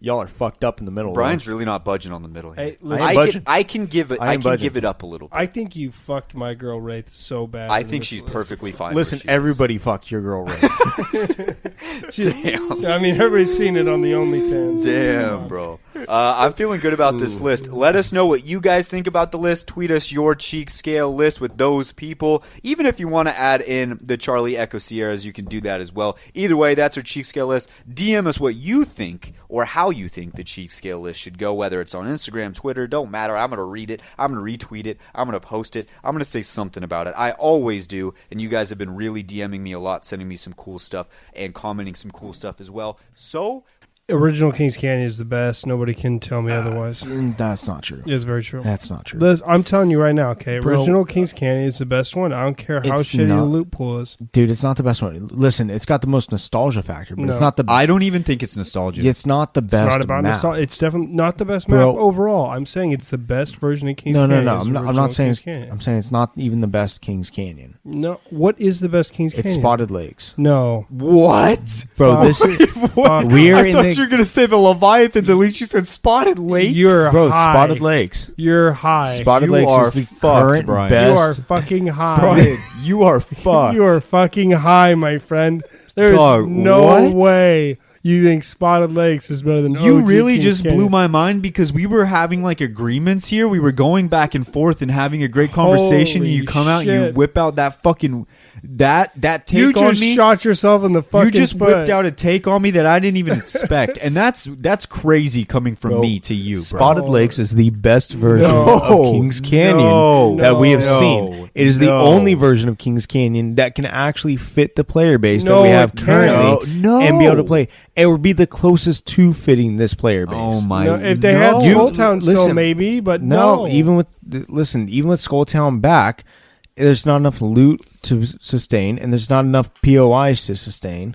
Y'all are fucked up in the middle. Brian's really not budging on the middle here. Hey, listen, I can give it up a little bit. I think you fucked my girl Wraith so bad. I think she's perfectly fine. Listen, everybody fucked your girl Wraith. Damn. I mean, everybody's seen it on the OnlyFans. Damn, bro. I'm feeling good about this list. Let us know what you guys think about the list. Tweet us your cheek scale list with those people. Even if you want to add in the Charlie Echo Sierras, you can do that as well. Either way, that's our cheek scale list. DM us what you think or how you think the cheek scale list should go, whether it's on Instagram, Twitter, don't matter. I'm going to read it. I'm going to retweet it. I'm going to post it. I'm going to say something about it. I always do, and you guys have been really DMing me a lot, sending me some cool stuff and commenting some cool stuff as well. So Original Kings Canyon is the best. Nobody can tell me otherwise. That's not true. It's very true. That's not true. I'm telling you right now, okay? Original Kings Canyon is the best one. I don't care how shitty the loot pool is. Dude, it's not the best one. Listen, it's got the most nostalgia factor, but it's not the... I don't even think it's nostalgia. It's not the best It's not about map. nostalgia. It's definitely not the best map overall. I'm saying it's the best version of Kings Canyon. No. I'm not saying I'm saying it's not even the best Kings Canyon. No. What is the best Kings Canyon? It's Spotted Lakes. No. What? Bro, this is... We're I thought you were going to say the Leviathans. At least you said Spotted Lakes. You're Bro, high. Spotted Lakes. You're high. Spotted Lakes is the current Brian. best. You are fucking high. Brian, you are fucked. You are fucking high, my friend. There's no way you think Spotted Lakes is better than You OG really Kings just Canyon. blew my mind because we were having like agreements here. We were going back and forth and having a great conversation. Holy and you come out and you shit. whip out that fucking that take You on just me. shot yourself in the fucking You just foot. whipped out a take on me that I didn't even expect, and that's crazy coming from me to you, bro. Spotted Lakes is the best version No. of Kings Canyon that we have seen. It is the only version of Kings Canyon that can actually fit the player base that we have it can't. currently and be able to play. It would be the closest to fitting this player base. Oh my! No, if they had Skulltown still listen, maybe, but no. no. Even with Skulltown back, there's not enough loot to sustain, and there's not enough POIs to sustain.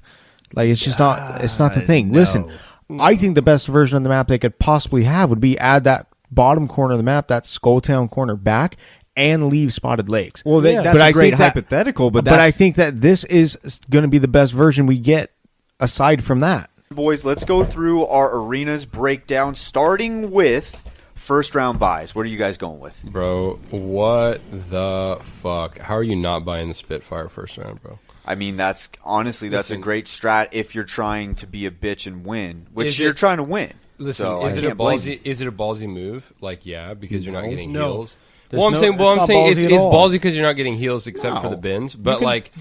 Like it's just not. It's not the thing. Listen, I think the best version of the map they could possibly have would be add that bottom corner of the map, that Skulltown corner back, and leave Spotted Lakes. Well, that's but a great hypothetical, but I think that this is going to be the best version we get aside from that. Boys, let's go through our arenas breakdown, starting with first round buys. What are you guys going with? Bro, what the fuck? How are you not buying the Spitfire first round, bro? I mean, that's a great strat if you're trying to be a bitch and win, which you're trying to win. Listen, so is it a ballsy move? Like, yeah, because you're not getting heals. I'm saying it's ballsy because you're not getting heals except for the bins. But like,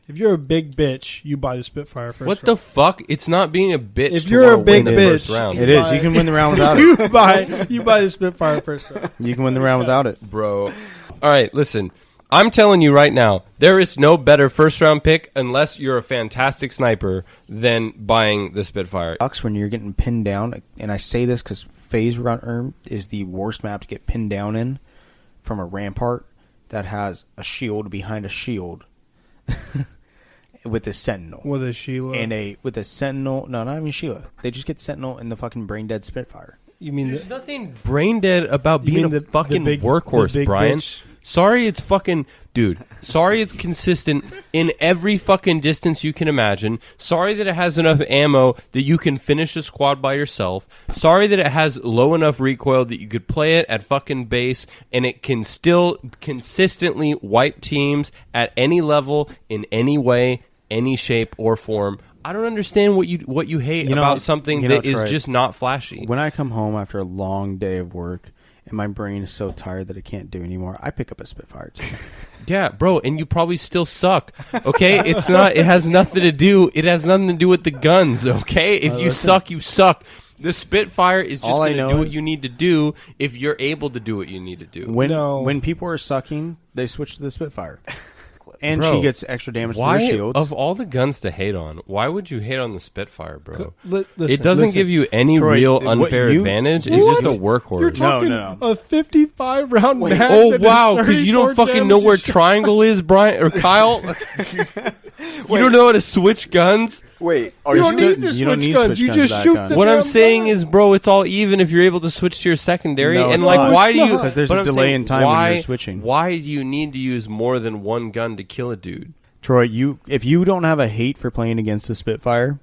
if you're a big bitch, you buy the Spitfire first. What the fuck? It's not being a bitch. If you're a big bitch, it is. You can win the round without it. You buy the Spitfire first round. You can win the round without it, bro. All right, listen. I'm telling you right now, there is no better first round pick unless you're a fantastic sniper than buying the Spitfire. Sucks when you're getting pinned down, and I say this because Phase Runner is the worst map to get pinned down in from a rampart that has a shield behind a shield. With a Sentinel. With a Sheila. With a Sentinel. No, not even Sheila. They just get Sentinel and the fucking brain dead Spitfire. You mean there's nothing brain dead about being a fucking workhorse, Brian. Bitch? Sorry it's fucking... Dude, sorry it's consistent in every fucking distance you can imagine. Sorry that it has enough ammo that you can finish a squad by yourself. Sorry that it has low enough recoil that you could play it at fucking base and it can still consistently wipe teams at any level, in any way, any shape or form. I don't understand what you hate about something that is just not flashy. When I come home after a long day of work and my brain is so tired that it can't do anymore, I pick up a Spitfire too. Yeah, bro, and you probably still suck. Okay, it has nothing to do. It has nothing to do with the guns. Okay, if you suck, you suck. The Spitfire is just going to do what you need to do if you're able to do what you need to do. When people are sucking, they switch to the Spitfire. And bro, she gets extra damage to her shields. Of all the guns to hate on, why would you hate on the Spitfire, bro? It doesn't give you any real unfair advantage. It's just a workhorse. You're talking a 55 round mag. Oh wow, because you don't fucking know where triangle is, Brian or Kyle. You don't know how to switch guns? Wait, You don't need to switch guns. You just shoot the What I'm damn saying gun. is, bro, it's all even if you're able to switch to your secondary. No, and it's like, not. why do you? Because there's but a I'm delay saying, in time when you're switching. Why do you need to use more than one gun to kill a dude? Troy, if you don't have a hate for playing against a Spitfire,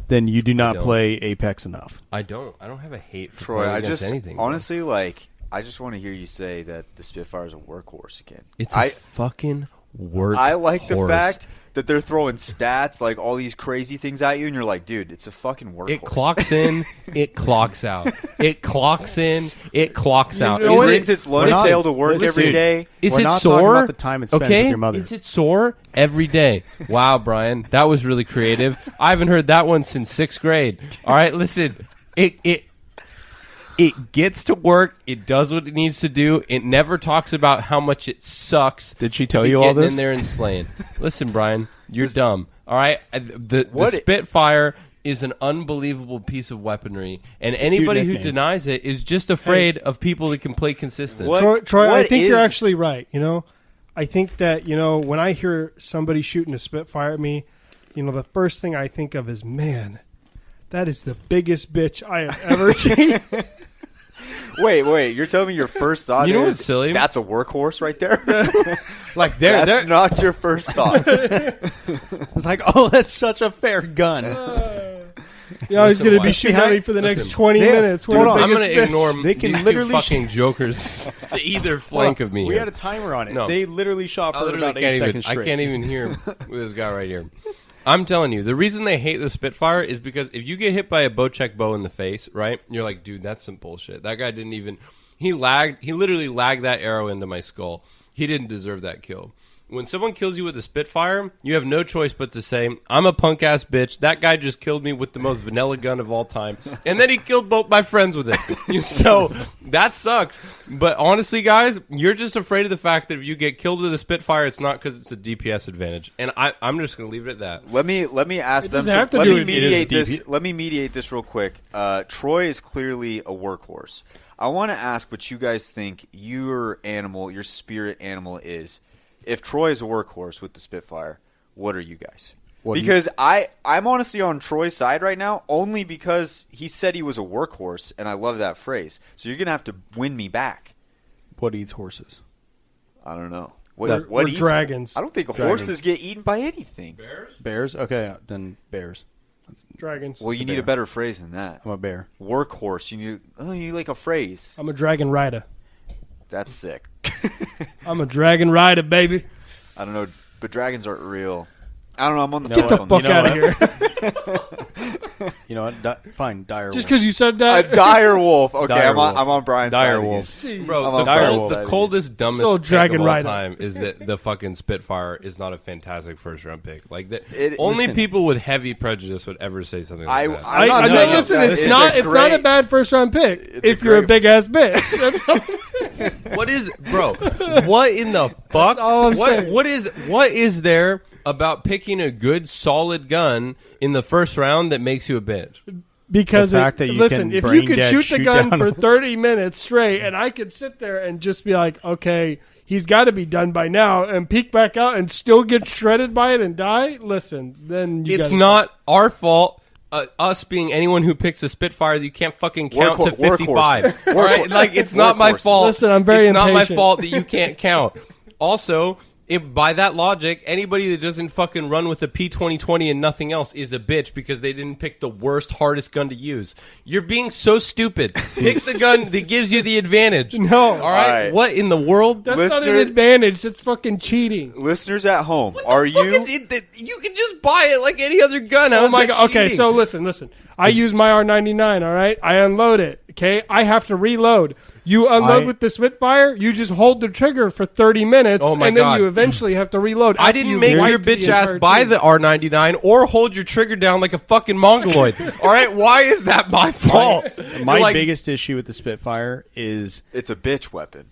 then you do not play Apex enough. I don't have a hate for Troy, playing I against just anything. honestly like. I just want to hear you say that the Spitfire is a workhorse again. It's a fucking workhorse. I like the fact that they're throwing stats, like all these crazy things at you, and you're like, dude, it's a fucking workhorse. It clocks in, it clocks out. It clocks in, it clocks out. It brings its lunch sale to work every day. Is We're it not sore? talking about the time it spends with your mother. Is it sore every day? Wow, Brian, that was really creative. I haven't heard that one since 6th grade. All right, listen, it gets to work. It does what it needs to do. It never talks about how much it sucks. Did she tell you all this? In there and slaying. Listen, Brian, you're dumb. All right, the Spitfire is an unbelievable piece of weaponry, and anybody who denies it is just afraid of people that can play consistent. Troy, I think you're actually right. You know, I think that when I hear somebody shooting a Spitfire at me, the first thing I think of is, man, that is the biggest bitch I have ever seen. Wait! You're telling me your first thought You know is what's silly? That's a workhorse right there. Like that's not your first thought. It's like, oh, that's such a fair gun. He's going to be shooting at me for the next 20 minutes. I'm going to ignore They can these literally two fucking jokers to either flank of me. We here. had a timer on it. No. They literally shot I for literally about can't 8 even. seconds straight. I can't even hear with this guy right here. I'm telling you, the reason they hate the Spitfire is because if you get hit by a Bocek bow in the face, right, you're like, dude, that's some bullshit. That guy didn't even... He literally lagged that arrow into my skull. He didn't deserve that kill. When someone kills you with a Spitfire, you have no choice but to say, I'm a punk-ass bitch. That guy just killed me with the most vanilla gun of all time. And then he killed both my friends with it. So that sucks. But honestly, guys, you're just afraid of the fact that if you get killed with a Spitfire, it's not because it's a DPS advantage. And I'm just going to leave it at that. Let me ask them. Let me mediate this real quick. Troy is clearly a workhorse. I want to ask what you guys think your spirit animal is. If Troy is a workhorse with the Spitfire, what are you guys? Because I'm honestly on Troy's side right now, only because he said he was a workhorse, and I love that phrase. So you're going to have to win me back. What eats horses? I don't know. What eats dragons? I don't think horses get eaten by anything. Bears? Okay, then bears. Dragons. Well, you need a better phrase than that. I'm a bear. Workhorse. You like a phrase. I'm a dragon rider. That's sick. I'm a dragon rider, baby. I don't know, but dragons aren't real. I don't know. I'm on the Get the fuck out of here. You know what? Fine, dire wolf. Just because you said that? A dire wolf. Okay, Dire I'm wolf. on Brian's dire side wolf. again. Bro, the coldest, dumbest Still pick dragon of all rider. time is that the fucking Spitfire is not a fantastic first-round pick. Like Listen, people with heavy prejudice would ever say something like that. I'm not saying listen, it's not a bad first round pick if you're a big ass bitch. That's all I'm saying. What is, bro? What in the fuck? That's all I'm saying. What is there about picking a good, solid gun in the first round that makes you a bitch? Because The fact that you listen, can if you brain could dead shoot the gun down for a- 30 minutes straight, and I could sit there and just be like, okay, he's got to be done by now, and peek back out and still get shredded by it and die. Listen, then It's not our fault. Us being anyone who picks a Spitfire that you can't fucking count to 55. All right? Like, it's not my fault. Listen, I'm very It's not my impatient. fault that you can't count. Also, if by that logic, anybody that doesn't fucking run with a P2020 and nothing else is a bitch because they didn't pick the worst, hardest gun to use. You're being so stupid. Pick the gun that gives you the advantage. No. All right? What in the world? That's not an advantage. It's fucking cheating. Listeners at home, are you? You can just buy it like any other gun. Oh my god. Okay, so listen. I use my R99, all right? I unload it, okay? I have to reload. You unload with the Spitfire, you just hold the trigger for 30 minutes, Oh my and then God. you eventually have to reload. I after didn't you make wipe your the bitch ass entire buy team. the R99 or hold your trigger down like a fucking mongoloid. All right, why is that my fault? My You're like, biggest issue with the Spitfire is It's a bitch weapon.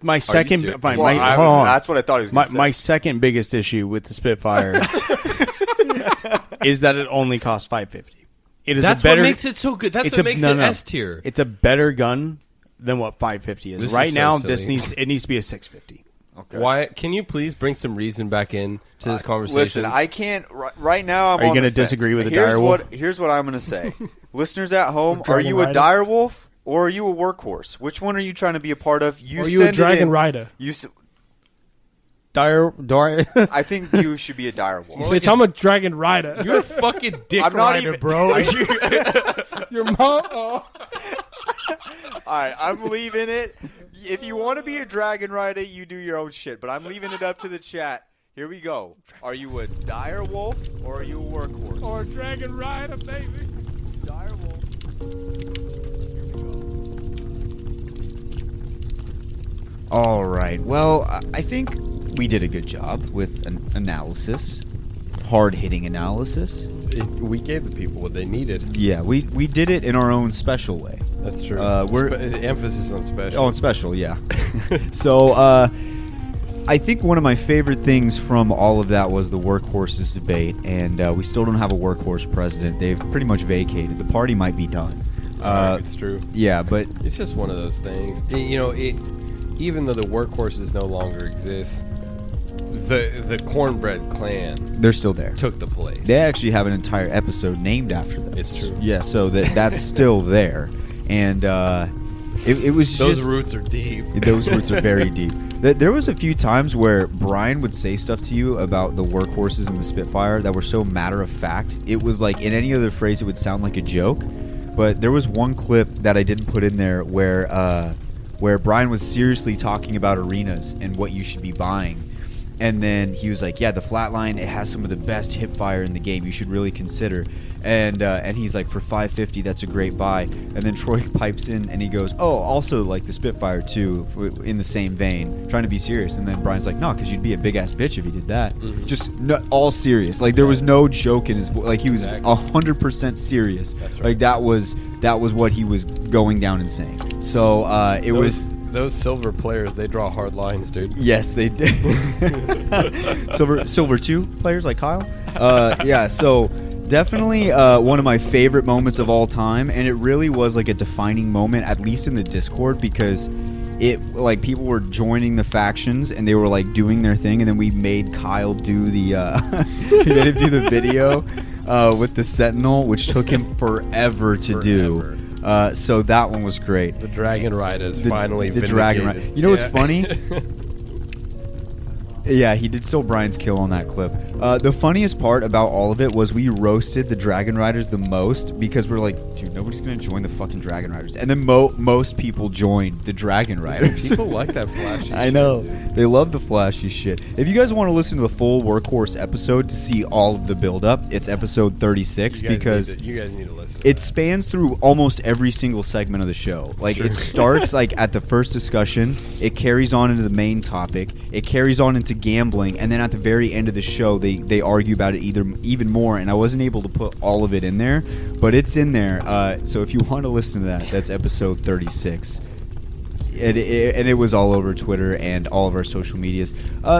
my second. serious? Fine, Well, hold on. that's what I thought he was going to say. My second biggest issue with the Spitfire is that it only costs $550. It is that's a better. what makes it so good. That's it's what makes it S tier. It's a better gun than what $550 is. This Right is so now, silly. it needs to be a $650. Okay. Why? Can you please bring some reason back in to this conversation? Listen, I can't. Right now, I'm Are you on going the to fence. disagree with the Here's direwolf? Here's what I'm going to say. Listeners at home, are Dragon you a rider? direwolf or are you a workhorse? Which one are you trying to be a part of? Or you a send it dragon in. rider? Dire. I think you should be a direwolf. Bitch, I'm a dragon rider. You're a fucking dick I'm not rider, even- bro. Your mom. Oh. All right, I'm leaving it. If you want to be a dragon rider, you do your own shit. But I'm leaving it up to the chat. Here we go. Are you a dire wolf or are you a workhorse? Or a dragon rider, baby. Dire wolf. All right. Well, I think we did a good job with an analysis, hard-hitting analysis. We gave the people what they needed. Yeah, we did it in our own special way. That's true. Emphasis on special. Oh, and special, yeah. So, I think one of my favorite things from all of that was the workhorses debate, and we still don't have a workhorse president. They've pretty much vacated. The party might be done. It's true. Yeah, but It's just one of those things. Even though the workhorses no longer exist, the Cornbread clan they're still there. took the place. They actually have an entire episode named after them. It's true. Yeah, so that's still there, and it was Those just, roots are deep. Those roots are very deep. There was a few times where Brian would say stuff to you about the workhorses and the Spitfire that were so matter of fact. It was like in any other phrase, it would sound like a joke. But there was one clip that I didn't put in there where Brian was seriously talking about arenas and what you should be buying. And then he was like, yeah, the Flatline, it has some of the best hip fire in the game. You should really consider. And he's like, for $550, that's a great buy. And then Troy pipes in and he goes, oh, also like the Spitfire too, in the same vein, trying to be serious. And then Brian's like, no, because you'd be a big-ass bitch if you did that. Mm-hmm. Just all serious. Like, there was no joke in his voice. Like, he was 100% serious. That's right. Like, that was what he was going down and saying. So it was... Those silver players, they draw hard lines, dude. Yes, they did. Silver 2 players like Kyle. Yeah, so definitely one of my favorite moments of all time, and it really was like a defining moment, at least in the Discord, because it like people were joining the factions and they were like doing their thing, and then we made Kyle do the we made him do the video with the Sentinel, which took him forever to do. So that one was great. The Dragon Riders finally the Dragon Rider. You know what's funny? Yeah, he did steal Brian's kill on that clip. The funniest part about all of it was we roasted the Dragon Riders the most because we're like, dude, nobody's going to join the fucking Dragon Riders. And then most people joined the Dragon Riders. People like that flashy I know. shit, They love the flashy shit. If you guys want to listen to the full Workhorse episode to see all of the build-up, it's episode 36 because you guys need to listen. it spans through almost every single segment of the show. Like, it starts like at the first discussion, it carries on into the main topic, it carries on into gambling, and then at the very end of the show they argue about it even more, and I wasn't able to put all of it in there, but it's in there. So if you want to listen to that, that's episode 36. And it was all over Twitter and all of our social medias.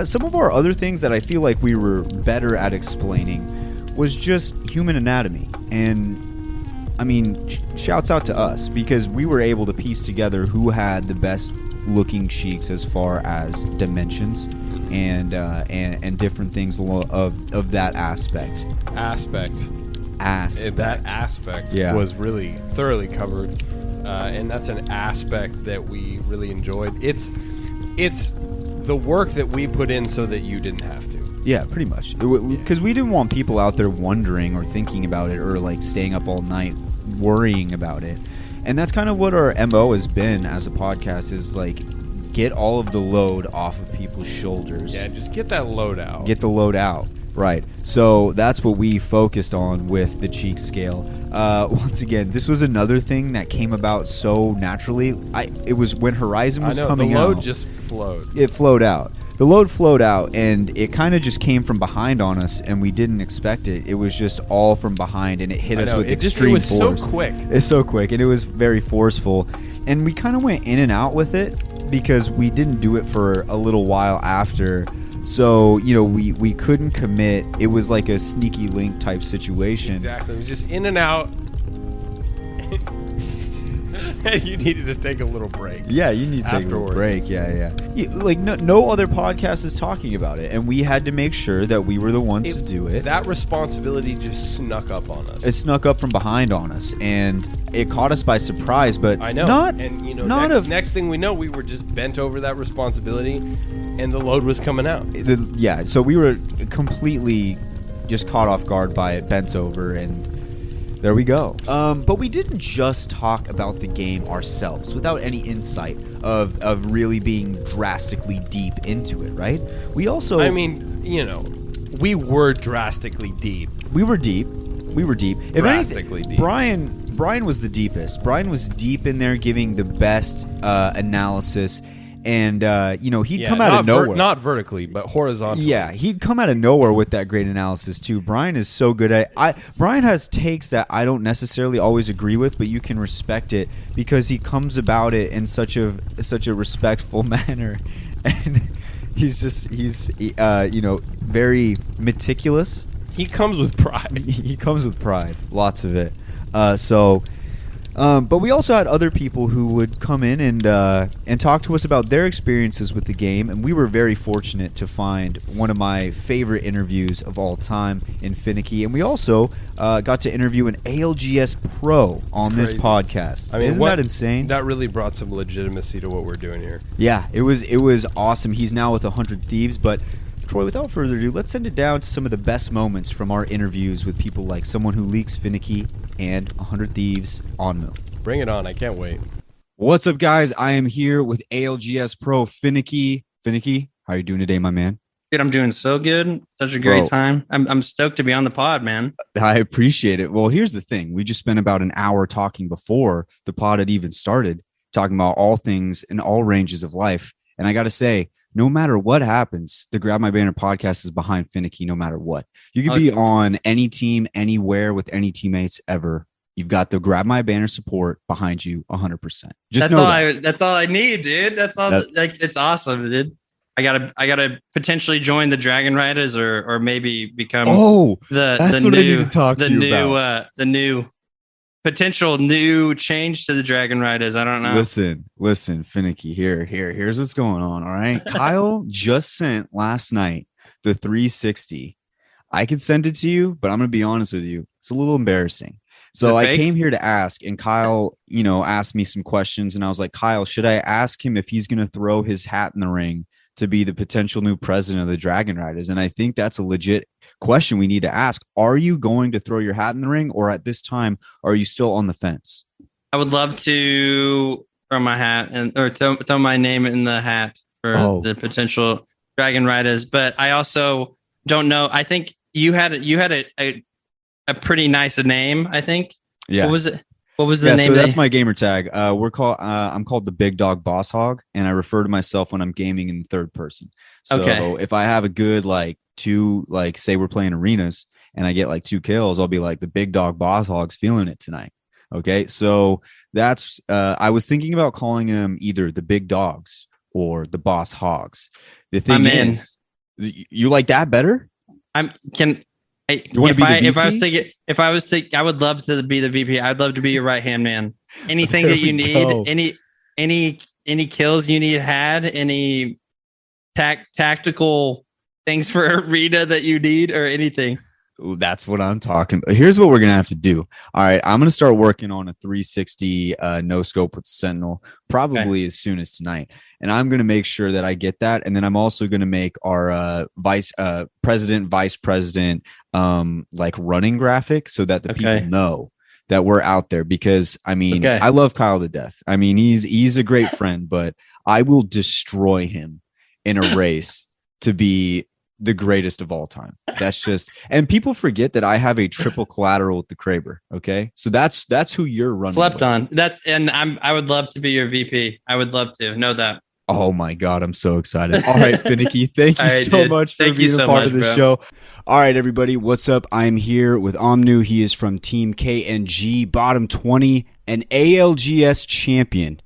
Some of our other things that I feel like we were better at explaining was just human anatomy. And I mean, shouts out to us, because we were able to piece together who had the best looking cheeks as far as dimensions and different things of that aspect. That aspect was really thoroughly covered, and that's an aspect that we really enjoyed. It's the work that we put in so that you didn't have to. Yeah, pretty much. Because we didn't want people out there wondering or thinking about it or like staying up all night worrying about it. And that's kind of what our MO has been as a podcast, is like get all of the load off of people's shoulders. Yeah, just get that load out. Get the load out. Right. So that's what we focused on with the cheek scale. Once again, this was another thing that came about so naturally. It was when Horizon was coming out. The load just flowed. It flowed out. The load flowed out, and it kind of just came from behind on us, and we didn't expect it. It was just all from behind, and it hit us with extreme force. It was so quick. It's so quick, and it was very forceful. And we kind of went in and out with it because we didn't do it for a little while after. So, you know, we couldn't commit. It was like a sneaky link type situation. Exactly. It was just in and out. You needed to take a little break. Yeah, you need to take a little break. Yeah. Like no other podcast is talking about it, and we had to make sure that we were the ones to do it. That responsibility just snuck up on us. It snuck up from behind on us, and it caught us by surprise. But I know. Next thing we know, we were just bent over that responsibility, and the load was coming out. So we were completely just caught off guard by it, bent over, and there we go. But we didn't just talk about the game ourselves without any insight of really being drastically deep into it, right? We also... I mean, we were drastically deep. We were deep. If drastically deep. Brian was the deepest. Brian was deep in there giving the best analysis. And, he'd come out of nowhere. Not vertically, but horizontally. Yeah, he'd come out of nowhere with that great analysis, too. Brian is so good at it. Brian has takes that I don't necessarily always agree with, but you can respect it because he comes about it in such a respectful manner. And he's very meticulous. He comes with pride. He comes with pride. Lots of it. But we also had other people who would come in and talk to us about their experiences with the game, and we were very fortunate to find one of my favorite interviews of all time in Finicky, and we also got to interview an ALGS pro on this podcast. I mean, isn't that insane? That really brought some legitimacy to what we're doing here. Yeah, it was awesome. He's now with 100 Thieves, but Troy, without further ado, let's send it down to some of the best moments from our interviews with people like Someone Who Leaks Finicky and 100 Thieves on Mill. Bring it on. I can't wait. What's up, guys? I am here with ALGS Pro Finicky. Finicky, how are you doing today, my man? Dude, I'm doing so good. Such a great time. I'm stoked to be on the pod, man. I appreciate it. Well, here's the thing. We just spent about an hour talking before the pod had even started, talking about all things in all ranges of life. And I got to say, no matter what happens, the Grab My Banner podcast is behind Finicky no matter what. You can be on any team, anywhere, with any teammates ever. You've got the Grab My Banner support behind you 100%. That's all I need, dude. It's awesome, dude. I gotta potentially join the Dragon Riders or maybe become the new potential new change to the Dragon Riders. I don't know. Listen, Finicky, here's what's going on. All right. Kyle just sent last night the 360. I could send it to you, but I'm going to be honest with you. It's a little embarrassing. So I came here to ask, and Kyle, asked me some questions, and I was like, Kyle, should I ask him if he's going to throw his hat in the ring to be the potential new president of the Dragon Riders? And I think that's a legit question we need to ask. Are you going to throw your hat in the ring, or at this time, are you still on the fence? I would love to throw my hat or throw my name in the hat for the potential Dragon Riders, but I also don't know. I think you had a pretty nice name, I think. Yeah. What was the name? So that's my gamer tag. I'm called the Big Dog Boss Hog, and I refer to myself when I'm gaming in third person. So if I have a good say we're playing arenas and I get 2 kills, I'll be like, the Big Dog Boss Hog's feeling it tonight. Okay, so that's I was thinking about calling them either the Big Dogs or the Boss Hogs. The thing is, you like that better? If I was thinking, I would love to be the VP. I'd love to be your right hand man. Anything that you need, any kills you need had, any tactical things for arena that you need, or anything. Ooh, that's what I'm talking about. Here's what we're gonna have to do. All right, I'm gonna start working on a 360 no scope with Sentinel probably as soon as tonight, and I'm gonna make sure that I get that. And then I'm also gonna make our vice president running graphic so that the people know that we're out there. Because I mean, I love Kyle to death. I mean, he's a great friend, but I will destroy him in a race to be the greatest of all time. That's just, and people forget that I have a triple collateral with the Kraber. Okay, so that's who you're running. Slept on. I would love to be your VP. I would love to know that. Oh my God, I'm so excited. All right, Finicky, thank you so much for being a part of the show. All right, everybody, what's up? I'm here with Omnu. He is from Team KNG, bottom 20, an ALGS champion.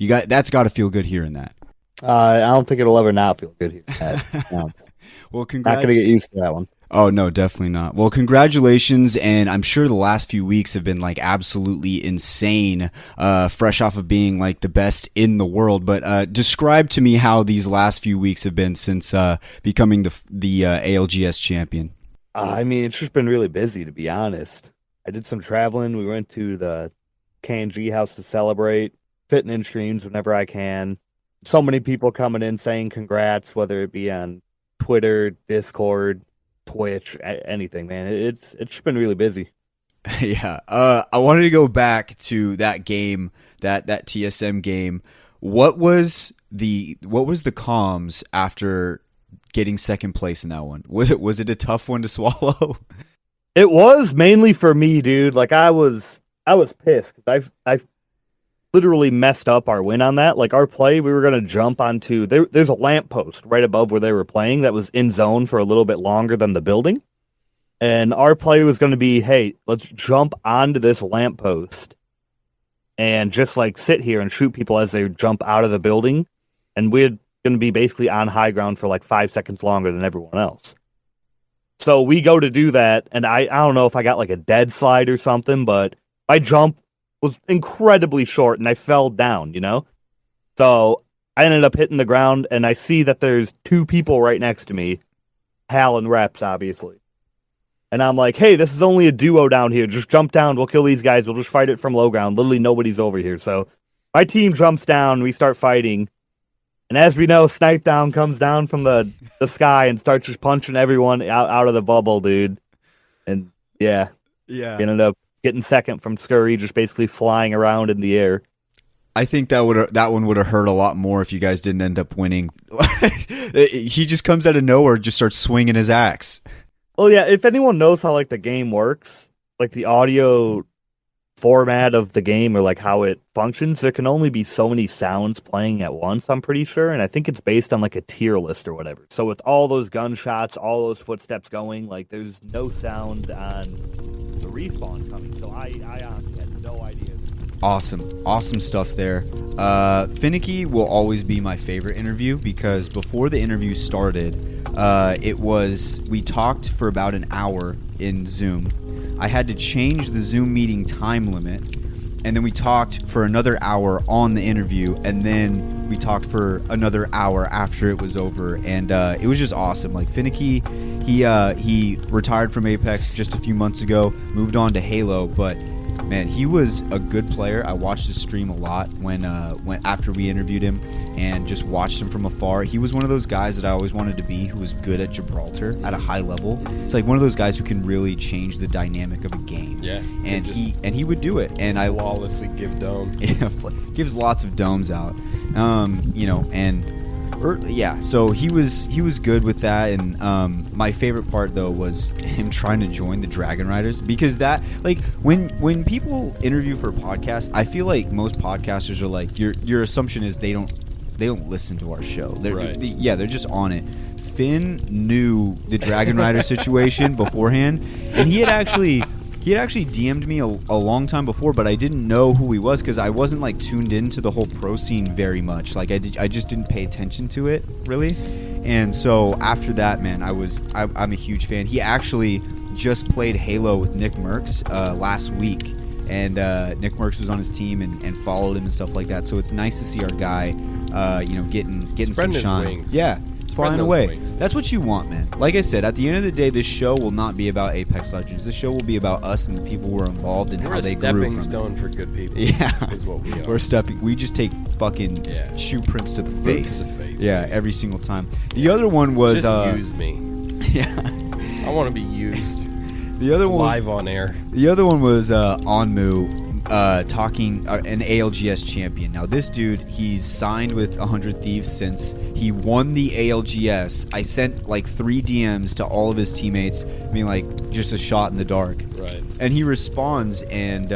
That's got to feel good hearing that. I don't think it'll ever not feel good hearing that. No. Well, not going to get used to that one. Oh, no, definitely not. Well, congratulations, and I'm sure the last few weeks have been, like, absolutely insane, fresh off of being, like, the best in the world. But describe to me how these last few weeks have been since becoming the ALGS champion. I mean, it's just been really busy, to be honest. I did some traveling. We went to the KNG house to celebrate, fitting in streams whenever I can. So many people coming in saying congrats, whether it be on Twitter, Discord, Twitch, anything, man. It's just been really busy. Yeah. I wanted to go back to that game, that TSM game. What was the comms after getting second place in that one? Was it a tough one to swallow? It was mainly for me, dude. Like I was pissed because I've literally messed up our win on that. Like our play, we were gonna jump onto there's a lamppost right above where they were playing that was in zone for a little bit longer than the building. And our play was gonna be, hey, let's jump onto this lamppost and just like sit here and shoot people as they jump out of the building. And we're gonna be basically on high ground for like 5 seconds longer than everyone else. So we go to do that, and I don't know if I got like a dead slide or something, but my jump was incredibly short, and I fell down, you know? So I ended up hitting the ground, and I see that there's 2 people right next to me, Hal and Reps, obviously. And I'm like, hey, this is only a duo down here. Just jump down. We'll kill these guys. We'll just fight it from low ground. Literally nobody's over here. So my team jumps down. We start fighting. And as we know, Snipe Down comes down from the sky and starts just punching everyone out of the bubble, dude. And yeah. We ended up getting second from Scurry, just basically flying around in the air. I think that one would have hurt a lot more if you guys didn't end up winning. He just comes out of nowhere, just starts swinging his axe. Well, yeah, if anyone knows how like the game works, like the audio format of the game or like how it functions, there can only be so many sounds playing at once, I'm pretty sure, and I think it's based on like a tier list or whatever. So with all those gunshots, all those footsteps going, like there's no sound on the respawn coming, so I honestly had no idea. Awesome stuff there. Finicky will always be my favorite interview because before the interview started, we talked for about an hour in Zoom. I had to change the Zoom meeting time limit, and then we talked for another hour on the interview, and then we talked for another hour after it was over, and it was just awesome. Like Finicky, he retired from Apex just a few months ago, moved on to Halo, but man, he was a good player. I watched his stream a lot when after we interviewed him and just watched him from afar. He was one of those guys that I always wanted to be, who was good at Gibraltar at a high level. It's like one of those guys who can really change the dynamic of a game. Yeah. And he would do it. And I flawlessly give dome. Gives lots of domes out. So he was good with that, and my favorite part though was him trying to join the Dragon Riders, because that, like, when people interview for a podcast, I feel like most podcasters are like, your assumption is they don't listen to our show. They're just on it. Finn knew the Dragon Rider situation beforehand, and he had actually DM'd me a long time before, but I didn't know who he was because I wasn't like tuned into the whole pro scene very much. Like I just didn't pay attention to it really. And so after that, man, I'm a huge fan. He actually just played Halo with Nick Merckx last week, and Nick Merckx was on his team and followed him and stuff like that. So it's nice to see our guy, getting some shine. Wings. Yeah. Flying away. Wings. That's what you want, man. Like I said, at the end of the day, this show will not be about Apex Legends. This show will be about us and the people who are involved and how they grew. We're a stepping stone for good people. Yeah, is what we are. We just take fucking shoe prints to the face. To the face. Yeah, every single time. The other one was just use me. Yeah, I want to be used. The other one live on air. The other one was Onmu. Talking an ALGS champion. Now this dude, he's signed with 100 Thieves since he won the ALGS. I sent like 3 DMs to all of his teammates, being like, just a shot in the dark. Right. And he responds and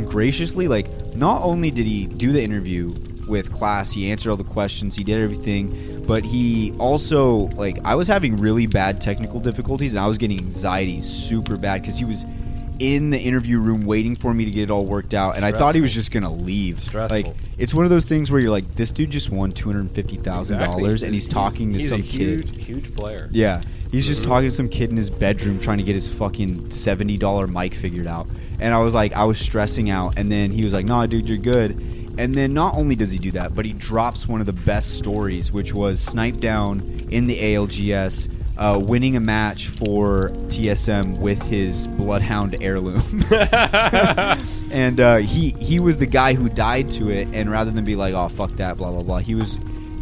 graciously, like, not only did he do the interview with class, he answered all the questions, he did everything, but he also, like, I was having really bad technical difficulties and I was getting anxiety super bad because he was in the interview room waiting for me to get it all worked out, and I thought he was just gonna leave. Stressful. Like, it's one of those things where you're like, this dude just won $250,000, and he's talking to some kid. Huge player. Yeah, he's just talking to some kid in his bedroom trying to get his fucking $70 mic figured out. And I was like, I was stressing out, and then he was like, "Nah, dude, you're good." And then not only does he do that, but he drops one of the best stories, which was Snipe Down in the ALGS, winning a match for TSM with his Bloodhound heirloom. And he was the guy who died to it, and rather than be like, "Oh, fuck that, blah, blah, blah," he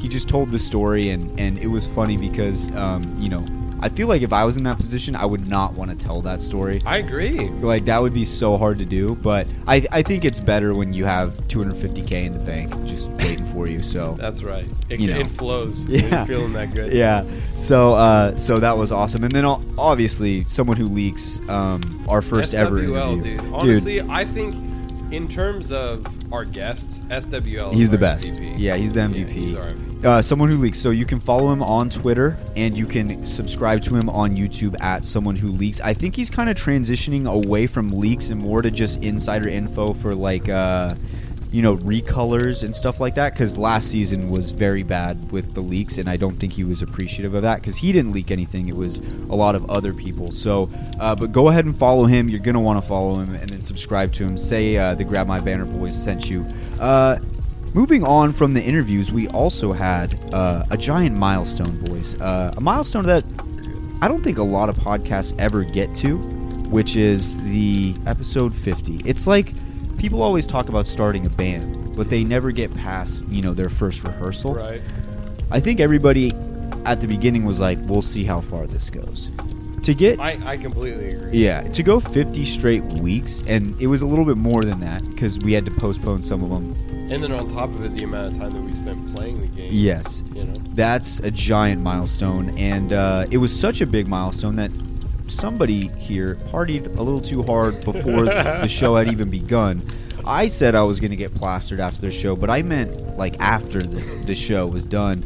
just told the story, and it was funny because, I feel like if I was in that position, I would not want to tell that story. I agree. Like, that would be so hard to do, but I think it's better when you have $250K in the bank just waiting for you. So that's right. It flows. Yeah. You're feeling that good. Yeah. So that was awesome. And then obviously someone who leaks our first ever interview. Dude. Honestly, I think in terms of our guests, SWL he's is the our best. MVP. Yeah, he's the MVP. Yeah, he's our MVP. Someone Who Leaks. So you can follow him on Twitter, and you can subscribe to him on YouTube at Someone Who Leaks. I think he's kind of transitioning away from leaks and more to just insider info for like recolors and stuff like that, because last season was very bad with the leaks, and I don't think he was appreciative of that because he didn't leak anything. It was a lot of other people. So but go ahead and follow him. You're gonna want to follow him, and then subscribe to him. Say the Grab My Banner boys sent you. Moving on from the interviews, we also had a giant milestone, boys. A milestone that I don't think a lot of podcasts ever get to, which is the episode 50. It's like people always talk about starting a band, but they never get past, their first rehearsal. Right. I think everybody at the beginning was like, we'll see how far this goes. To get, I completely agree. Yeah, to go 50 straight weeks, and it was a little bit more than that because we had to postpone some of them. And then on top of it, the amount of time that we spent playing the game. Yes. That's a giant milestone, and it was such a big milestone that somebody here partied a little too hard before the show had even begun. I said I was going to get plastered after the show, but I meant like after the show was done.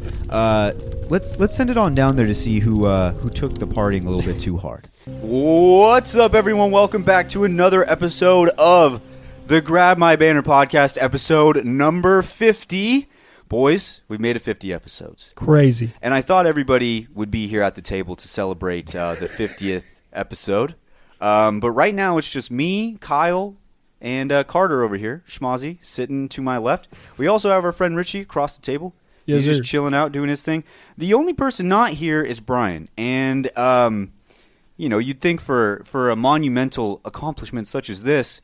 Let's send it on down there to see who took the partying a little bit too hard. What's up, everyone? Welcome back to another episode of the Grab My Banner podcast, episode number 50. Boys, we've made it 50 episodes. Crazy. And I thought everybody would be here at the table to celebrate the 50th episode. But right now it's just me, Kyle, and Carter over here, Schmozzy, sitting to my left. We also have our friend Richie across the table. Yes, He's just chilling out, doing his thing. The only person not here is Brian. And, you'd think for a monumental accomplishment such as this,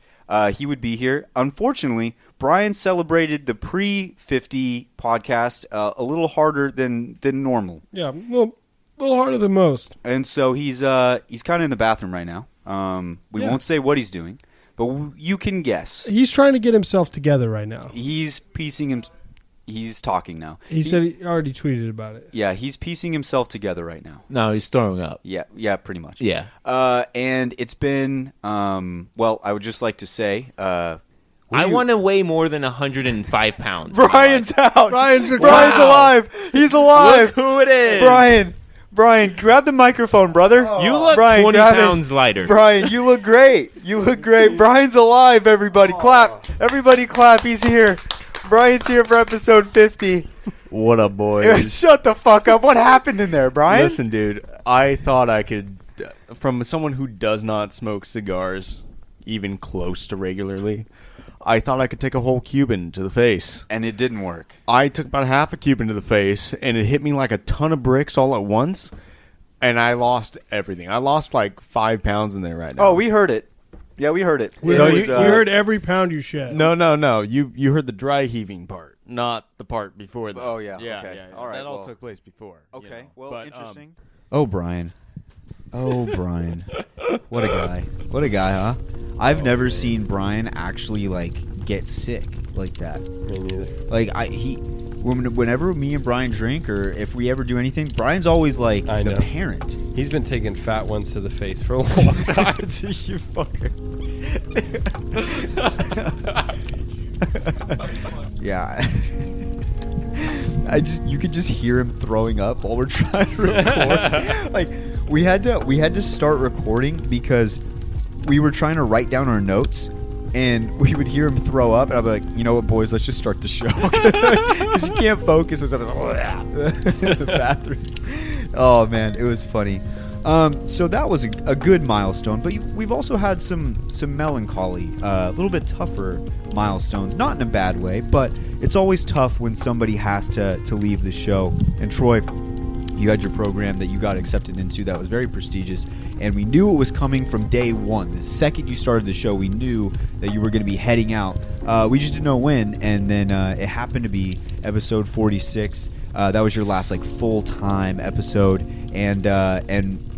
he would be here. Unfortunately, Brian celebrated the pre-50 podcast a little harder than normal. Yeah, a little harder than most. And so he's kind of in the bathroom right now. We won't say what he's doing, but you can guess. He's trying to get himself together right now. He's piecing him. He's talking now. He said he already tweeted about it. Yeah, he's piecing himself together right now. No, he's throwing up. Yeah, pretty much. Yeah. And it's been, I would just like to say, I want to weigh more than 105 pounds. Brian's out. Brian's alive. He's alive. Look who it is. Brian, grab the microphone, brother. You look Brian, 20 pounds lighter. Brian, you look great. Brian's alive, everybody. Clap. Everybody clap. He's here. Brian's here for episode 50. What up, boys? Shut the fuck up. What happened in there, Brian? Listen, dude, I thought I could, from someone who does not smoke cigars even close to regularly, I thought I could take a whole Cuban to the face. And it didn't work. I took about half a Cuban to the face, and it hit me like a ton of bricks all at once, and I lost everything. I lost like 5 pounds in there right now. Oh, we heard it. Yeah, we heard it. We heard every pound you shed. No. You heard the dry heaving part, not the part before that. Oh, yeah. Yeah. Okay. All right. That all took place before. Okay. Interesting. Brian. Brian. What a guy, huh? I've never seen Brian actually, get sick like that. Me neither. Whenever me and Brian drink, or if we ever do anything, Brian's always the parent. He's been taking fat ones to the face for a long time. You fucker. Yeah. You could just hear him throwing up while we're trying to record. We had to start recording because we were trying to write down our notes, and we would hear him throw up, and I'd be like, you know what, boys, let's just start the show. Because you can't focus with something in the bathroom. Oh, man, it was funny. So that was a good milestone, but we've also had some melancholy, a little bit tougher milestones, not in a bad way, but it's always tough when somebody has to leave the show. And Troy, you had your program that you got accepted into that was very prestigious, and we knew it was coming from day one. The second you started the show, we knew that you were going to be heading out. We just didn't know when, and then it happened to be episode 46. That was your last full-time episode, and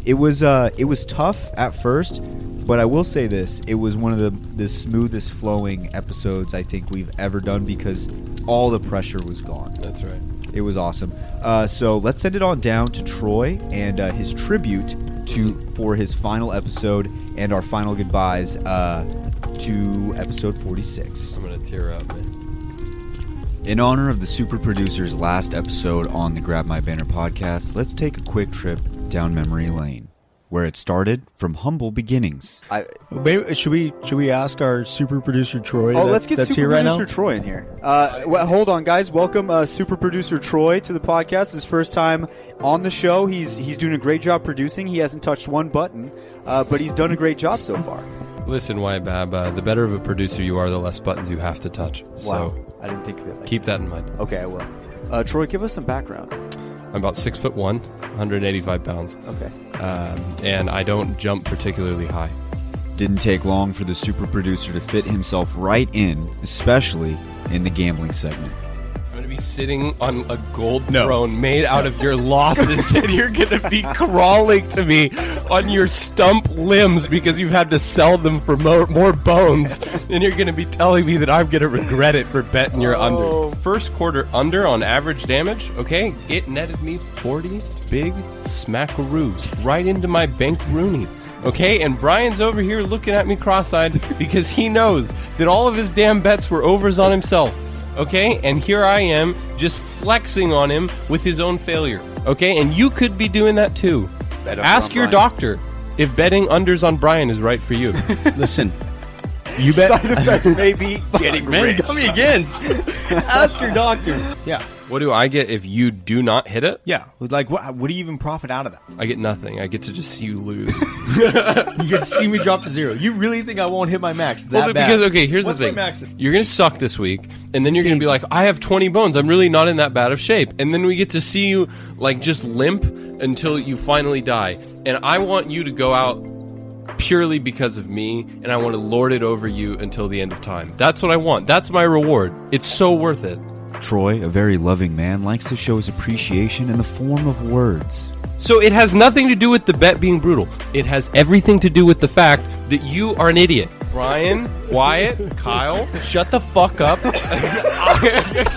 it was tough at first, but I will say this: it was one of the smoothest flowing episodes I think we've ever done because all the pressure was gone. That's right. It was awesome. So let's send it on down to Troy and his tribute for his final episode and our final goodbyes to episode 46. I'm gonna tear up, man. In honor of the super producer's last episode on the Grab My Banner podcast, let's take a quick trip down memory lane, where it started from humble beginnings. Should we ask our super producer Troy? Let's get that's super here producer right now? Troy in here. Hold on, guys. Welcome super producer Troy to the podcast. His first time on the show. He's doing a great job producing. He hasn't touched one button, but he's done a great job so far. Listen, Bab, the better of a producer you are, the less buttons you have to touch. Wow, So I didn't think of it. keep that in mind. Okay, I will. Troy, give us some background. I'm about 6'1", 185 pounds. Okay. And I don't jump particularly high. Didn't take long for the super producer to fit himself right in, especially in the gambling segment. I'm going to be sitting on a gold throne made out of your losses, and you're going to be crawling to me on your stump limbs because you've had to sell them for more bones, and you're going to be telling me that I'm going to regret it for betting your unders. First quarter under on average damage, okay, it netted me 40 big smackaroos right into my bank Rooney. Okay, and Brian's over here looking at me cross-eyed because he knows that all of his damn bets were overs on himself. Okay, and here I am just flexing on him with his own failure. Okay, and you could be doing that too. Ask your doctor if betting unders on Brian is right for you. Listen, you bet. Side effects may be getting rich. Got me again. Ask your doctor. Yeah. What do I get if you do not hit it? Yeah. Like, what do you even profit out of that? I get nothing. I get to just see you lose. You get to see me drop to zero. You really think I won't hit my max that bad? Because, okay, here's What's the thing. my max then? You're going to suck this week, and then you're going to be like, I have 20 bones. I'm really not in that bad of shape. And then we get to see you, just limp until you finally die. And I want you to go out purely because of me, and I want to lord it over you until the end of time. That's what I want. That's my reward. It's so worth it. Troy, a very loving man, likes to show his appreciation in the form of words. So it has nothing to do with the bet being brutal. It has everything to do with the fact that you are an idiot. Brian, Wyatt, Kyle, shut the fuck up.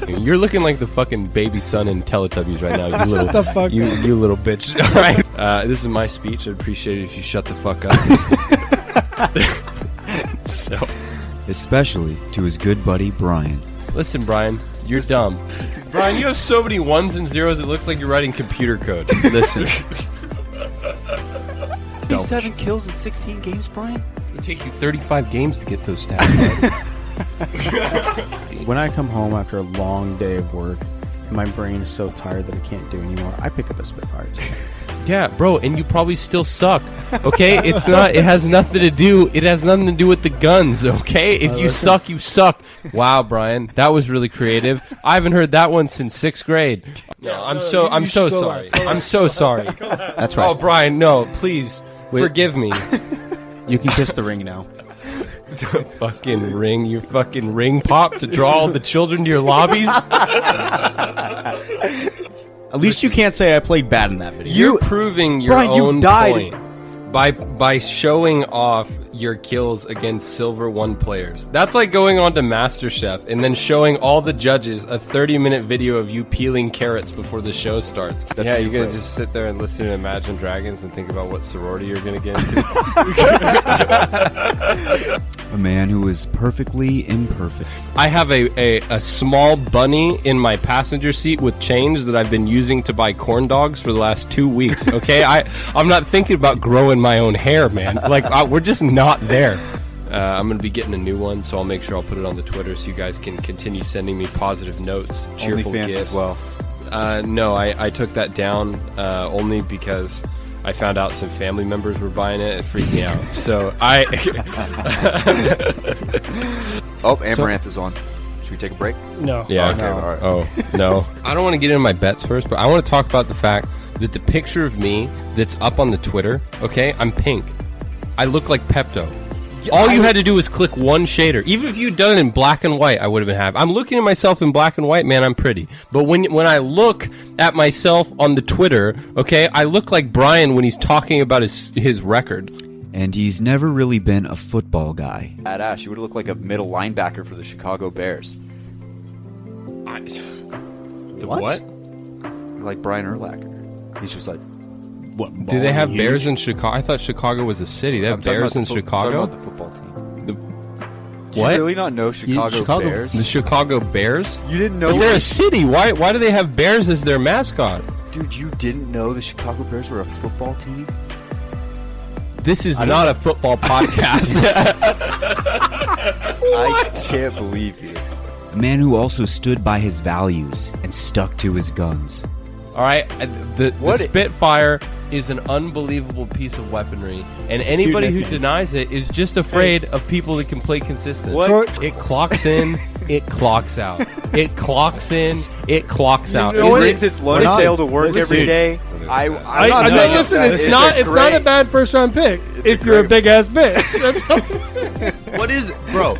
You're looking like the fucking baby son in Teletubbies right now. You little bitch. All right. This is my speech. I'd appreciate it if you shut the fuck up. So, especially to his good buddy Brian. Listen, Brian, you're dumb. Brian, you have so many ones and zeros, it looks like you're writing computer code. Listen. 7 kills in 16 games, Brian? It would take you 35 games to get those stats. When I come home after a long day of work and my brain is so tired that I can't do anymore, I pick up a Spitfire too. Yeah, bro, and you probably still suck. Okay? It has nothing to do with the guns, okay? If you suck, you suck. Wow, Brian, that was really creative. I haven't heard that one since 6th grade. I'm so sorry. I'm so sorry. That's right. Oh, Brian, no, please forgive me. You can kiss the ring now. The fucking ring, you fucking ring pop to draw all the children to your lobbies. At least you can't say I played bad in that video. You're proving your Brian, own you died. point by showing off your kills against Silver 1 players. That's like going on to MasterChef and then showing all the judges a 30-minute video of you peeling carrots before the show starts. Yeah, you're going to just sit there and listen to Imagine Dragons and think about what sorority you're going to get into. A man who is perfectly imperfect. I have a small bunny in my passenger seat with change that I've been using to buy corn dogs for the last 2 weeks. Okay, I'm not thinking about growing my own hair, man. Like we're just not there. I'm gonna be getting a new one, so I'll make sure I'll put it on the Twitter so you guys can continue sending me positive notes, cheerful OnlyFans gifts as well. No, I took that down only because I found out some family members were buying it. It freaked me out. So Amaranth is on. Should we take a break? No. Yeah. Okay, all right. Oh, no. I don't want to get into my bets first, but I want to talk about the fact that the picture of me that's up on the Twitter, okay, I'm pink. I look like Pepto. All you had to do was click one shader. Even if you'd done it in black and white, I would have been happy. I'm looking at myself in black and white, man, I'm pretty. But when I look at myself on the Twitter, okay, I look like Brian when he's talking about his record. And he's never really been a football guy. At Ash, you would look like a middle linebacker for the Chicago Bears. What? Like Brian Urlacher. He's just like... What? Do they have Bears in Chicago? I thought Chicago was a city. They have Bears in Chicago? I'm talking about the football team. What? Do you really not know Chicago Bears? The Chicago Bears? You didn't know? But they're a city. Why do they have Bears as their mascot? Dude, you didn't know the Chicago Bears were a football team? This is not a football podcast. I can't believe you. A man who also stood by his values and stuck to his guns. All right, the Spitfire is an unbelievable piece of weaponry, and anybody who denies it is just afraid of people that can play consistent. What? It clocks in, it clocks out. It clocks in, it clocks out. It brings its lunch sale to work every day. Listen, it's not a bad first round pick if you're a big ass bitch. What is it, bro?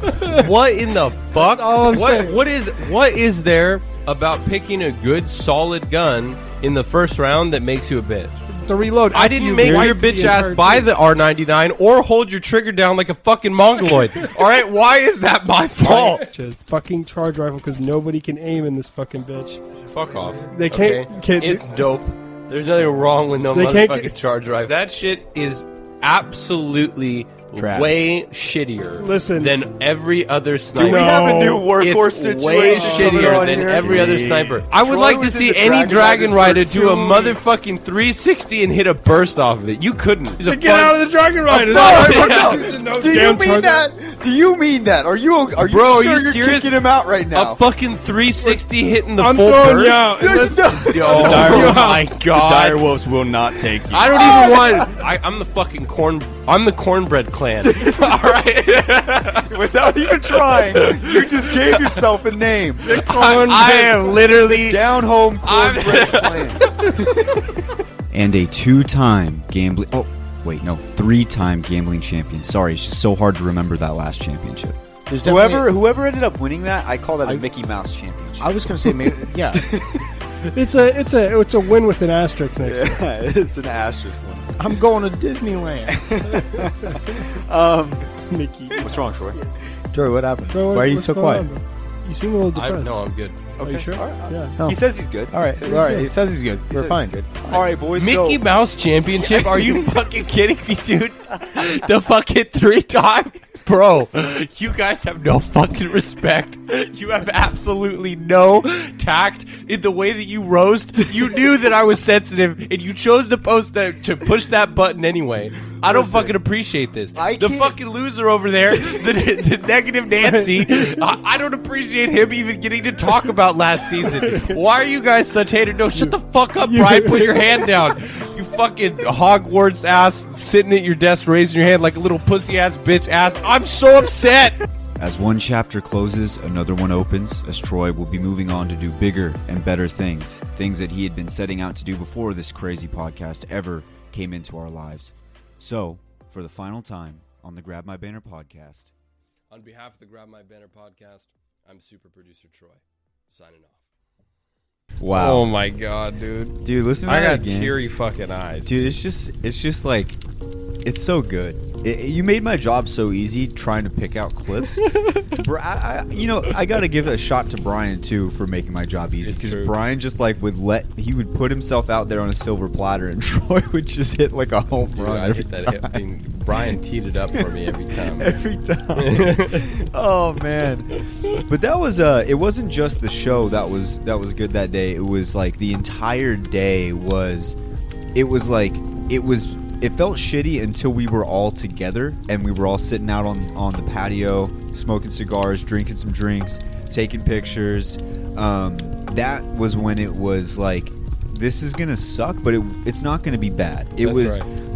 What in the fuck? That's all I'm saying. What is there about picking a good solid gun in the first round that makes you a bitch? To reload. I didn't make your bitch ass buy the R99 or hold your trigger down like a fucking mongoloid. All right, why is that my fault? Just fucking charge rifle because nobody can aim in this fucking bitch. Fuck off. They can't. Okay? It's dope. There's nothing wrong with no motherfucking charge rifle. That shit is absolutely trash. Way shittier than every other sniper. Do we have a new workhorse situation? Way shittier than every other sniper. I would like to see any Dragon Rider do a motherfucking 360 and hit a burst off of it. You couldn't. Get out of the Dragon Rider. Do you mean that? Do you mean that? Are you Bro, sure are you you're serious? kicking him out right now? A fucking 360 hitting the I'm full throwing burst? you out. Oh my god. The Direwolves will not take you. I don't even want. I'm the fucking I'm the cornbread clan. All right. Without even trying, you just gave yourself a name. I am literally down home cornbread clan. And a two-time gambling... Oh, wait, no. Three-time gambling champion. Sorry, it's just so hard to remember that last championship. Whoever ended up winning that, I call that a Mickey Mouse championship. I was going to say maybe, yeah. It's a win with an asterisk next to it. Yeah, it's an asterisk one. I'm going to Disneyland. Mickey. What's wrong, Troy? Troy, what happened? Troy, why are you what's so going quiet? on, bro? You seem a little depressed. No, I'm good. Are you sure? Yeah. He says he's good. All right, he says he's good. We're fine. All right, boys. Mickey Mouse Championship? Are you fucking kidding me, dude? The fucking 3-time? Bro, you guys have no fucking respect. You have absolutely no tact in the way that you roast. You knew that I was sensitive, and you chose to push that button anyway. I don't fucking appreciate this. The fucking loser over there, the negative Nancy, I don't appreciate him even getting to talk about last season. Why are you guys such haters? No, shut the fuck up, Brian. Put your hand down. You fucking Hogwarts ass sitting at your desk raising your hand like a little pussy ass bitch ass. I'm so upset. As one chapter closes, another one opens, as Troy will be moving on to do bigger and better things. Things that he had been setting out to do before this crazy podcast ever came into our lives. So, for the final time on the Grab My Banner podcast. On behalf of the Grab My Banner podcast, I'm super producer Troy, signing off. Wow. Oh my god, dude. Dude, listen to I that got again. teary fucking eyes. Dude, it's just like It's so good. You made my job so easy trying to pick out clips. I got to give a shot to Brian too for making my job easy, because Brian just like would put himself out there on a silver platter, and Troy would just hit like a home run. Brian teed it up for me every time. Every time. Oh man. But that was it wasn't just the show that was good that day. It was like the entire day was. It felt shitty until we were all together and we were all sitting out on the patio, smoking cigars, drinking some drinks, taking pictures. That was when it was like, this is gonna suck, but it's not gonna be bad. It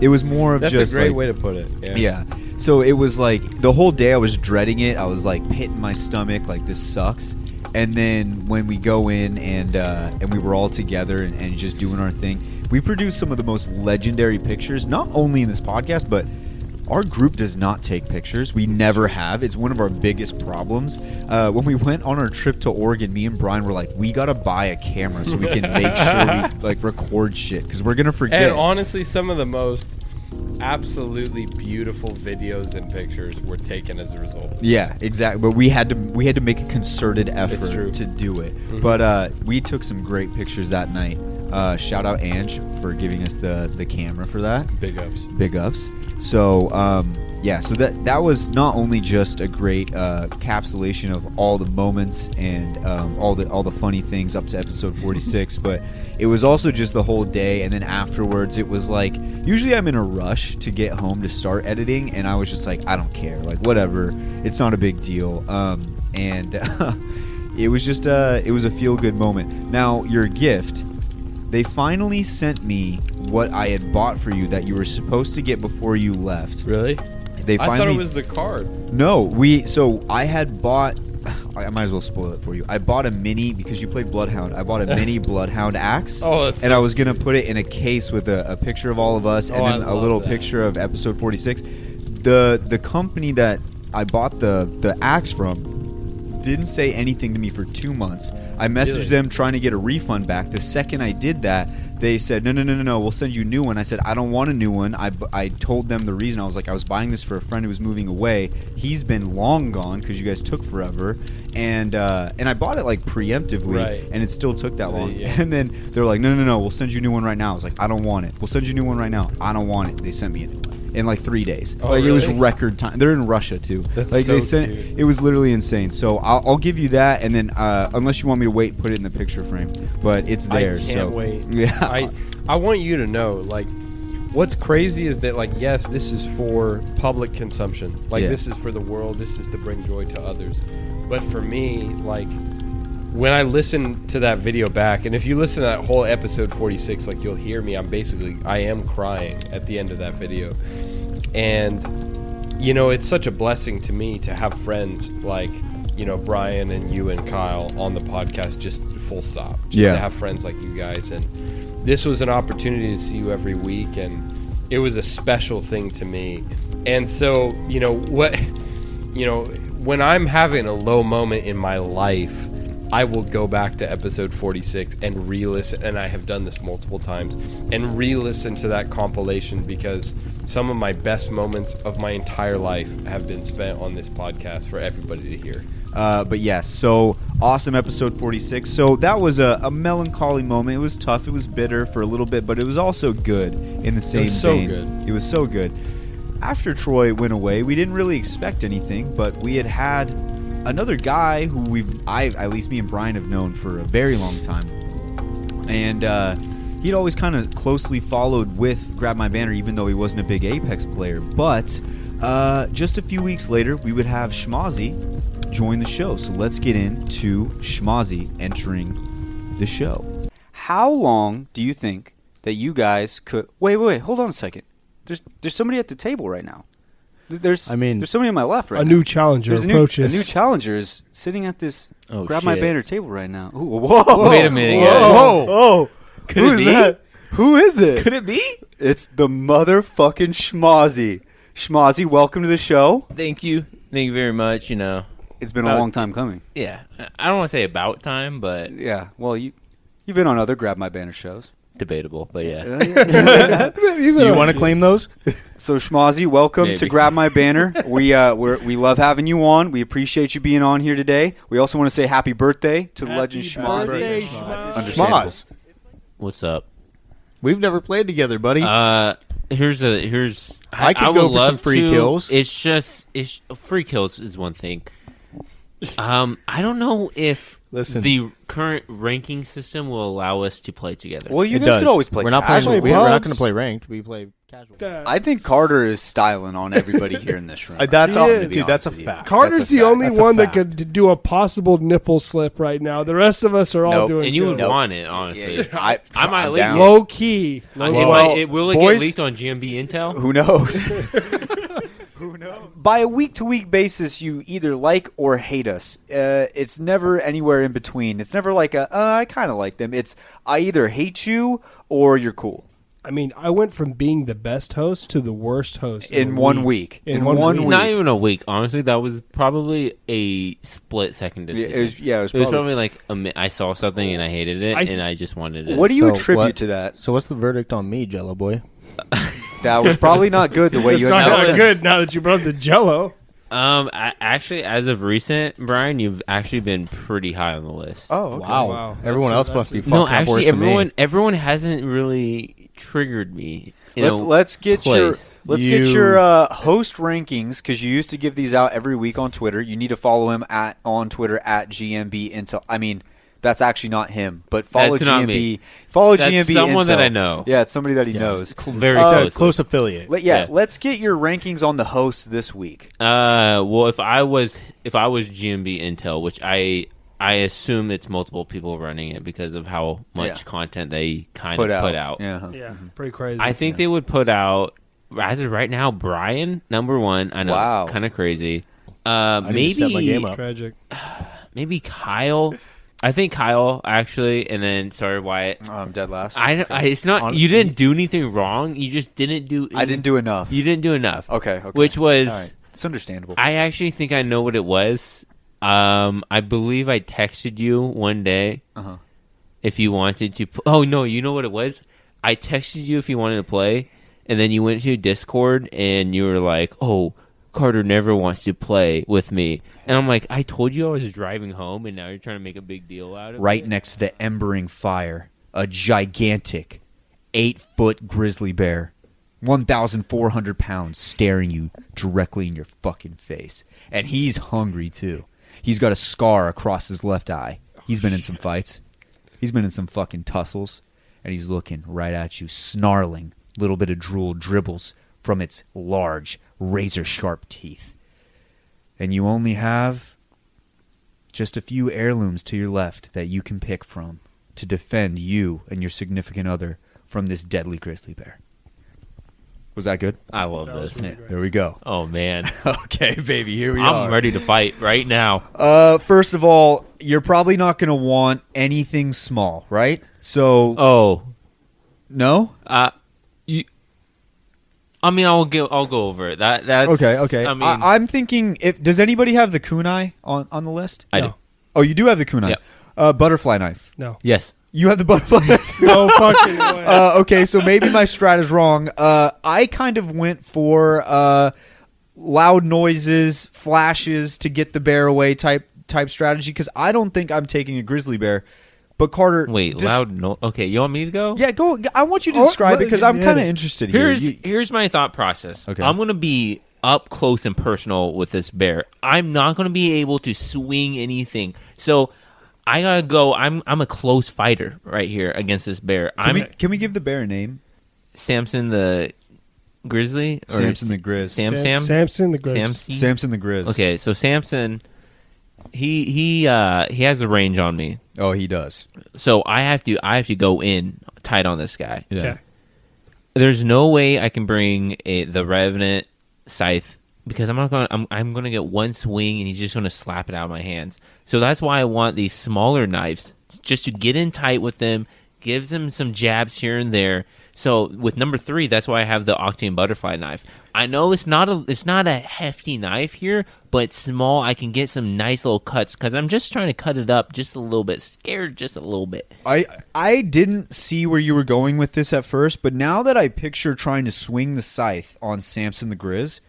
was more of That's just a great like, way to put it. Yeah. So it was like the whole day I was dreading it. I was like hitting my stomach like this sucks. And then when we go in and we were all together and just doing our thing, we produced some of the most legendary pictures, not only in this podcast, but our group does not take pictures. We never have. It's one of our biggest problems. When we went on our trip to Oregon, me and Brian were like, we got to buy a camera so we can make sure we like record shit, because we're going to forget. And honestly, some of the most absolutely beautiful videos and pictures were taken as a result. Yeah, exactly. But we had to make a concerted effort to do it. Mm-hmm. But we took some great pictures that night. Shout out Ange for giving us the camera for that. Big ups. So so that was not only just a great encapsulation of all the moments and all the funny things up to episode 46, but it was also just the whole day. And then afterwards, it was like, usually I'm in a rush to get home to start editing, and I was just like, I don't care, like whatever, it's not a big deal. And it was just it was a feel good moment. Now your gift. They finally sent me what I had bought for you that you were supposed to get before you left. Really? I thought it was the card. No, so I had bought. I might as well spoil it for you. I bought a mini, because you played Bloodhound. I bought a mini Bloodhound axe. And I was gonna put it in a case with a picture of all of us, and then a little picture of episode 46. The company that I bought the axe from didn't say anything to me for 2 months. I messaged them trying to get a refund back. The second I did that, they said, no, we'll send you a new one. I said, I don't want a new one. I told them the reason. I was like, I was buying this for a friend who was moving away. He's been long gone because you guys took forever. And I bought it like preemptively, and it still took that long. Yeah. And then they're like, no, we'll send you a new one right now. I was like, I don't want it. We'll send you a new one right now. I don't want it. They sent me a new one. In like 3 days. It was record time. They're in Russia too. That's like so they sent cute. it was literally insane. So I'll give you that, and then unless you want me to wait, put it in the picture frame. But it's there. I can't wait. Yeah. I want you to know, like, what's crazy is that, like, yes, this is for public consumption. Like, this is for the world. This is to bring joy to others. But for me, like, when I listen to that video back, and if you listen to that whole episode 46, like, you'll hear me. I am crying at the end of that video. And, you know, it's such a blessing to me to have friends like, you know, Brian and you and Kyle on the podcast, just full stop. Just to have friends like you guys. And this was an opportunity to see you every week, and it was a special thing to me. And so, when I'm having a low moment in my life, I will go back to episode 46 and re-listen, and I have done this multiple times, and re-listen to that compilation, because some of my best moments of my entire life have been spent on this podcast for everybody to hear. But yes, so awesome episode 46. So that was a melancholy moment. It was tough. It was bitter for a little bit, but it was also good in the same vein. It was so good. After Troy went away, we didn't really expect anything, but we had another guy who at least me and Brian have known for a very long time. And he'd always kind of closely followed with Grab My Banner, even though he wasn't a big Apex player. But just a few weeks later, we would have Schmozzy join the show. So let's get into Schmozzy entering the show. How long do you think that you guys could... Wait, hold on a second. There's somebody at the table right now. There's somebody on my left right now. A new challenger approaches. A new challenger is sitting at this Grab My Banner table right now. Ooh, whoa. Wait a minute. Whoa. Could it be? That? Who is it? Could it be? It's the motherfucking Schmozzy. Schmozzy, welcome to the show. Thank you. Thank you very much. You know, it's been a long time coming. Yeah. I don't want to say about time, but... Yeah. Well, you've been on other Grab My Banner shows. debatable, but yeah. Do you want to claim those? So Schmozzy, welcome to Maybe. Grab My Banner. We love having you on. We appreciate you being on here today. We also want to say happy birthday to the legend Schmozzy. Understandable. Schmoz. What's up? We've never played together, buddy. I I could would go for love some free to. kills. It's free kills is one thing. I don't know if the current ranking system will allow us to play together. Well, you guys could always play. We're not casual. playing. We're not going to play ranked. We play casual. I think Carter is styling on everybody here in this room. That's He all, is. dude. That's a fact. Carter's That's a the fact. only That's a one that fact. could do a possible nipple slip right now. The rest of us are all Nope. doing and you would good. want it, honestly. I might I'm leak down. it. Low key. Low key. Well, Will it boys- get leaked on GMB Intel? Who knows? Who knows? By a week-to-week basis, you either like or hate us. It's never anywhere in between. It's never like I kind of like them. It's I either hate you or you're cool. I mean, I went from being the best host to the worst host In 1 week. In In one one week. week. Not even a week. Honestly, that was probably a split-second Yeah, decision. it was probably like I saw something and I hated it, and I just wanted it. What do you So attribute what- to that? So what's the verdict on me, Jello boy? That was probably not good the way It's you not announced that it. good now that you brought up the Jello. Actually, as of recent, Brian, you've actually been pretty high on the list. Oh, okay. Wow. Everyone That's- else must be that's- fucking No, up actually, worse than me. everyone hasn't really triggered me. Let's get your place. host rankings because you used to give these out every week on Twitter. You need to follow him on Twitter at GMB Intel. I mean, that's actually not him, but follow That's not GMB. me. Follow That's GMB someone Intel. that I know. Yeah, it's somebody that he knows. Very close. Close affiliate. Yeah. Let's get your rankings on the hosts this week. Well, if I was GMB Intel, which I assume it's multiple people running it because of how much content they kind of put out. Yeah, Yeah, pretty crazy. I think they would put out, as of right now, Brian number one. I know, Wow. kind of crazy. I need to step my game up. Tragic. Maybe Kyle. I think Kyle actually, and then sorry Wyatt. I'm dead last. It's not. You didn't do anything wrong. You just didn't do. I didn't do enough. You didn't do enough. Okay. Which was. All right. It's understandable. I actually think I know what it was. I believe I texted you one day if you wanted to. Oh no, you know what it was? I texted you if you wanted to play, and then you went to Discord and you were like, "Oh, Carter never wants to play with me," and I'm like, "I told you I was driving home, and now you're trying to make a big deal out of it." Right next to the embering fire, a gigantic 8-foot grizzly bear, 1,400 pounds, staring you directly in your fucking face, and he's hungry too. He's got a scar across his left eye. He's been in some fights. He's been in some fucking tussles, and he's looking right at you, snarling. Little bit of drool dribbles from its large, razor-sharp teeth. And you only have just a few heirlooms to your left that you can pick from to defend you and your significant other from this deadly grizzly bear. Was that good? I love this. Yeah, there we go. Oh man. Okay, baby, here we are. I'm ready to fight right now. First of all, you're probably not going to want anything small, right? So, no. I mean, I'll go over it. That's okay. I mean, I'm thinking. Does anybody have the kunai on the list? I do. Oh, you do have the kunai. Yep. Butterfly knife. No. Yes. You have the butterfly knife. No fucking way. Okay, so maybe my strat is wrong. I kind of went for loud noises, flashes to get the bear away type strategy because I don't think I'm taking a grizzly bear. But Carter, wait, loud no. Okay, you want me to go? Yeah, go. I want you to describe it because I'm kind of interested here. Here's my thought process. Okay. I'm going to be up close and personal with this bear. I'm not going to be able to swing anything. So I gotta go. I'm a close fighter right here against this bear. Can we give the bear a name? Samson the Grizzly? Or Samson the Grizz. Samson the Grizz. Samson the Grizz. Okay, so Samson, he has a range on me. Oh, he does. So I have to go in tight on this guy. Yeah. Okay. There's no way I can bring the Revenant scythe because I'm gonna get one swing and he's just gonna slap it out of my hands. So that's why I want these smaller knives just to get in tight with them, gives them some jabs here and there So with number 3, that's why I have the Octane Butterfly knife. I know it's not a hefty knife here, but it's small. I can get some nice little cuts because I'm just trying to cut it up just a little bit, scared just a little bit. I didn't see where you were going with this at first, but now that I picture trying to swing the scythe on Samson the Grizz,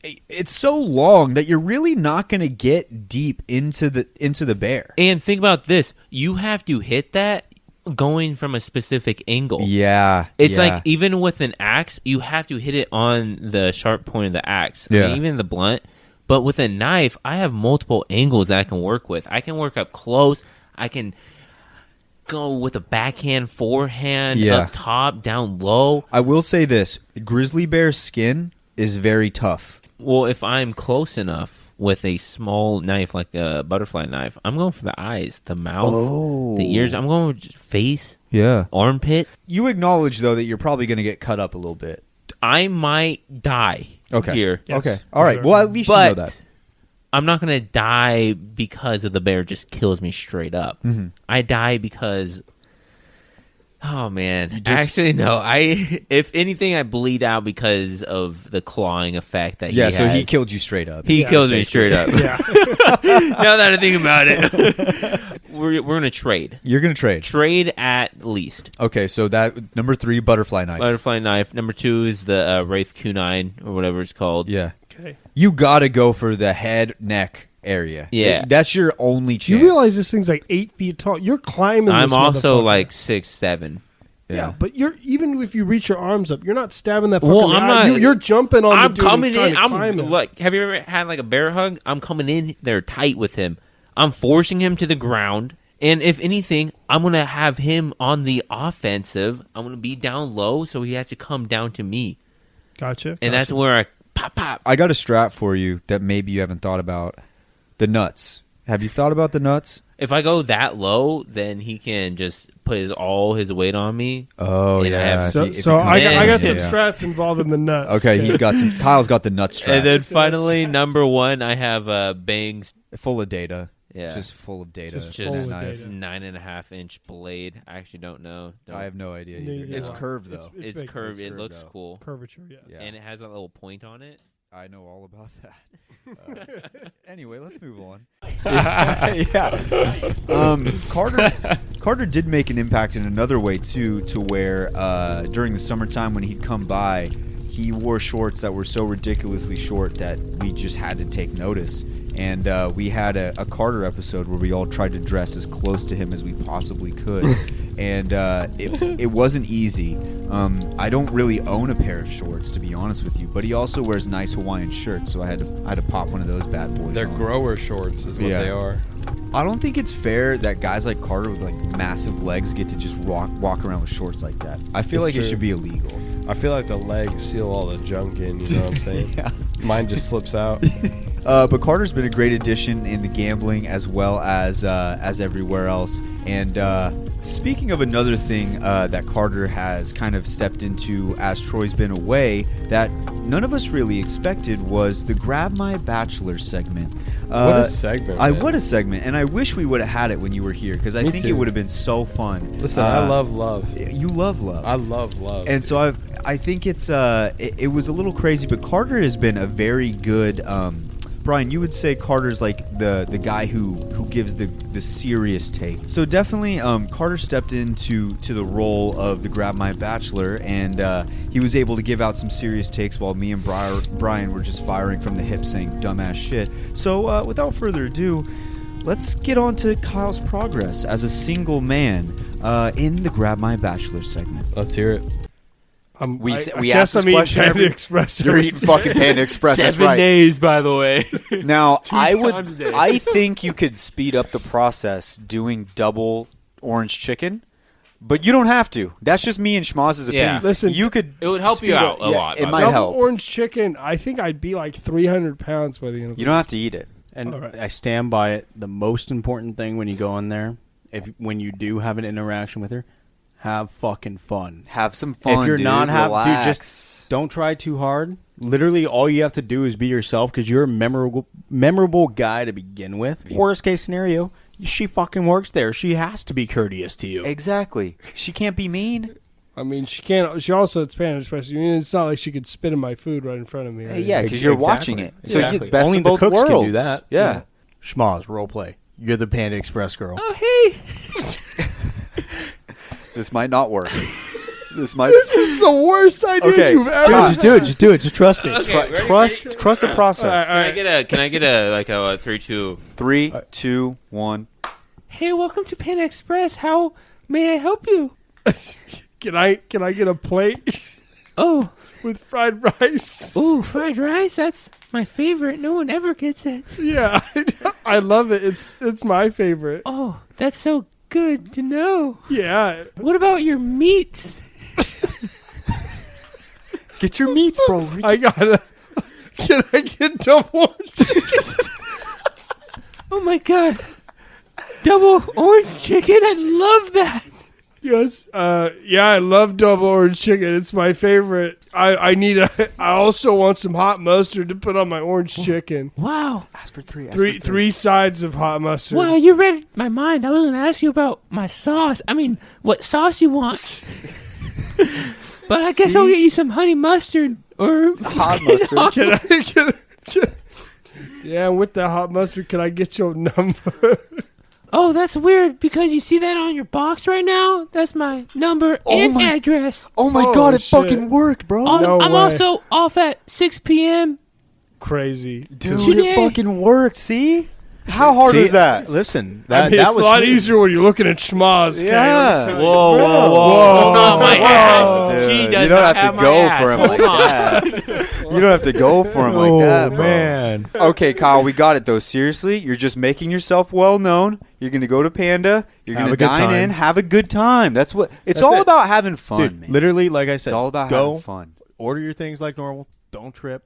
it's so long that you're really not going to get deep into the bear. And think about this: you have to hit that going from a specific angle. Yeah. It's like even with an axe, you have to hit it on the sharp point of the axe. I mean, even the blunt. But with a knife, I have multiple angles that I can work with. I can work up close. I can go with a backhand, forehand, up top, down low. I will say this. Grizzly bear's skin is very tough. Well, if I'm close enough with a small knife like a butterfly knife, I'm going for the eyes, the mouth, the ears. I'm going with face, armpit. You acknowledge, though, that you're probably going to get cut up a little bit. I might die here. Yes. Okay. All right. Well, at least you know that. I'm not going to die because of the bear just kills me straight up. Mm-hmm. I die because... Oh man! Actually, no. If anything, I bleed out because of the clawing effect that he has. So he killed you straight up. He killed me straight up. Yeah. Now that I think about it, we're gonna trade. You're gonna trade. Trade at least. Okay, so that number 3, butterfly knife. Butterfly knife. Number 2 is the Wraith Q9 or whatever it's called. Yeah. Okay. You gotta go for the head, neck area. Yeah. That's your only chance. You realize this thing's like 8 feet tall. You're climbing. I'm this also motherfucker. like 6'7". Yeah, but you're even if you reach your arms up, you're not stabbing that. Well, fucking I'm eye. not. You're jumping on. I'm the dude coming and in. trying to climb it. Look. Have you ever had like a bear hug? I'm coming in there tight with him. I'm forcing him to the ground, and if anything, I'm gonna have him on the offensive. I'm gonna be down low, so he has to come down to me. Gotcha. And that's where I pop. I got a strap for you that maybe you haven't thought about. The nuts. Have you thought about the nuts? If I go that low, then he can just put all his weight on me. Oh, and yeah. I got some strats involved in the nuts. Okay, he's got some. Kyle's got the nut strats. And then finally, number 1, I have bangs. Full of data. Yeah. Just full of data. Just 9.5-inch blade. I actually don't know. I have no idea either. It's curved, though. It's curved. It looks cool. Curvature, yeah. And it has a little point on it. I know all about that. Anyway, let's move on. Carter did make an impact in another way too, to where during the summertime when he'd come by, he wore shorts that were so ridiculously short that we just had to take notice. And we had a Carter episode where we all tried to dress as close to him as we possibly could. And it wasn't easy. I don't really own a pair of shorts, to be honest with you. But he also wears nice Hawaiian shirts, so I had to pop one of those bad boys. They're on. grower shorts is what they are. I don't think it's fair that guys like Carter with like massive legs get to just walk around with shorts like that. I feel like it should be illegal. I feel like the legs seal all the junk in, you know what I'm saying? Yeah. Mine just slips out. But Carter's been a great addition in the gambling as well as everywhere else. And speaking of another thing that Carter has kind of stepped into as Troy's been away that none of us really expected was the Grab My Bachelor segment. What a segment, man. What a segment. And I wish we would have had it when you were here because I think it would have been so fun. Listen, I love love. You love love. I love love. And so I think it was a little crazy, but Carter has been a very good Brian, you would say Carter's like the guy who gives the serious take. So definitely Carter stepped into the role of the Grab My Bachelor, and he was able to give out some serious takes while me and Brian were just firing from the hip saying dumbass shit. So without further ado, let's get on to Kyle's progress as a single man in the Grab My Bachelor segment. Let's hear it. We asked this question. Panda Express. You're eating fucking Panda Express. That's right. 7 days, by the way. Now, I think you could speed up the process doing double orange chicken, but you don't have to. That's just me and Schmoz's opinion. Yeah. Listen, you could. It would help you out a lot. It might double help. orange chicken. I think I'd be like 300 pounds by the end of the You don't have to eat it. And I stand by it. The most important thing when you go in there, when you do have an interaction with her, have fucking fun. Have some fun. If you're dude, not happy, relax. dude, just don't try too hard. Literally, all you have to do is be yourself because you're a memorable guy to begin with. Worst case scenario, she fucking works there. She has to be courteous to you. Exactly. She can't be mean. I mean, she can't. She also it's Panda Express. I mean, it's not like she could spit in my food right in front of me. Right? Yeah, because you're watching it. So Exactly. you best Only of the both cooks worlds. can do that. Yeah. Schmoz, role play. You're the Panda Express girl. Oh, hey. This might not work. This is the worst idea you've ever. Dude, just do it. Just do it. Just trust me. Okay, trust the process. Can I get a like a 3-2? 3, 2, 1. Hey, welcome to Panda Express. How may I help you? Can I get a plate? Oh, with fried rice. Ooh, fried rice. That's my favorite. No one ever gets it. Yeah, I love it. It's my favorite. Oh, that's so good to know. Yeah. What about your meats? Get your meats, bro. I gotta. Can I get double orange chicken? Oh my god. Double orange chicken? I love that. Yes. Yeah, I love double orange chicken. It's my favorite. I also want some hot mustard to put on my orange chicken. Wow. Ask for 3. Three sides of hot mustard. Wow, you read my mind. I was going to ask you about my sauce. I mean, what sauce you want. But I guess I'll get you some honey mustard or hot mustard. Yeah, with that hot mustard, can I get your number? Oh, that's weird because you see that on your box right now? That's my number and address. Oh my god, it fucking worked, bro. I'm also off at 6 p.m. Crazy. Dude, it fucking worked, see? How hard is that? Listen, that was a lot easier when you're looking at schmoz. Yeah. Whoa. Not my ass. Dude, She does you don't not have to my go ass. for him Hold like on. that. You don't have to go for him like that, bro. Man. Okay, Kyle, we got it though. Seriously, you're just making yourself well known. You're gonna go to Panda. You're Have gonna a good dine in, time. have a good time. That's what it's That's all it. about having fun, Dude, man. literally, like I said, It's all about go, having fun. Order your things like normal. Don't trip.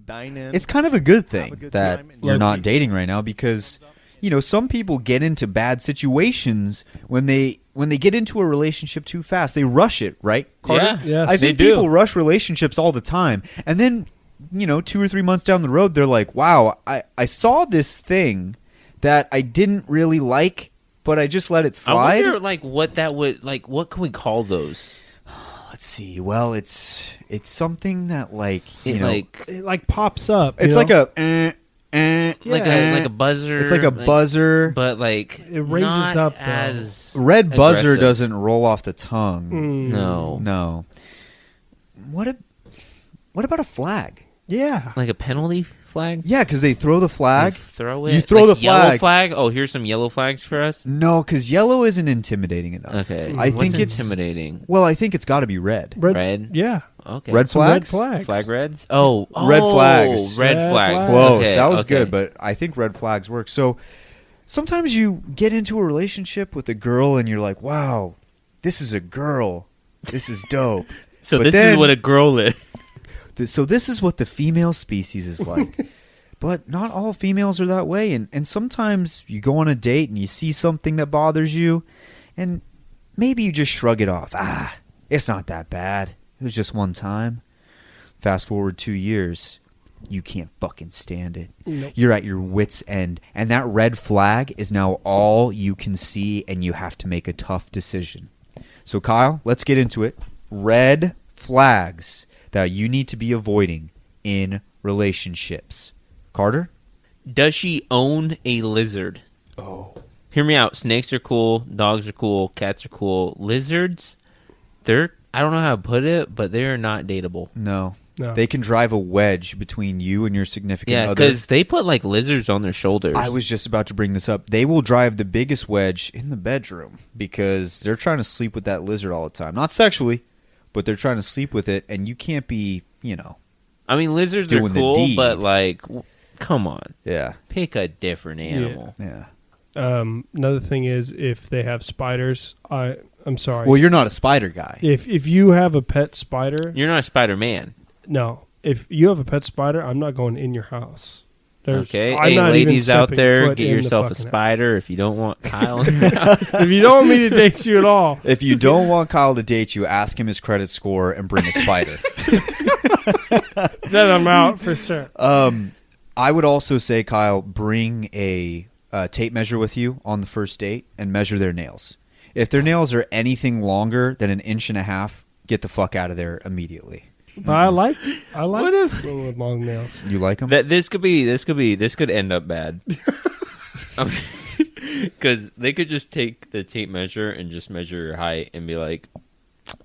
Dine in. It's kind of a good thing good that time and you're love not you. dating right now because, you know, some people get into bad situations when they get into a relationship too fast. They rush it, right, Carter? Yeah, I they think do. people rush relationships all the time. And then, you know, 2 or 3 months down the road, they're like, wow, I saw this thing that I didn't really like, but I just let it I slide. wonder, like, what that would, like, what can we call those? Let's see. Well, it's something that, like, you It, know, like, It like pops up. it's you like know? like a buzzer. It's like a buzzer. but like It raises not up, though. as Red buzzer aggressive. doesn't roll off the tongue. No, No. What about a flag? Yeah. like a penalty flag. Yeah, because they throw the flag. Like, throw it. You throw Like the yellow flag. Oh, here's some yellow flags for us. No, because yellow isn't intimidating enough. Okay, I What's think it's intimidating. Well, I think it's got to be red. Red. Yeah. Okay. Red Some red flags. flags. Flag reds. Oh, Red flags. Red Red flags. flags. Whoa, Okay, that was okay. good, but I think red flags work. So sometimes you get into a relationship with a girl and you're like, wow, this is a girl. This is dope. So But this then- is what a girl is. So this is what the female species is like. But not all females are that way. And sometimes you go on a date and you see something that bothers you, and maybe you just shrug it off. Ah, it's not that bad. It was just one time. Fast forward 2 years, you can't fucking stand it. Nope. You're at your wit's end. And that red flag is now all you can see, and you have to make a tough decision. So, Kyle, let's get into it. Red flags that you need to be avoiding in relationships. Carter? Does she own a lizard? Oh. Hear me out. Snakes are cool. Dogs are cool. Cats are cool. Lizards, I don't know how to put it, but they're not dateable. No. No. They can drive a wedge between you and your significant Yeah, other. because they put like lizards on their shoulders. I was just about to bring this up. They will drive the biggest wedge in the bedroom because they're trying to sleep with that lizard all the time. Not sexually, but they're trying to sleep with it, and you can't be, you know. I mean, lizards are doing the cool, deed. but like, come on, Yeah. pick a different animal. Yeah. Another thing is if they have spiders. I'm sorry. Well, you're not a spider guy. if you have a pet spider, You're not a Spider-Man. no. If you have a pet spider, I'm not going in your house. Okay, I'm hey, not even ladies out stepping there, foot get in the yourself a fucking house. spider if you don't want Kyle in your house. If you don't want me to date you at all, If you don't want Kyle to date you, ask him his credit score and bring a spider. then I'm out for sure. I would also say, Kyle, bring a tape measure with you on the first date and measure their nails. If their nails are anything longer than 1.5 inches, get the fuck out of there immediately. I like What if- people with long nails. You like them? This could end up bad. Because they could just take the tape measure and just measure your height and be like,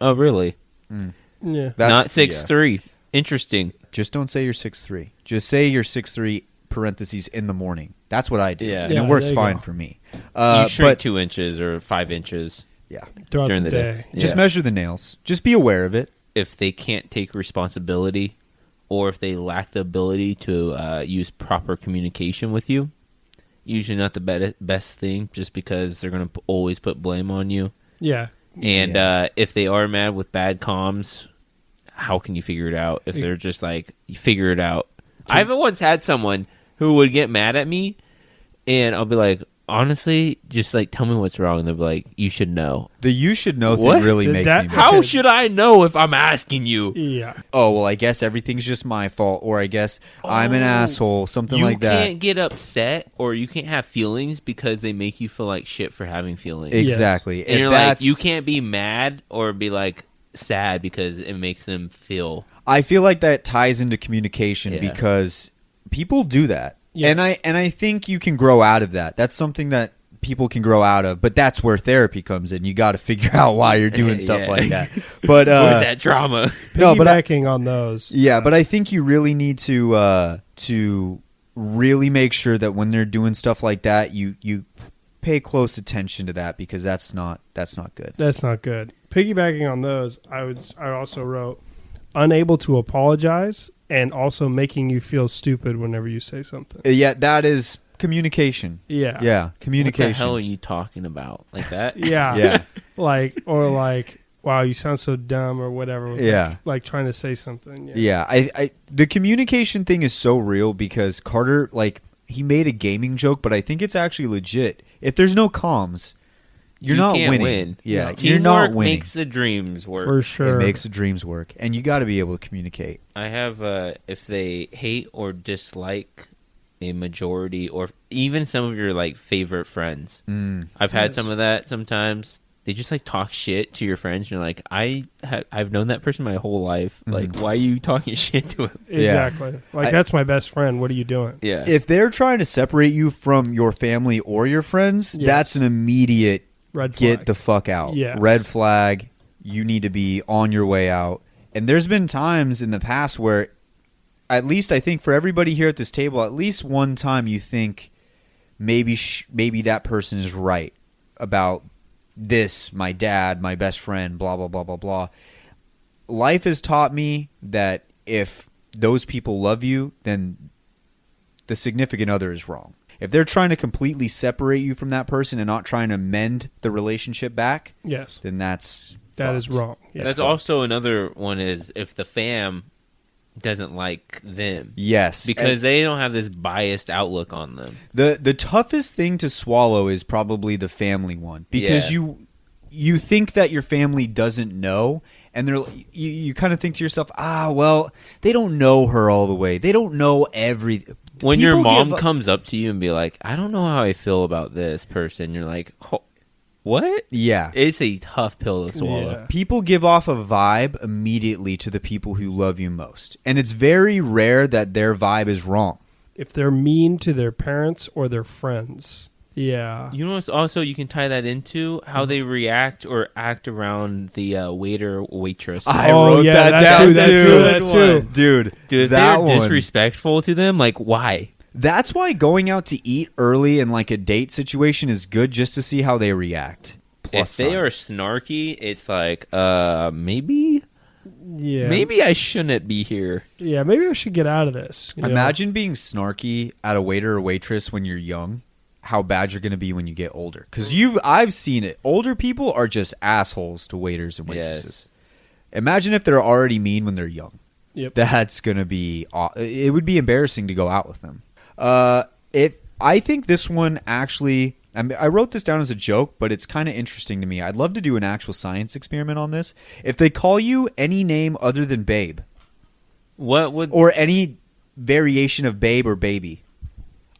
"Oh, really? Yeah, Not 6'3". Interesting." Just don't say you're 6'3". Just say you're 6'3" parentheses in the morning. That's what I do. Yeah. And Yeah, it works there you fine go. for me. You shrink But 2 inches or 5 inches yeah, throughout during the the day. day. just Yeah. measure the nails. Just be aware of it. If they can't take responsibility, or if they lack the ability to use proper communication with you, usually not the best thing, just because they're going to always put blame on you. Yeah, And if they are mad with bad comms, how can you figure it out? If they're just like, you figure it out. I've once had someone who would get mad at me, and I'll be like, honestly, just like tell me what's wrong. And they'll be like, you should know. The "you should know" What? thing really Did makes that- me mad. How should I know if I'm asking you? yeah. Oh, well, I guess everything's just my fault, or I guess I'm an asshole, something You like that. can't get upset or you can't have feelings because they make you feel like shit for having feelings. Exactly. And you're like, you can't be mad or be like sad because it makes them feel. I feel like that ties into communication Yeah. because people do that. Yes. And I think you can grow out of that. That's something that people can grow out of, but that's where therapy comes in. You got to figure out why you're doing stuff Yeah. like that. But Where's that drama? No, but Piggybacking on those. yeah, but I think you really need to really make sure that when they're doing stuff like that, you pay close attention to that, because that's not good. That's not good. Piggybacking on those, I also wrote unable to apologize and also making you feel stupid whenever you say something. Yeah, that is communication. Yeah. Yeah, What communication. the hell are you talking about? Like that? Yeah. Yeah. Like, wow, you sound so dumb or whatever. Yeah. Like trying to say something. Yeah. Yeah, I the communication thing is so real, because Carter, like, he made a gaming joke, but I think it's actually legit. If there's no comms, you're You not can't winning. win. Yeah, No. you're not Teamwork winning. makes the dreams work. For sure. It makes the dreams work, and you got to be able to communicate. I have, if they hate or dislike a majority, or even some of your like favorite friends. I've had some of that sometimes. They just like talk shit to your friends. And you're like, I've known that person my whole life. Like, why are you talking shit to him? Exactly. Like, that's my best friend. What are you doing? Yeah. If they're trying to separate you from your family or your friends, Yes. that's an immediate Red flag. get the fuck out. Yes. Red flag. You need to be on your way out. And there's been times in the past where, at least I think for everybody here at this table, at least one time you think maybe that person is right about this, my dad, my best friend, blah, blah, blah, blah, blah. Life has taught me that if those people love you, then the significant other is wrong. If they're trying to completely separate you from that person and not trying to mend the relationship back, Yes. then that is wrong. Yes. That's also another one, is if the fam doesn't like them. Yes. Because they don't have this biased outlook on them. The toughest thing to swallow is probably the family one, because Yeah. you think that your family doesn't know, and you kind of think to yourself, well, they don't know her all the way. They don't know everything. When your mom comes up to you and be like, I don't know how I feel about this person, you're like, what? Yeah. It's a tough pill to swallow. Yeah. People give off a vibe immediately to the people who love you most. And it's very rare that their vibe is wrong. If they're mean to their parents or their friends. Yeah. You know what's also, you can tie that into how they react or act around the waiter or waitress. I wrote that down too. Dude, if that they're one. disrespectful to them, like, why? That's why going out to eat early in like a date situation is good, just to see how they react. If they are snarky, it's like, maybe I shouldn't be here. Yeah, maybe I should get out of this. you know? Imagine being snarky at a waiter or waitress when you're young. How bad you're going to be when you get older. Because I've seen it. Older people are just assholes to waiters and waitresses. Yes. Imagine if they're already mean when they're young. Yep. That's going to be... It would be embarrassing to go out with them. I think this one actually... I wrote this down as a joke, but it's kind of interesting to me. I'd love to do an actual science experiment on this. If they call you any name other than babe... What would... Or any variation of babe or baby.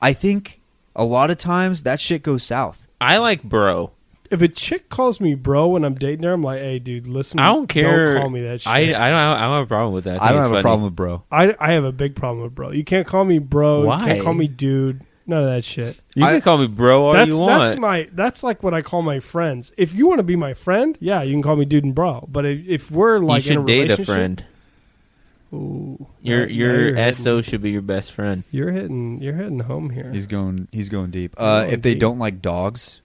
I think... A lot of times, that shit goes south. I like bro. if a chick calls me bro when I'm dating her, I'm like, hey, dude, listen. I don't care. Don't call me that shit. I don't have a problem with that. I don't have a problem with bro. I have a big problem with bro. You can't call me bro. Why? You can't call me dude. None of that shit. You can call me bro all you want. That's like what I call my friends. If you want to be my friend, yeah, you can call me dude and bro. But if we're like you should in a date relationship, a friend. Ooh, Your SO should be your best friend. You're hitting home here. He's going deep. If they don't like dogs,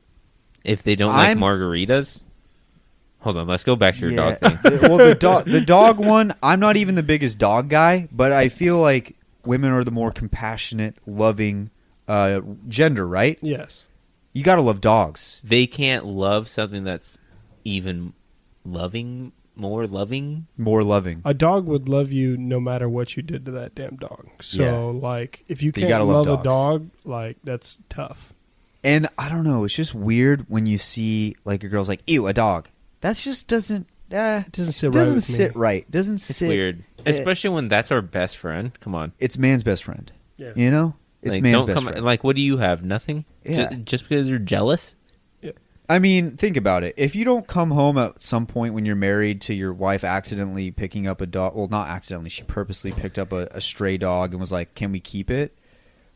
if they don't like margaritas, hold on, let's go back to your dog thing. Well, the dog one, I'm not even the biggest dog guy, but I feel like women are the more compassionate, loving gender, right? Yes. You got to love dogs. They can't love something that's even loving. More loving? More loving. A dog would love you no matter what you did to that damn dog. So, like, if you can't love a dog, like, that's tough. And I don't know. It's just weird when you see, like, a girl's like, ew, a dog. That just doesn't... It doesn't sit right doesn't with sit me. right. Doesn't it's sit... weird. Especially when that's our best friend. Come on. It's man's best friend. Yeah. You know? It's like, man's best friend. Like, what do you have? Nothing? Yeah. Just because you're jealous? I mean, think about it. If you don't come home at some point when you're married to your wife accidentally picking up a dog, well, not accidentally, she purposely picked up a stray dog and was like, can we keep it?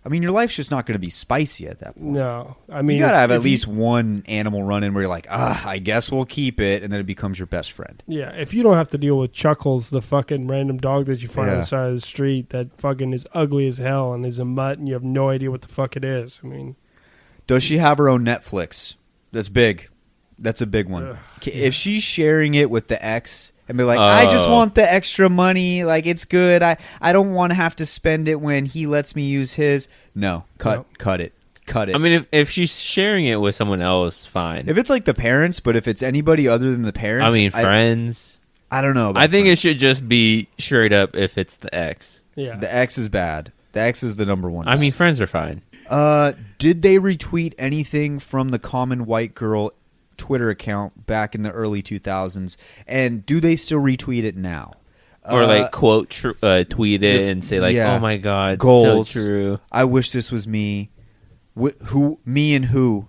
I mean, your life's just not going to be spicy at that point. No. I mean, you got to have at least one animal run in where you're like, I guess we'll keep it, and then it becomes your best friend. Yeah, if you don't have to deal with Chuckles, the fucking random dog that you find on the side of the street that fucking is ugly as hell and is a mutt and you have no idea what the fuck it is. I mean... Does she have her own Netflix? That's big. That's a big one. If she's sharing it with the ex and be like, I just want the extra money, like it's good. I don't want to have to spend it when he lets me use his. No, cut it. I mean, if she's sharing it with someone else, fine. If it's like the parents, but if it's anybody other than the parents, I mean, friends. I don't know. I think it should just be straight up if it's the ex. Yeah, the ex is bad. The ex is the number one. I mean, friends are fine. Did they retweet anything from the Common White Girl Twitter account back in the early 2000s? And do they still retweet it now? Or like quote tweet it and say like, oh my God, goals. So true. I wish this was me. Who? Me and who?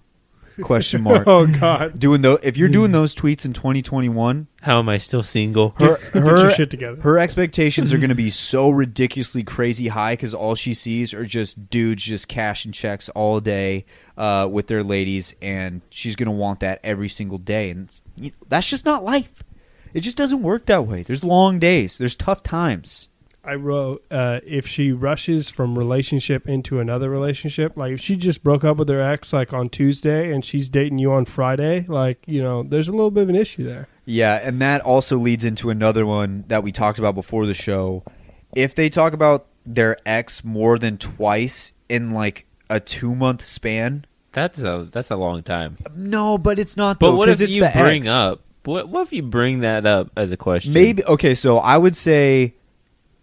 Question mark. Oh God. If you're doing those tweets in 2021, how am I still single? Get your shit together. Her expectations are going to be so ridiculously crazy high because all she sees are just dudes just cashing checks all day with their ladies, and she's going to want that every single day, and that's just not life. It just doesn't work that way. There's long days. There's tough times. I wrote, if she rushes from relationship into another relationship, like if she just broke up with her ex like on Tuesday and she's dating you on Friday, like, there's a little bit of an issue there. Yeah, and that also leads into another one that we talked about before the show. If they talk about their ex more than twice in like a 2-month span, that's a long time. No, but it's not. But though, what if it's you the bring ex. up? What if you bring that up as a question? Maybe okay. So I would say.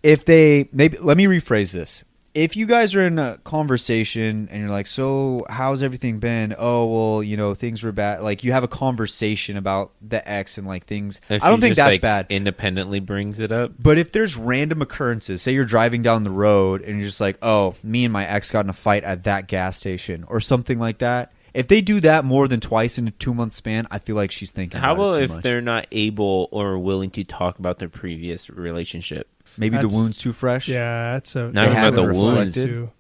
Let me rephrase this. If you guys are in a conversation and you're like, so how's everything been? Oh, well, things were bad. Like you have a conversation about the ex and like things. I don't think that's bad. Independently brings it up. But if there's random occurrences, say you're driving down the road and you're just like, oh, me and my ex got in a fight at that gas station or something like that. If they do that more than twice in a 2-month span, I feel like she's thinking How about about it too if much. they're not able or willing to talk about their previous relationship? Maybe the wound's too fresh. Yeah, that's a. Not about the wounds. Too.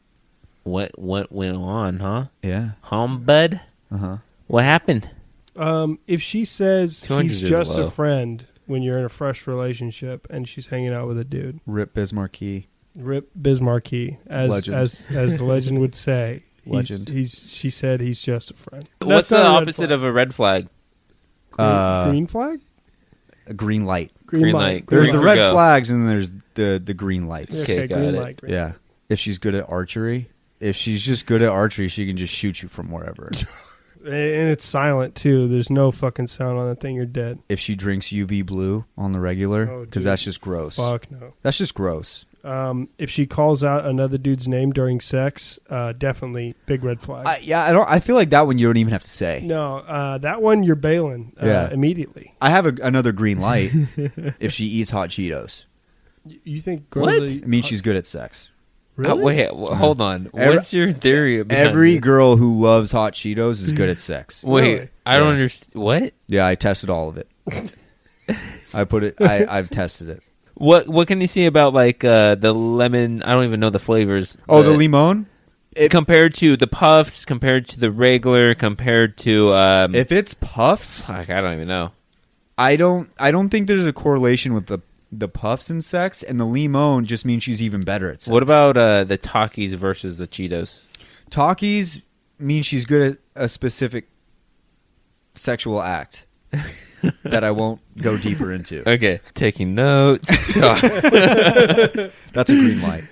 What went on, huh? Yeah. Bud? Uh-huh. What happened? If she says 200 he's is just low. a friend when you're in a fresh relationship and she's hanging out with a dude, Rip Bismarcky. Rip Bismarcky, as the legend would say. Legend. She said he's just a friend. What's That's the not a red opposite flag. of a red flag? Green flag? A green light. Green light. There's Green the for red go. flags and then there's the green lights. Okay, got green it. light. Green Yeah. If she's good at archery, if she's just good at archery, she can just shoot you from wherever. And it's silent too. There's no fucking sound on that thing. You're dead. If she drinks UV blue on the regular, Oh, because dude. that's just gross. Fuck no. That's just gross. If she calls out another dude's name during sex, definitely big red flag. I feel like that one you don't even have to say. No, that one you're bailing immediately. I have another green light if she eats hot Cheetos. You think girls? I mean, she's good at sex. Really? Wait, hold on. What's your theory about Every this? girl who loves hot Cheetos is good at sex. Wait, Really? I don't understand. What? Yeah, I tested all of it. I've tested it. What can you see about like the lemon? I don't even know the flavors. Oh, the limon? Compared to the puffs, compared to the regular, compared to if it's puffs, I don't even know. I don't think there's a correlation with the puffs in sex, and the limon just means she's even better at sex. What about the Takis versus the Cheetos? Takis means she's good at a specific sexual act that I won't go deeper into. Okay, taking notes. That's a green light.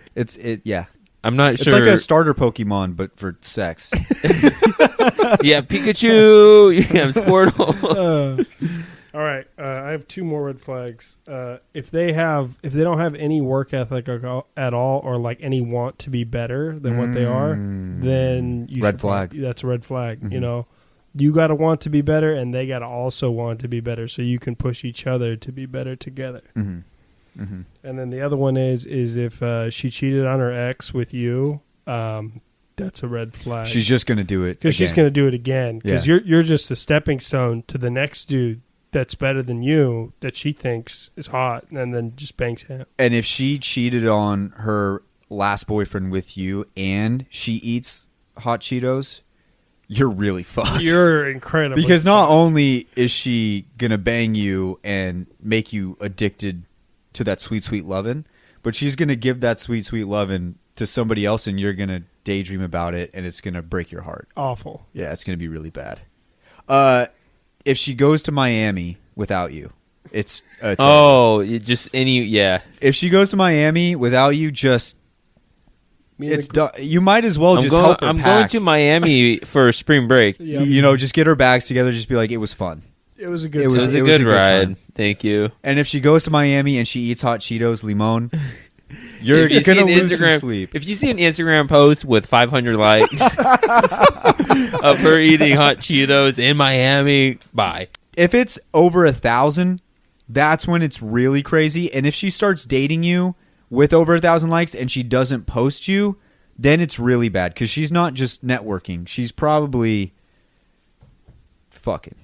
Yeah. I'm not it's sure. It's like a starter Pokemon, but for sex. Yeah, Pikachu. Yeah, Squirtle. All right, I have two more red flags. If they don't have any work ethic at all, or like any want to be better than what they are, then red flag. That's a red flag. You know, you got to want to be better, and they got to also want to be better, so you can push each other to be better together. And then the other one is if she cheated on her ex with you, that's a red flag. She's just gonna do it because she's gonna do it again. Because you're just a stepping stone to the next dude that's better than you that she thinks is hot, and then just bangs him. And if she cheated on her last boyfriend with you, and she eats hot Cheetos, you're really fucked. You're incredible. Because not only is she gonna bang you and make you addicted to that sweet, sweet lovin', but she's gonna give that sweet, sweet lovin' to somebody else, and you're gonna daydream about it, and it's gonna break your heart. Awful. Yeah, it's gonna be really bad. If she goes to Miami without you, it's If she goes to Miami without you, you might as well help her I'm pack. going to Miami for spring break. You know, just get her bags together. Just be like, it was fun. It was a good. It was a good ride. Time. Thank you. And if she goes to Miami and she eats hot Cheetos, limon, you're gonna lose some sleep. If you see an Instagram post with 500 likes of her eating hot Cheetos in Miami, bye. If it's over 1,000, that's when it's really crazy. And if she starts dating you with over 1,000 likes and she doesn't post you, then it's really bad because she's not just networking. She's probably fucking.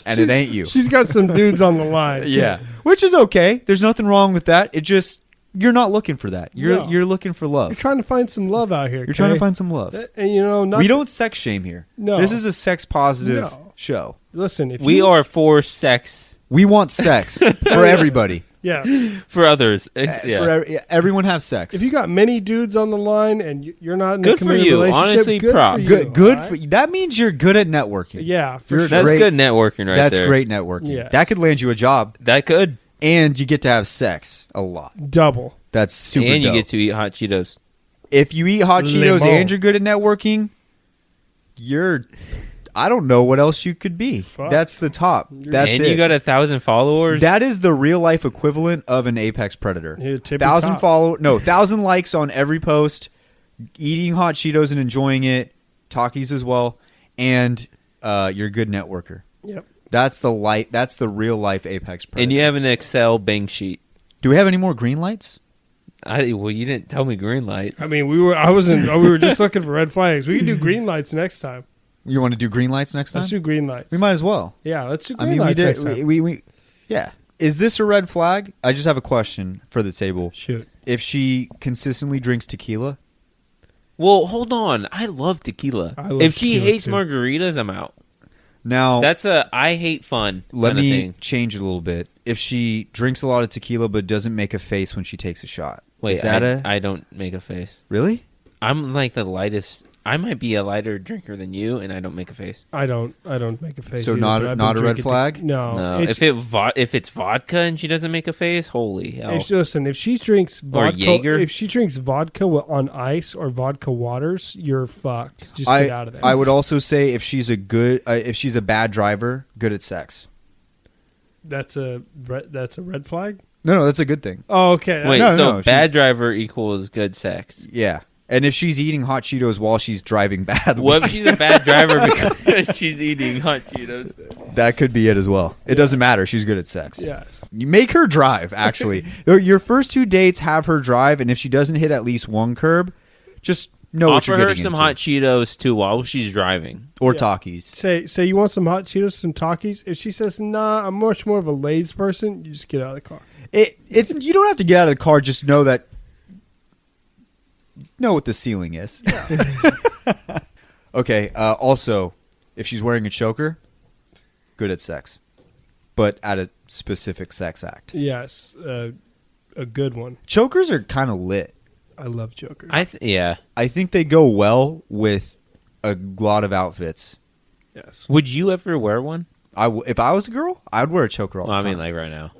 And it ain't you. She's got some dudes on the line. Yeah. Which is okay. There's nothing wrong with that. It just, you're not looking for that. You're looking for love. You're trying to find some love out here. You're trying to find some love. And you know, we don't sex shame here. No. This is a sex positive show. Listen, if we are for sex. We want sex for everybody. Yeah. For others. Everyone have sex. If you got many dudes on the line and you're not in good a committed for you. relationship, Honestly, good props. for you. Good for you. That means you're good at networking. Yeah, that's good networking right there. That's great networking. Yes. That could land you a job. That could. And you get to have sex a lot. Double. That's super And you dope. get to eat hot Cheetos. If you eat hot Cheetos Limon. and you're good at networking, I don't know what else you could be. Fuck. That's the top. That's and it. you got 1,000 followers. That is the real life equivalent of an apex predator. Yeah, tippy 1,000 likes on every post, eating hot Cheetos and enjoying it, Takis as well, and you're a good networker. Yep. That's the real life apex predator. And you have an Excel bang sheet. Do we have any more green lights? Well, you didn't tell me green light. I mean, we were just looking for red flags. We can do green lights next time. You want to do green lights next time? Let's do green lights. We might as well. Yeah, let's do green lights next time. We yeah. Is this a red flag? I just have a question for the table. Shoot. If she consistently drinks tequila? Well, hold on. I love tequila. If she hates margaritas, I'm out. Now that's I hate fun. Let kind of me thing. change it a little bit. If she drinks a lot of tequila but doesn't make a face when she takes a shot, Wait, is that I don't make a face. Really? I'm like the lightest. I might be a lighter drinker than you, and I don't make a face. I don't make a face. So either, not a red flag? No. If it's vodka and she doesn't make a face, holy hell! Listen, if she drinks vodka, Jaeger? if she drinks vodka on ice or vodka waters, you're fucked. Just get out of there. I would also say if she's a bad driver, good at sex. That's a red flag. No, that's a good thing. Oh, okay. Wait, no, bad driver equals good sex. Yeah. And if she's eating hot Cheetos while she's driving badly. What if she's a bad driver because she's eating hot Cheetos? That could be it as well. It doesn't matter. She's good at sex. Yes. You make her drive, actually. Your first 2 dates, have her drive, and if she doesn't hit at least one curb, just know what Offer you're her getting some into. hot Cheetos, too, while she's driving. Or Takis. Say you want some hot Cheetos, some Takis. If she says, nah, I'm much more of a Lay's person, you just get out of the car. It's you don't have to get out of the car. Just know what the ceiling is. Okay. Also, if she's wearing a choker, good at sex, but at a specific sex act. Yes, a good one. Chokers are kind of lit. I love chokers. I think they go well with a lot of outfits. Yes. Would you ever wear one? If I was a girl, I'd wear a choker all the time. I mean, like right now.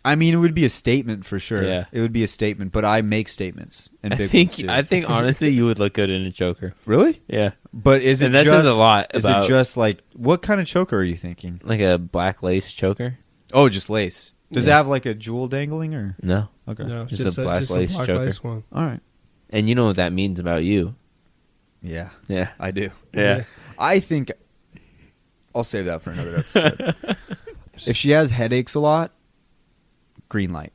I mean, it would be a statement for sure. Yeah. It would be a statement, but I make statements. And I big think ones too. I think honestly, you would look good in a choker. Really? Yeah. But is it and that just says a lot? Is about, it just like what kind of choker are you thinking? Like a black lace choker? Oh, just lace. Does it have like a jewel dangling or no? Okay, No, just a black lace choker. Lace one. All right. And you know what that means about you? Yeah, Yeah, I do. Yeah. I think I'll save that for another episode. If she has headaches a lot, green light.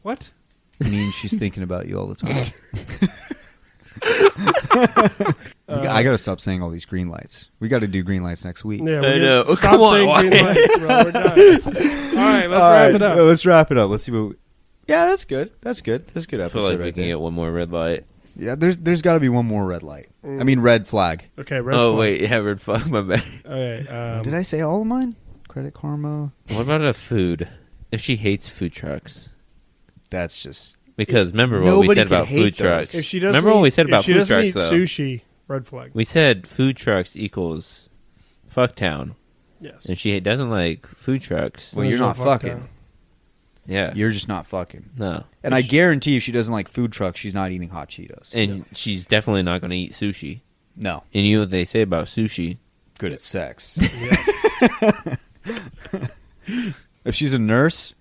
What? It means she's thinking about you all the time. I gotta stop saying all these green lights. We got to do green lights next week. Yeah, I know. Stop Come on, saying why? green lights, bro. We're done. All right, let's wrap it up. Let's wrap it up. Let's see what. Yeah, that's good. That's good. That's a good I feel episode like we right can there. get one more red light. Yeah, there's got to be one more red light. I mean, red flag. Okay, red Oh flag. wait, yeah, red flag. My bad. Okay. Did I say all of mine? Credit Karma. What about a food? If she hates food trucks, That's just. because remember what we Nobody said can about hate food those. trucks. If she doesn't, remember what we said about if she food doesn't trucks eat though. sushi, red flag. We said food trucks equals fucktown. Yes. And she doesn't like food trucks. Well, you're no not fuck fucking. down. Yeah. You're just not fucking. No. And I guarantee if she doesn't like food trucks, she's not eating hot Cheetos. And she's definitely not going to eat sushi. No. And you know what they say about sushi? Good at sex. If she's a nurse,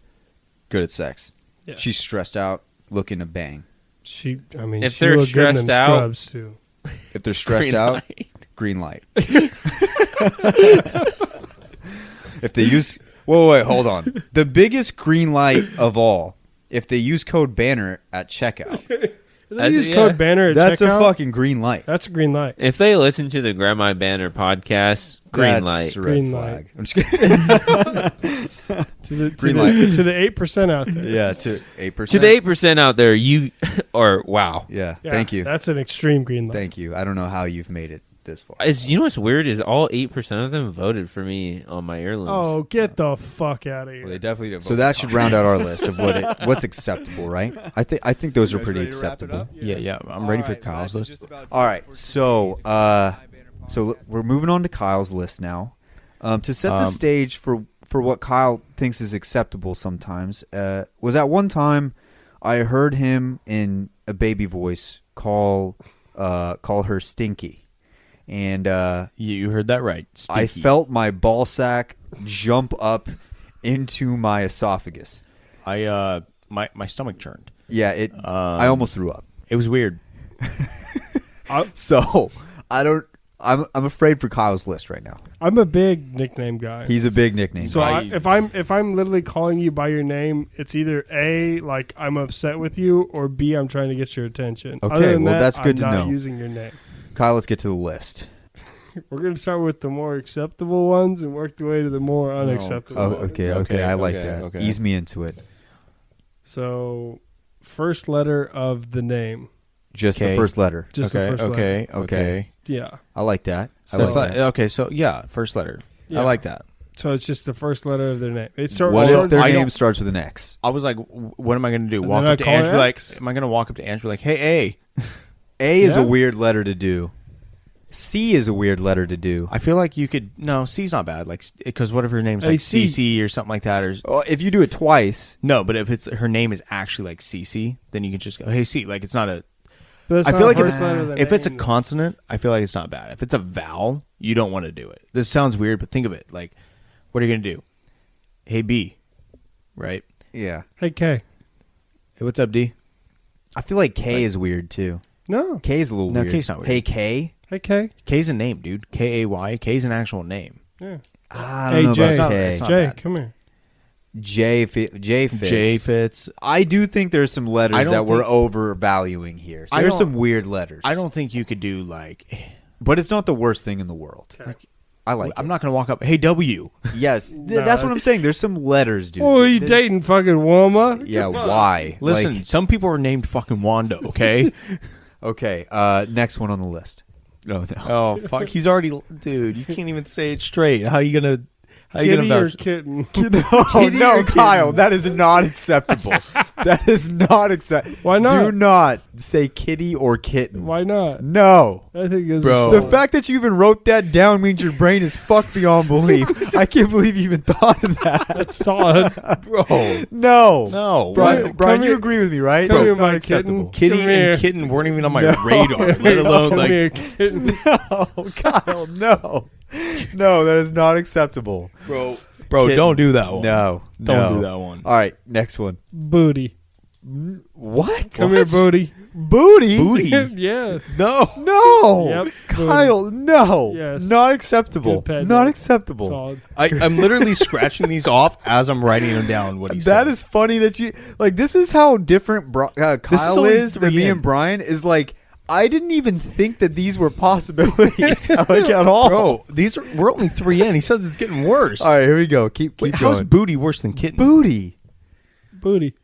good at sex. Yeah. She's stressed out, looking to bang. I mean, If she they're looked good in them stressed out- scrubs too. If they're stressed Green out, light. green light. If they use... Wait, hold on. The biggest green light of all, if they use code BANNER at checkout. If they use code banner at That's checkout, a fucking green light. That's a green light. If they listen to the Grandma Banner podcast, green That's light. a red Green flag. light. I'm just kidding. Green light. To the 8% out there. Yeah, to 8%. To the 8% out there, you or wow. Yeah, Yeah, thank you. That's an extreme green light. Thank you. I don't know how you've made it this far. You know what's weird is all 8% of them voted for me on my heirlooms. Oh, get the fuck out of here. Well, they definitely didn't. So that should round out our list of what's acceptable, right? I think those are pretty acceptable. Yeah. I'm ready for Kyle's list. All right, so we're moving on to Kyle's list now. To set the stage for what Kyle thinks is acceptable sometimes, was at one time I heard him in a baby voice call her Stinky. And You heard that right. Stinky. I felt my ball sack jump up into my esophagus. My stomach churned. Yeah, I almost threw up. It was weird. So I'm afraid for Kyle's list right now. I'm a big nickname guy. He's a big nickname. So guy. if I'm literally calling you by your name, it's either A, like I'm upset with you, or B, I'm trying to get your attention. Okay, Other than well, that, that's good I'm to not know. using your name. Kyle, let's get to the list. We're going to start with the more acceptable ones and work the way to the more unacceptable Oh, ones. okay. I like that. okay. Ease me into it. So, first letter of the name. Just the Okay. first letter. Just the first letter. Okay. Yeah. I like that. So- Okay, so yeah, first letter. Yeah. I like that. So it's just the first letter of their name. It's What if their I name don't- starts with an X? I was like, what am I going to do? And Walk then I up to call her Andrew like, X? am I going to walk up to Andrew like, hey, A? A is Yeah. a weird letter to do. C is a weird letter to do. I feel like you could, no, C's not bad. Like, because what if her name's Hey, like C. CC or something like that? Or Well, if you do it twice, no, but if her name is actually like CC, then you can just go, hey, C. Like, it's not a, But that's I not feel like the first letter of the if it's a name. consonant, I feel like it's not bad. If it's a vowel, you don't want to do it. This sounds weird, but think of it. Like, what are you going to do? Hey, B, right? yeah. Hey, K. Hey, what's up, D? I feel like K is weird too. No. K is a little No, weird. K's not weird. Hey K. Hey, K. K's a name, dude. K-A-Y. K's an actual name. Yeah. I Hey, don't know Jay. about It's K. not Jay, bad. come here. J fits. J fits. I do think there's some I letters don't that we're think- overvaluing here. I There's don't- some weird letters. I don't think you could do like. But it's not the worst thing in the world. I like I'm it. not going to walk up. Hey, W. Yes, that's what I'm saying. There's some letters, dude. Oh, you There's- dating fucking Wilma? Yeah, Come on. why? Listen, Like- some people are named fucking Wanda. Okay. okay. Next one on the list. No. Oh fuck! He's already, dude. You can't even say it straight. How you gonna? How you Kitty gonna? or vouch- kitten? No, Kyle, that is not acceptable. That is not acceptable. Why not? Do not say kitty or kitten. Why not? No. I think it's Bro. The fact that you even wrote that down means your brain is fucked beyond belief. I can't believe you even thought of that. That's solid. Bro. No. No. Brian, Come you here. agree with me, right? Come It's here, not my acceptable. Kitty Come here. and kitten weren't even on my No. radar, let alone Come like. here, kitten. No, Kyle, no. No, that is not acceptable. Bro, Kitten. don't do that one. No. Don't no. do that one. All right, next one. Booty. What? Come here, booty. Booty? Booty. Yes. No. No. Yep. Kyle, no. Yes. Not acceptable. Good pet, Not Nick. acceptable. Solid. I'm literally scratching these off as I'm writing them down. What he said. That is funny that you like. This is how different Kyle only is than 3 me in. and Brian. Is like I didn't even think that these were possibilities like at all. Bro, we're only 3 in. He says it's getting worse. All right, here we go. Keep Wait, going. how's booty worse than kitten? Booty? Booty.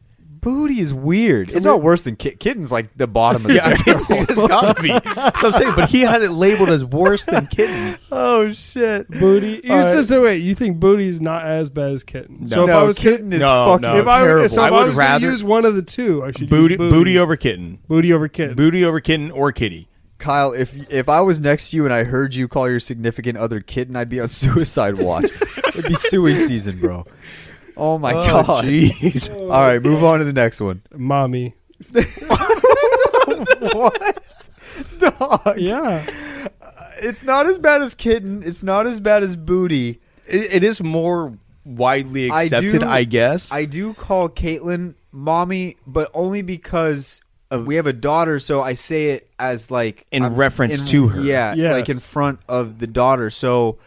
Booty is weird. It's not worse than kitten's like the bottom of the Yeah, it's gotta be. That's what I'm saying, but he had it labeled as worse than kitten. Oh shit. Booty. All right. So wait, you think booty is not as bad as kitten? No. So if No, I was kitten is No, fucking no. if I, terrible. so if I I would was going rather- to use one of the two, I should Booty, use booty over kitten. Booty over kitten. Booty over kitten or kitty. Kyle, if I was next to you and I heard you call your significant other kitten, I'd be on suicide watch. It'd be suey season, bro. Oh my god. Jeez. All right, move on to the next one. Mommy. What? Dog. Yeah. It's not as bad as kitten. It's not as bad as booty. It is more widely accepted, I guess. I do call Caitlin mommy, but only because we have a daughter, so I say it as like In reference to her. Yeah, Yes. like in front of the daughter. So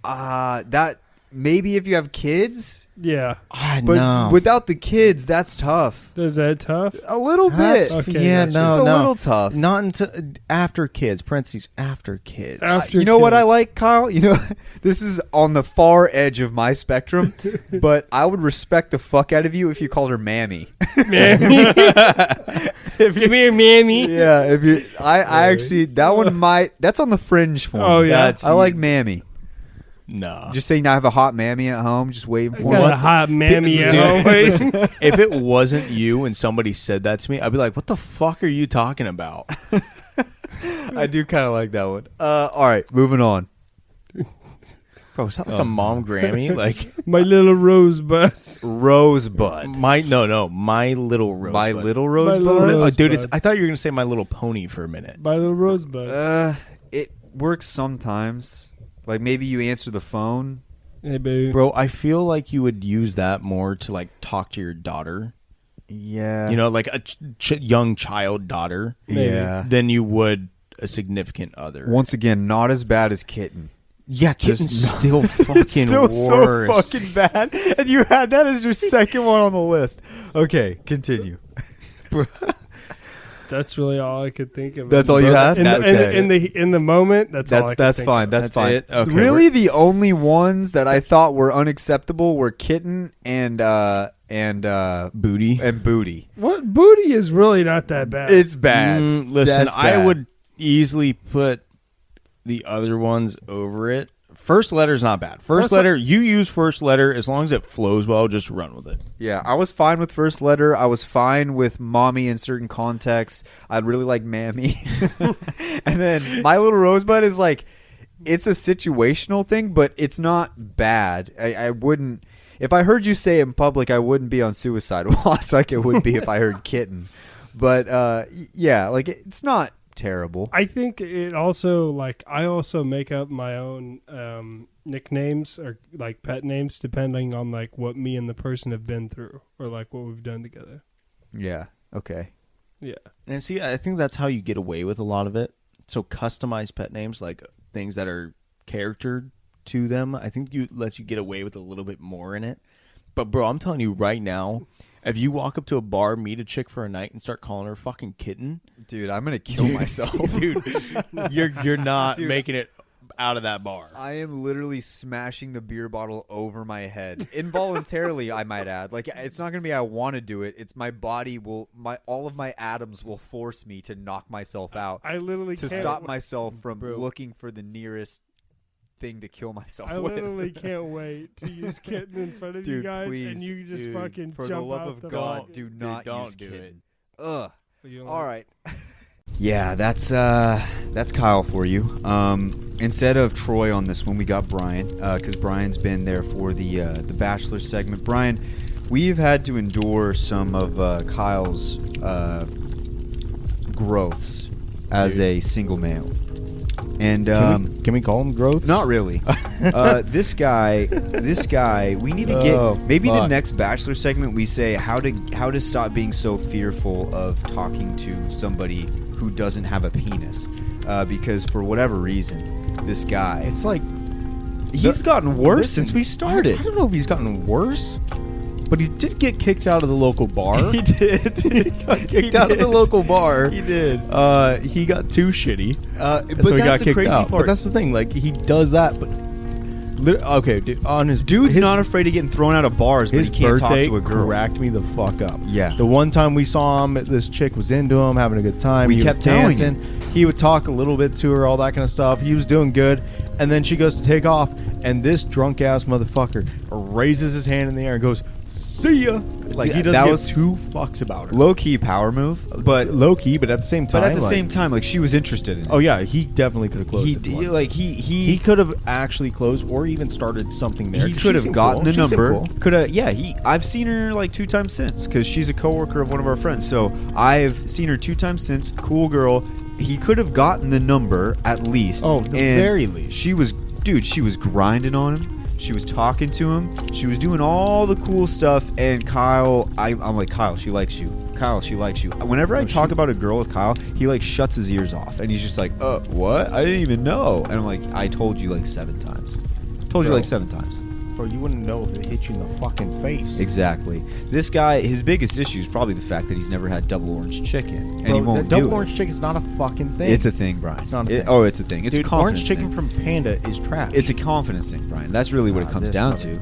that maybe if you have kids, Yeah. but no. without the kids, that's tough. Is that tough? A little That's- bit. Okay, yeah, gotcha. no, It's a no. little tough. Not until after kids. Parentheses after kids. After You know what kids. I like, Kyle? You know, this is on the far edge of my spectrum, but I would respect the fuck out of you if you called her Mammy. Mammy. If you- Give me a mammy. Yeah, if you, I actually that one might. That's on the fringe for me. Oh, yeah. I like Mammy. No. Just saying, I have a hot Mammy at home, just waiting I for got me. a hot mammy at Dude, home. listen, if it wasn't you and somebody said that to me, I'd be like, "What the fuck are you talking about?" I do kind of like that one. All right, moving on. Bro, is that like a mom Grammy? Like My little rosebud. Rosebud. my little rosebud. My little My rosebud. little Oh, dude, Rosebud. I thought you were gonna say My Little Pony for a minute. My little rosebud. It works sometimes. Like maybe you answer the phone. Hey, baby. Bro, I feel like you would use that more to like talk to your daughter. Yeah. You know, like a young child daughter. Yeah. Than you would a significant other. Once again, not as bad as kitten. Yeah, kitten's Just- still fucking It's still worse. so fucking bad, and you had that as your second one on the list. Okay, continue. That's really all I could think of. That's all you have? In the moment. That's all I could that's think fine. of. That's fine. it? Okay, really, the only ones that I thought were unacceptable were kitten and Booty. and booty. What booty is really not that bad. It's bad. Listen, That's I bad. would easily put the other ones over it. First letter's not bad. First letter, you use first letter as long as it flows well. Just run with it. Yeah, I was fine with first letter. I was fine with mommy in certain contexts. I'd really like mammy. And then my little rosebud is like, it's a situational thing, but it's not bad. I wouldn't, if I heard you say it in public, I wouldn't be on suicide watch like it would be if I heard kitten. But yeah, like it's not terrible. I think it also like I also make up my own nicknames or like pet names depending on like what me and the person have been through or like what we've done together. Yeah. Okay. Yeah. And see, I think that's how you get away with a lot of it. So customized pet names, like things that are charactered to them, I think lets you get away with a little bit more in it. But bro, I'm telling you right now, if you walk up to a bar, meet a chick for a night, and start calling her fucking kitten, dude, I'm gonna kill myself, dude. You're not making it out of that bar. I am literally smashing the beer bottle over my head involuntarily. I might add, like, it's not gonna be I want to do it. It's my body all of my atoms will force me to knock myself out. I literally to can't stop myself from looking for the nearest thing to kill myself with. I literally can't wait to use kitten in front of you guys, please, and you just fucking for jump the love out of the God, fucking- do not don't use do kitten. it. Ugh. All right. Yeah, that's Kyle for you. Instead of Troy on this one, we got Brian, because Brian's been there for the Bachelor segment. Brian, we've had to endure some of Kyle's growths as a single male. And can we call him growth? Not really. This guy, we need to get maybe the next Bachelor segment. We say how to stop being so fearful of talking to somebody who doesn't have a penis, because for whatever reason, this guy, it's like he's gotten worse since we started. I don't know if he's gotten worse, but he did get kicked out of the local bar. He did. He got kicked out of the local bar. He did. He got too shitty. But so he that's got the kicked crazy out. part. But that's the thing. Like, he does that, but okay, dude, on his not afraid of getting thrown out of bars, but his he can't talk birthday to a girl. cracked me the fuck up. Yeah. The one time we saw him, this chick was into him, having a good time. We He kept was telling dancing. He would talk a little bit to her, all that kind of stuff. He was doing good, and then she goes to take off, and this drunk ass motherfucker raises his hand in the air and goes, "See ya!" Like, he doesn't give two fucks about her. Low key power move, but low key, but at the same time, But at the same time, like, she was interested in it. Oh yeah, he definitely could have closed. He could have actually closed or even started something there. He could have gotten the number. Could have, I've seen her like 2 times since, because she's a coworker of one of our friends. So I've seen her 2 times since. Cool girl. He could have gotten the number at least. Oh, the very least. She was grinding on him. She was talking to him. She was doing all the cool stuff. And Kyle, I'm like, Kyle, she likes you. Kyle, she likes you. Whenever I talk about a girl with Kyle, he like shuts his ears off, and he's just like, what? I didn't even know. And I'm like, I told you like 7 times. Told you like 7 times. Bro, you wouldn't know if it hit you in the fucking face. Exactly. This guy, his biggest issue is probably the fact that he's never had double orange chicken, and he won't do it. Double orange chicken is not a fucking thing. It's a thing, Brian. It's not a thing. Oh, it's a thing. It's Dude, a confidence orange chicken thing. from Panda is trash. It's a confidence thing, Brian. That's really what it comes down to.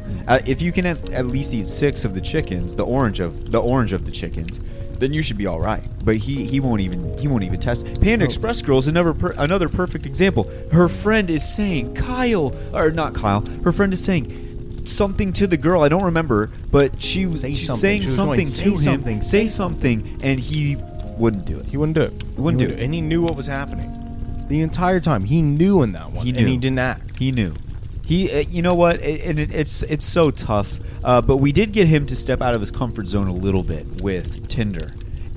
If you can at least eat 6 of the chickens, the orange of the chickens, then you should be all right. But he won't even test. Panda Express Girl is another perfect example. Her friend is saying her friend is saying something to the girl. I don't remember, but she's saying something to him. Say something, and he wouldn't do it. He wouldn't do it. He wouldn't do it. And he knew what was happening the entire time. He knew in that one. He knew. And he didn't act. He knew. You know what? It's so tough. But we did get him to step out of his comfort zone a little bit with Tinder.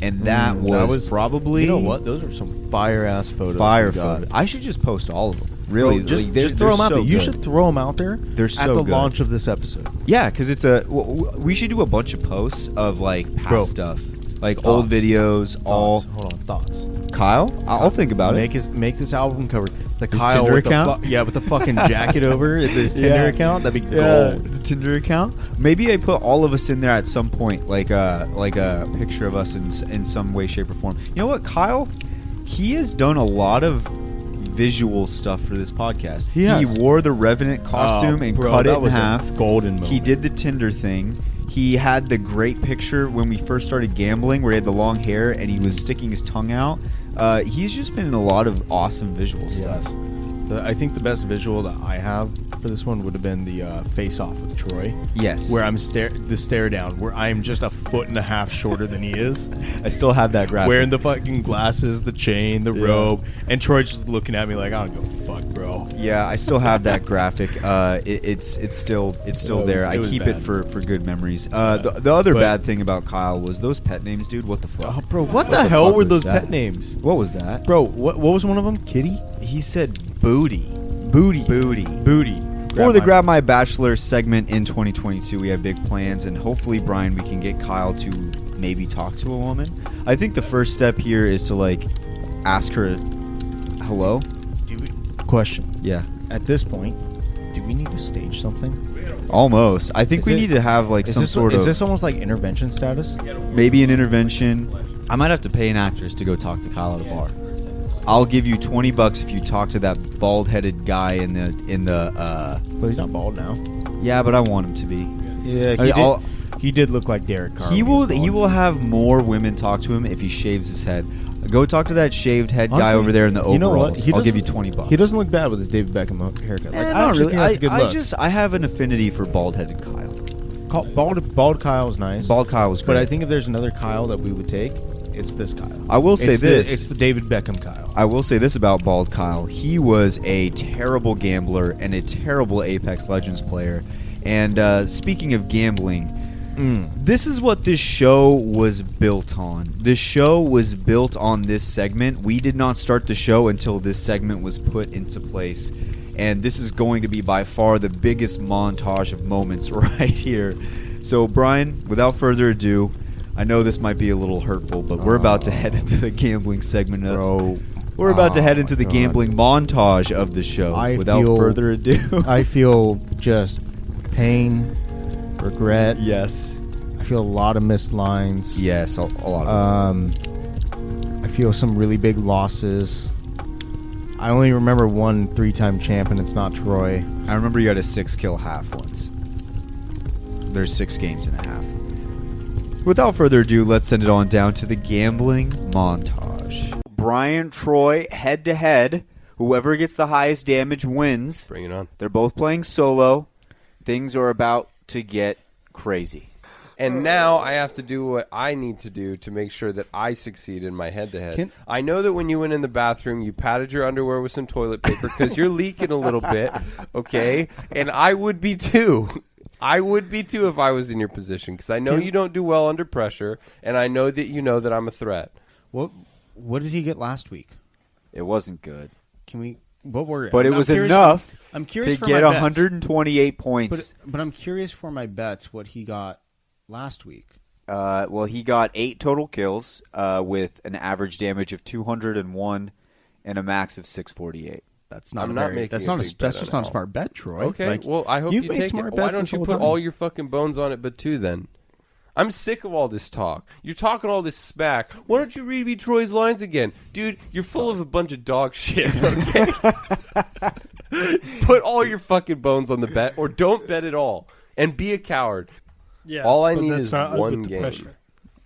And that was probably... You know what? Those are some fire-ass photos. Fire photos. I should just post all of them. Really, bro, just throw them out there. You should throw them out there. They're so at the good. launch of this episode. Yeah, because it's we should do a bunch of posts of like past stuff, like old videos. Hold on, thoughts. Kyle, I'll think about it. Make this album cover. The his Kyle Tinder with account. with the fucking jacket over his Tinder account. That'd be gold. The Tinder account. Maybe I put all of us in there at some point, like a picture of us in some way, shape, or form. You know what, Kyle? He has done a lot of visual stuff for this podcast. He wore the Revenant costume and cut it in half. Golden moment. He did the Tinder thing. He had the great picture when we first started gambling, where he had the long hair and he was sticking his tongue out. He's just been in a lot of awesome visual stuff. I think the best visual that I have for this one would have been the face-off with Troy. Yes. Where I'm the stare down, where I'm just a 1.5 feet shorter than he is. I still have that graphic. Wearing the fucking glasses, the chain, the robe, and Troy's just looking at me like, I don't give a fuck, bro. Yeah, I still have that graphic. It's still there. I keep it for good memories. The other bad thing about Kyle was those pet names, dude. What the fuck? Oh, bro, what the hell were those pet names? What was that? Bro, what was one of them? Kitty? He said Booty. For the Grab My Bachelor segment in 2022, we have big plans, and hopefully, Brian, we can get Kyle to maybe talk to a woman. I think the first step here is to like ask her, hello? Question. Yeah. At this point, do we need to stage something? Almost. I think we need to have like some sort of... Is this almost like intervention status? Maybe an intervention. I might have to pay an actress to go talk to Kyle at a bar. I'll give you $20 if you talk to that bald-headed guy in the. Well, he's not bald now. Yeah, but I want him to be. Yeah, he did look like Derek Carr. He will have more women talk to him if he shaves his head. Go talk to that shaved head guy over there in the overalls. I'll give you $20. He doesn't look bad with his David Beckham haircut. Like, not really. Think that's a good look. I have an affinity for bald-headed Kyle. Bald Kyle's nice. Bald Kyle's great. But I think if there's another Kyle that we would take, it's this Kyle. I will say this. It's the David Beckham Kyle. I will say this about Bald Kyle. He was a terrible gambler and a terrible Apex Legends player. And speaking of gambling, this is what this show was built on. This show was built on this segment. We did not start the show until this segment was put into place. And this is going to be by far the biggest montage of moments right here. So, Brian, without further ado, I know this might be a little hurtful, but we're about to head into the gambling segment. We're about to head into the gambling montage of the show. Without further ado. I feel just pain, regret. Yes. I feel a lot of missed lines. Yes, a lot of I feel some really big losses. I only remember one 3-time champ, and it's not Troy. I remember you had a 6-kill half once. There's 6 games and a half. Without further ado, let's send it on down to the gambling montage. Brian, Troy, head-to-head. Whoever gets the highest damage wins. Bring it on. They're both playing solo. Things are about to get crazy. And now I have to do what I need to do to make sure that I succeed in my head-to-head. I know that when you went in the bathroom, you patted your underwear with some toilet paper because you're leaking a little bit, okay? And I would be too. I would be too if I was in your position because I know you don't do well under pressure, and I know that you know that I'm a threat. What did he get last week? It wasn't good. But it was enough to get 128 points. But I'm curious for my bets what he got last week. Well, he got 8 total kills with an average damage of 201 and a max of 648. That's not that's just not a smart bet, Troy. Okay, well, I hope you take it. Why don't you put all your fucking bones on it but 2 then? I'm sick of all this talk. You're talking all this smack. Why don't you read me Troy's lines again? Dude, you're full of a bunch of dog shit, okay? Put all your fucking bones on the bet or don't bet at all. And be a coward. Yeah, all I need is one game. Pressure.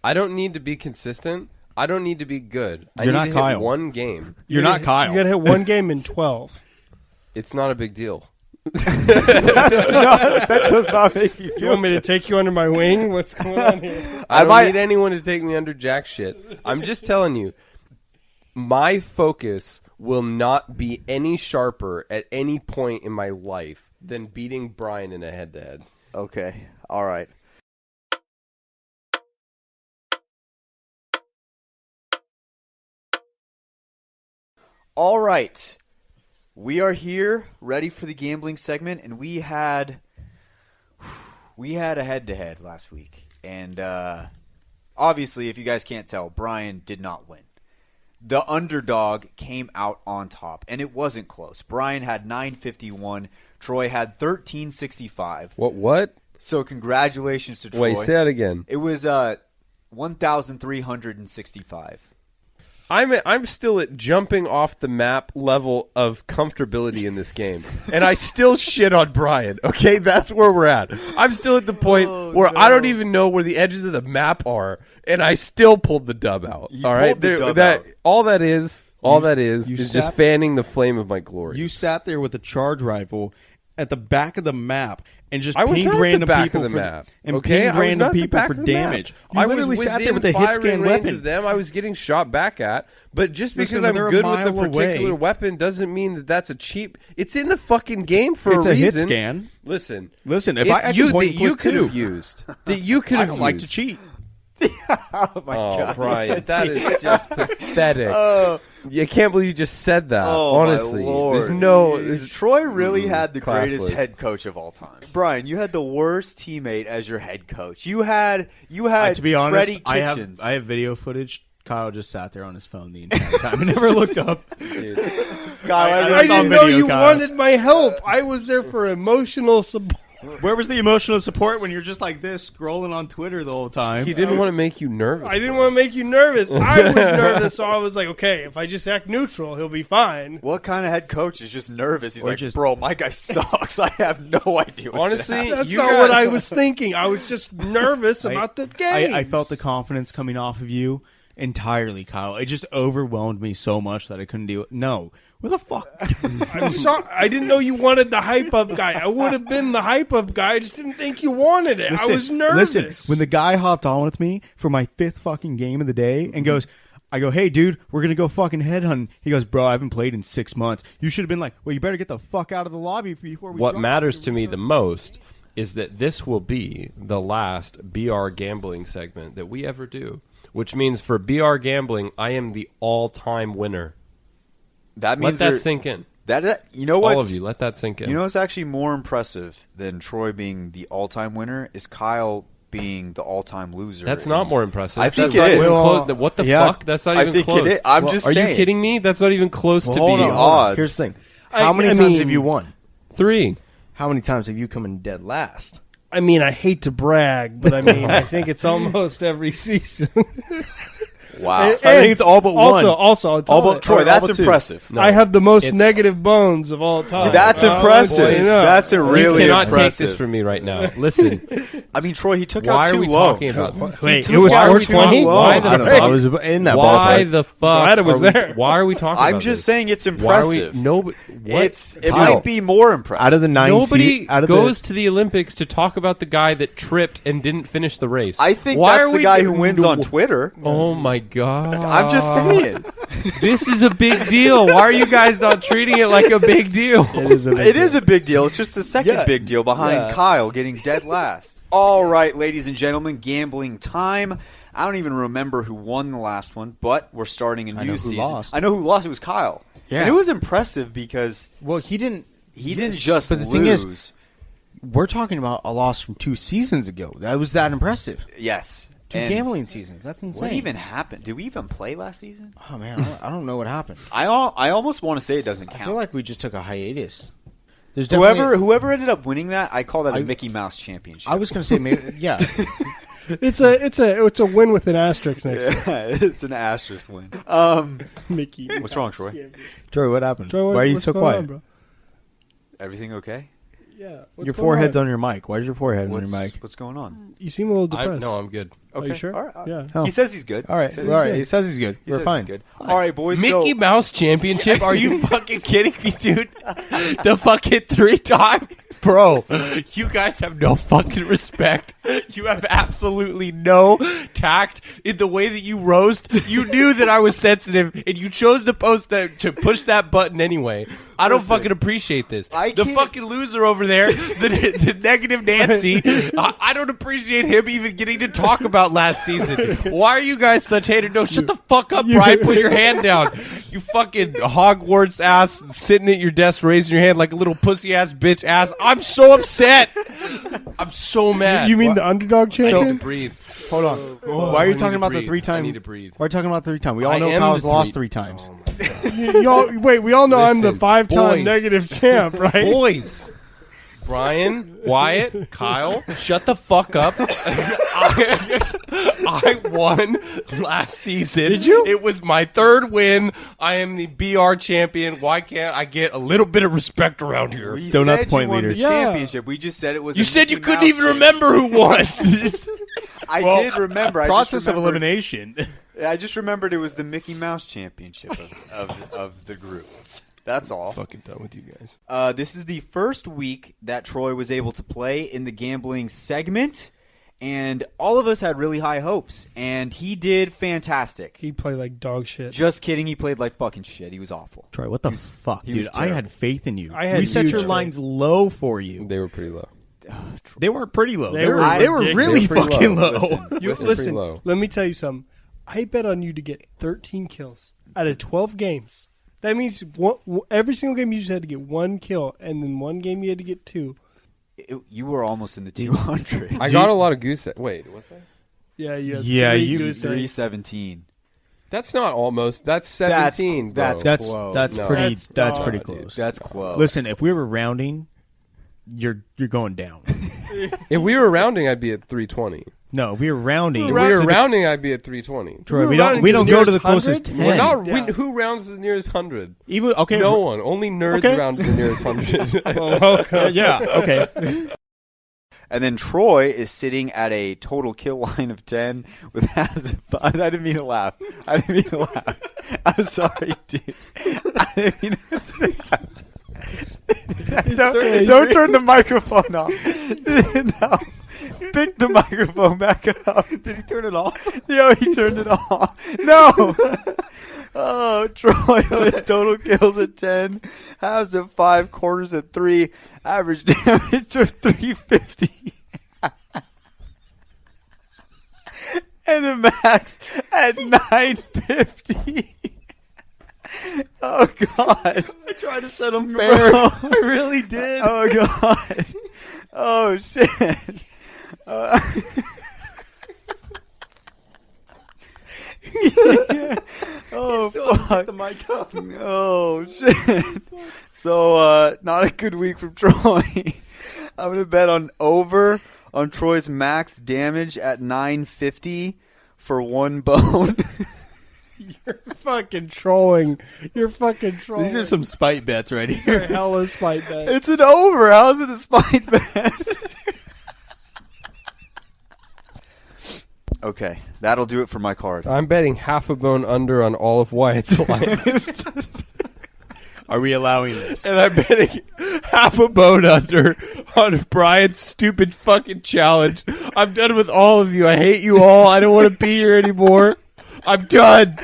I don't need to be consistent. I don't need to be good. I need to hit one game. You're not Kyle. You got to hit one game in 12. It's not a big deal. That does not make you feel. You want me to take you under my wing? What's going on here? I don't need anyone to take me under jack shit. I'm just telling you, my focus will not be any sharper at any point in my life than beating Brian in a head-to-head. Okay. All right. All right. We are here, ready for the gambling segment, and we had a head-to-head last week. And obviously, if you guys can't tell, Brian did not win. The underdog came out on top, and it wasn't close. Brian had 951. Troy had 1365. What? So congratulations to Troy. Wait, say that again. It was 1,365. I'm still at jumping off the map level of comfortability in this game, and I still shit on Brian. Okay, that's where we're at. I'm still at the point where I don't even know where the edges of the map are, and I still pulled the dub out. All right, all that is just fanning the flame of my glory. You sat there with a charge rifle at the back of the map and just pinged random people for damage. You literally sat there with a hit scan weapon. Of them, I was getting shot back at, but just because I'm good with the particular weapon doesn't mean that that's a cheap. It's in the fucking game for a reason. It's a hit scan. Listen. If I can point and click too. That you could have used. I don't like to cheat. Oh my God, Brian, that is just pathetic. I can't believe you just said that. Oh, honestly, my Lord. there's no. Troy really had the greatest classless. head coach of all time. Brian, you had the worst teammate as your head coach. You had to be honest, Freddie I Kitchens. have video footage. Kyle just sat there on his phone the entire time. He never looked up. Kyle, I didn't know you wanted my help. I was there for emotional support. Where was the emotional support when you're just like this, scrolling on Twitter the whole time? He didn't want to make you nervous. I didn't want to make you nervous. I was nervous, so I was like, okay, if I just act neutral, he'll be fine. What kind of head coach is just nervous? He's Or like, just- bro, my guy sucks. I have no idea what's Honestly, gonna happen. That's you not got- what I was thinking. I was just nervous about the game. I felt the confidence coming off of you entirely, Kyle. It just overwhelmed me so much that I couldn't deal with. No. Where the fuck? I'm sorry. I didn't know you wanted the hype up guy. I would have been the hype up guy. I just didn't think you wanted it. I was nervous. Listen, when the guy hopped on with me for my 5th fucking game of the day and goes, I go, hey, dude, we're going to go fucking headhunting. He goes, bro, I haven't played in 6 months. You should have been like, well, you better get the fuck out of the lobby before we What drop matters you." to me the most is that this will be the last BR gambling segment that we ever do, which means for BR gambling, I am the all-time winner. That Let means that sink in. That you know what? All of you, let that sink in. You know what's actually more impressive than Troy being the all-time winner is Kyle being the all-time loser. That's not more impressive. I think That's not it even is. close. What the fuck? That's not I even think close. it is. I'm just Are saying. you kidding me? That's not even close to Hold being on. odds. Here's the thing. I How many times mean- have you won? 3. How many times have you come in dead last? I mean, I hate to brag, but I mean, I think it's almost every season. Wow. And- I think it's all but one. Also, I'll tell All but- you, Troy, all that's but two. impressive. No. I have the most It's- negative bones of all time. That's I'll impressive. let you know. That's a really you cannot impressive. take this from me right now. Listen, I mean, Troy, he took why out are too we low. talking about? Wait, took it was out too 420? low. Why the I don't know. fuck? I was in that Why ballpark. the fuck? Glad it was are we- there. Why are we talking I'm about just this? saying it's Why are we? impressive. Nobody. What? It Kyle, might be more impressive. Out of the 9 Nobody out of goes to the Olympics to talk about the guy that tripped and didn't finish the race. I think Why that's are the we guy do- who wins on Twitter. Oh my god! I'm just saying. This is a big deal. Why are you guys not treating it like a big deal? It is a big It deal. is a big deal. It's just the second Yeah. big deal behind Yeah. Kyle getting dead last. All right, ladies and gentlemen, gambling time. I don't even remember who won the last one, but we're starting a new know who season. lost. I know who lost. It was Kyle. Yeah. And it was impressive because Well, he didn't just but the lose. thing is, we're talking about a loss from 2 seasons ago. That was that impressive. yes. 2 And gambling seasons. That's insane. what even happened? Did we even play last season? Oh man, I don't know what happened. I almost want to say it doesn't I count. feel like we just took a hiatus. There's definitely- Whoever ended up winning that, I call that a Mickey Mouse championship. I was going to say maybe yeah. It's a win with an asterisk next to it. Yeah, it's an asterisk win. Mickey. What's wrong, Troy? Troy, what happened? Troy, Why are you what's so going quiet? on, bro? Everything okay? Yeah. Your forehead's on your mic. Why is your forehead on your mic? What's going on? You seem a little depressed. No, I'm good. Are you sure? All right. Yeah. Oh. He says he's good. All right, He says all he's right. good. He says he's good. He We're says fine. he's good. All right, boys. Mickey so, Mouse Championship? Are you fucking kidding me, dude? The fucking 3-time? Bro, you guys have no fucking respect. You have absolutely no tact in the way that you roast. You knew that I was sensitive, and you chose to to push that button anyway. I don't Listen, fucking appreciate this. I The can't- fucking loser over there, the negative Nancy, I don't appreciate him even getting to talk about last season. Why are you guys such haters? No, shut the fuck up, Brian. Put your hand down. You fucking Hogwarts ass sitting at your desk raising your hand like a little pussy ass bitch ass. I'm so upset. I'm so mad. You mean the underdog I need to champion? breathe. Hold on. Oh, Why are I you need talking to about the breathe. 3 times? I need to breathe. Why are you talking about 3 times? We all I know am Kyle's the lost three- 3 times. Wait, we all know I'm the Listen, 5-time boys. negative champ, right? Boys. Brian, Wyatt, Kyle, shut the fuck up. I won last season. Did you? It was my 3rd win. I am the BR champion. Why can't I get a little bit of respect around here? we Donuts said point you won leader. the Yeah. championship. We just said it was. You a said you Mickey couldn't Mouse even remember who won. I Well, did remember. Process I of just remembered, elimination. I just remembered it was the Mickey Mouse championship of the group. That's all. Fucking done with you guys. This is the first week that Troy was able to play in the gambling segment, and all of us had really high hopes, and he did fantastic. He played like dog shit. Just kidding. He played like fucking shit. He was awful. Troy, what the fuck, he dude? was I terrible. had faith in you. I had we set huge your faith. lines low for you. They were pretty low. They weren't pretty low. They They were were ridiculous. really They were pretty fucking low. low. Listen, You listen. listen. low. Let me tell you something. I bet on you to get 13 kills. out of 12 games. That means every single game you just had to get 1 kill, and then 1 game you had to get 2. You were almost in the 200. I got a lot of goose eggs. Wait, what's that? Yeah, you had you 317. That's not almost. That's 17. That's bro. close. That's No. pretty. That's That's not, pretty dude. close. That's close. Listen, if we were rounding, you're going down. If we were rounding, I'd be at 320. No, if we were rounding. If we were rounding, I'd be at 320. Troy, we don't go to the closest 10. We're not. Who rounds the nearest 100? Even okay. No one. Only nerds round to the nearest 100. Okay. Yeah. Okay. And then Troy is sitting at a total kill line of 10 with I didn't mean to laugh. I'm sorry, dude. I didn't mean to laugh. Don't turn the microphone off. No. Pick the microphone back up. Did he turn it off? Yeah, he turned it off. No. Oh, Troy with total kills at 10, halves at 5, quarters at 3, average damage of 350. And a max at 950. Oh, God. I tried to set him fair. I really did. Oh, God. Oh, shit. Oh, fuck. The mic up. Oh, shit. So, not a good week from Troy. I'm going to bet on over on Troy's max damage at 950 for 1 bone. You're fucking trolling. You're fucking trolling. These are some spite bets right These here. are hella spite bets. It's an over. How is it a spite bet? Okay, that'll do it for my card. I'm betting half a bone under on all of Wyatt's lines. Are we allowing this? And I'm betting half a bone under on Brian's stupid fucking challenge. I'm done with all of you. I hate you all. I don't want to be here anymore. I'm done.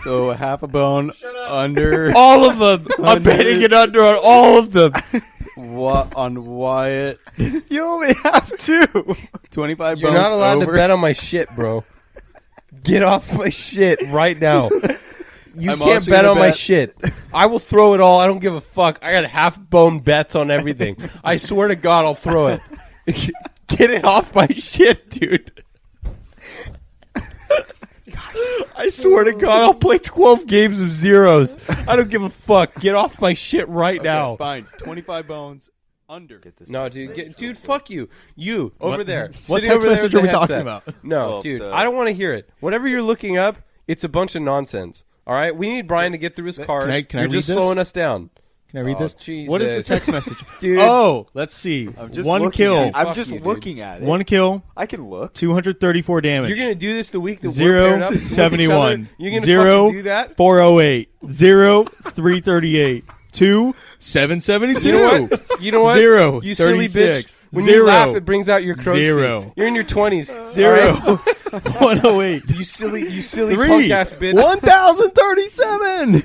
So half a bone under All of them. I'm betting it under on all of them. what on Wyatt. You only have 2. 25 You're bones not allowed over. to bet on my shit, bro. Get off my shit right now. You I'm can't also bet gonna on my bet- shit. I will throw it all. I don't give a fuck. I got half-bone bets on everything. I swear to God, I'll throw it. Get it off my shit, dude. I swear to God, I'll play 12 games of zeros. I don't give a fuck. Get off my shit right now. Fine. 25 bones under. No, dude, dude, fuck you. You over What- there. what sitting text over there message with the are we talking headset. about? No, Well, dude, the- I don't want to hear it. Whatever you're looking up, it's a bunch of nonsense. All right, we need Brian to get through his card. Can I You're read just this? slowing us down. Can I read Oh, this? Jesus. What is the text message? Dude. Oh, let's see. I'm just 1 looking kill. At it. I'm Fuck just you, dude. looking at it. 1 kill. I can look. 234 damage. You're gonna do this the week that we're Zero paired up. to look at each 71. other? You're gonna 0 fucking do that? 408. 0 338. 2 772. You know what? You know what? 0 You silly 36. bitch. When 0 you laugh, it brings out your crow's feet. 0 You're in your 20s. 0 all right? 108. You silly 3 punk ass bitch. 1037.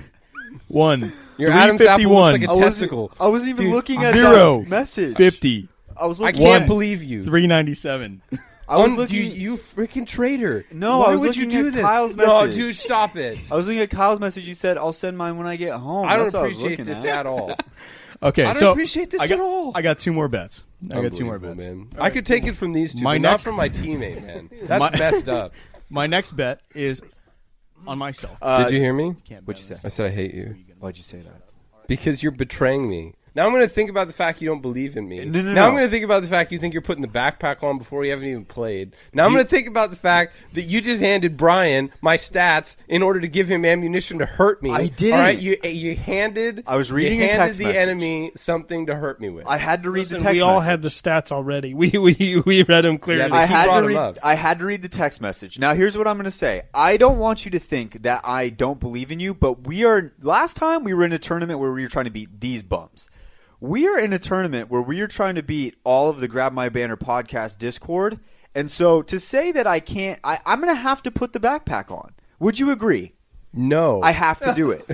1 Your Adam's apple looks like a 351. testicle. I wasn't even Dude, looking at 0 that message. 50. I was I looking. can't One. believe you. 397. I was looking. You freaking traitor. No, Why I was would you looking do at this? Kyle's No, message. dude, stop it. I was looking at Kyle's message. You said, "I'll send mine when I get home." I don't That's what was appreciate looking this at. at all. Okay, I don't so appreciate this I got, at all. I got 2 more bets. I got 2 more Unbelievable, bets. man. I could take it from these two, My but not next- from my teammate, man. That's My- messed up. My next bet is on myself. Did you hear me? What'd you say? I said I hate you. Why'd you say that? Because you're betraying me. Now I'm going to think about the fact you don't believe in me. No, now I'm going to think about the fact you think you're putting the backpack on before you haven't even played. Now I'm going to think about the fact that you just handed Brian my stats in order to give him ammunition to hurt me. I didn't. All right, you handed. I was reading you a handed text the message. enemy something to hurt me with. I had to read Listen, the text we all message. had the stats already. We read them clearly. Yeah, but I he had brought to 'em read. up. I had to read the text message. Now, here's what I'm going to say. I don't want you to think that I don't believe in you, but we are. Last time we were in a tournament where we were trying to beat these bums. We are in a tournament where we are trying to beat all of the Grab My Banner podcast Discord, and so to say that I can't, I'm going to have to put the backpack on. Would you agree? No. I have to do it.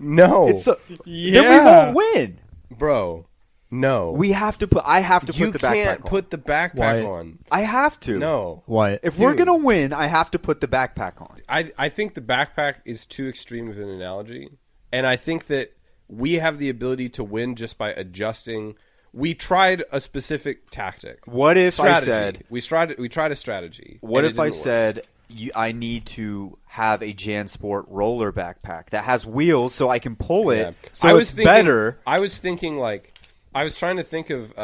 No. It's Yeah. Then we won't win. Bro. No. We have to put. I have to You put the backpack can't on. put the backpack Why? on. I have to. No. Why? If we're Dude. gonna win, I have to put the backpack on. I think the backpack is too extreme of an analogy, and I think that we have the ability to win just by adjusting. We tried a specific tactic. What if strategy. I said we tried a strategy? What and if it I didn't work. said I need to have a JanSport roller backpack that has wheels so I can pull it? Yeah. So I was it's thinking, better. I was thinking like I was trying to think of.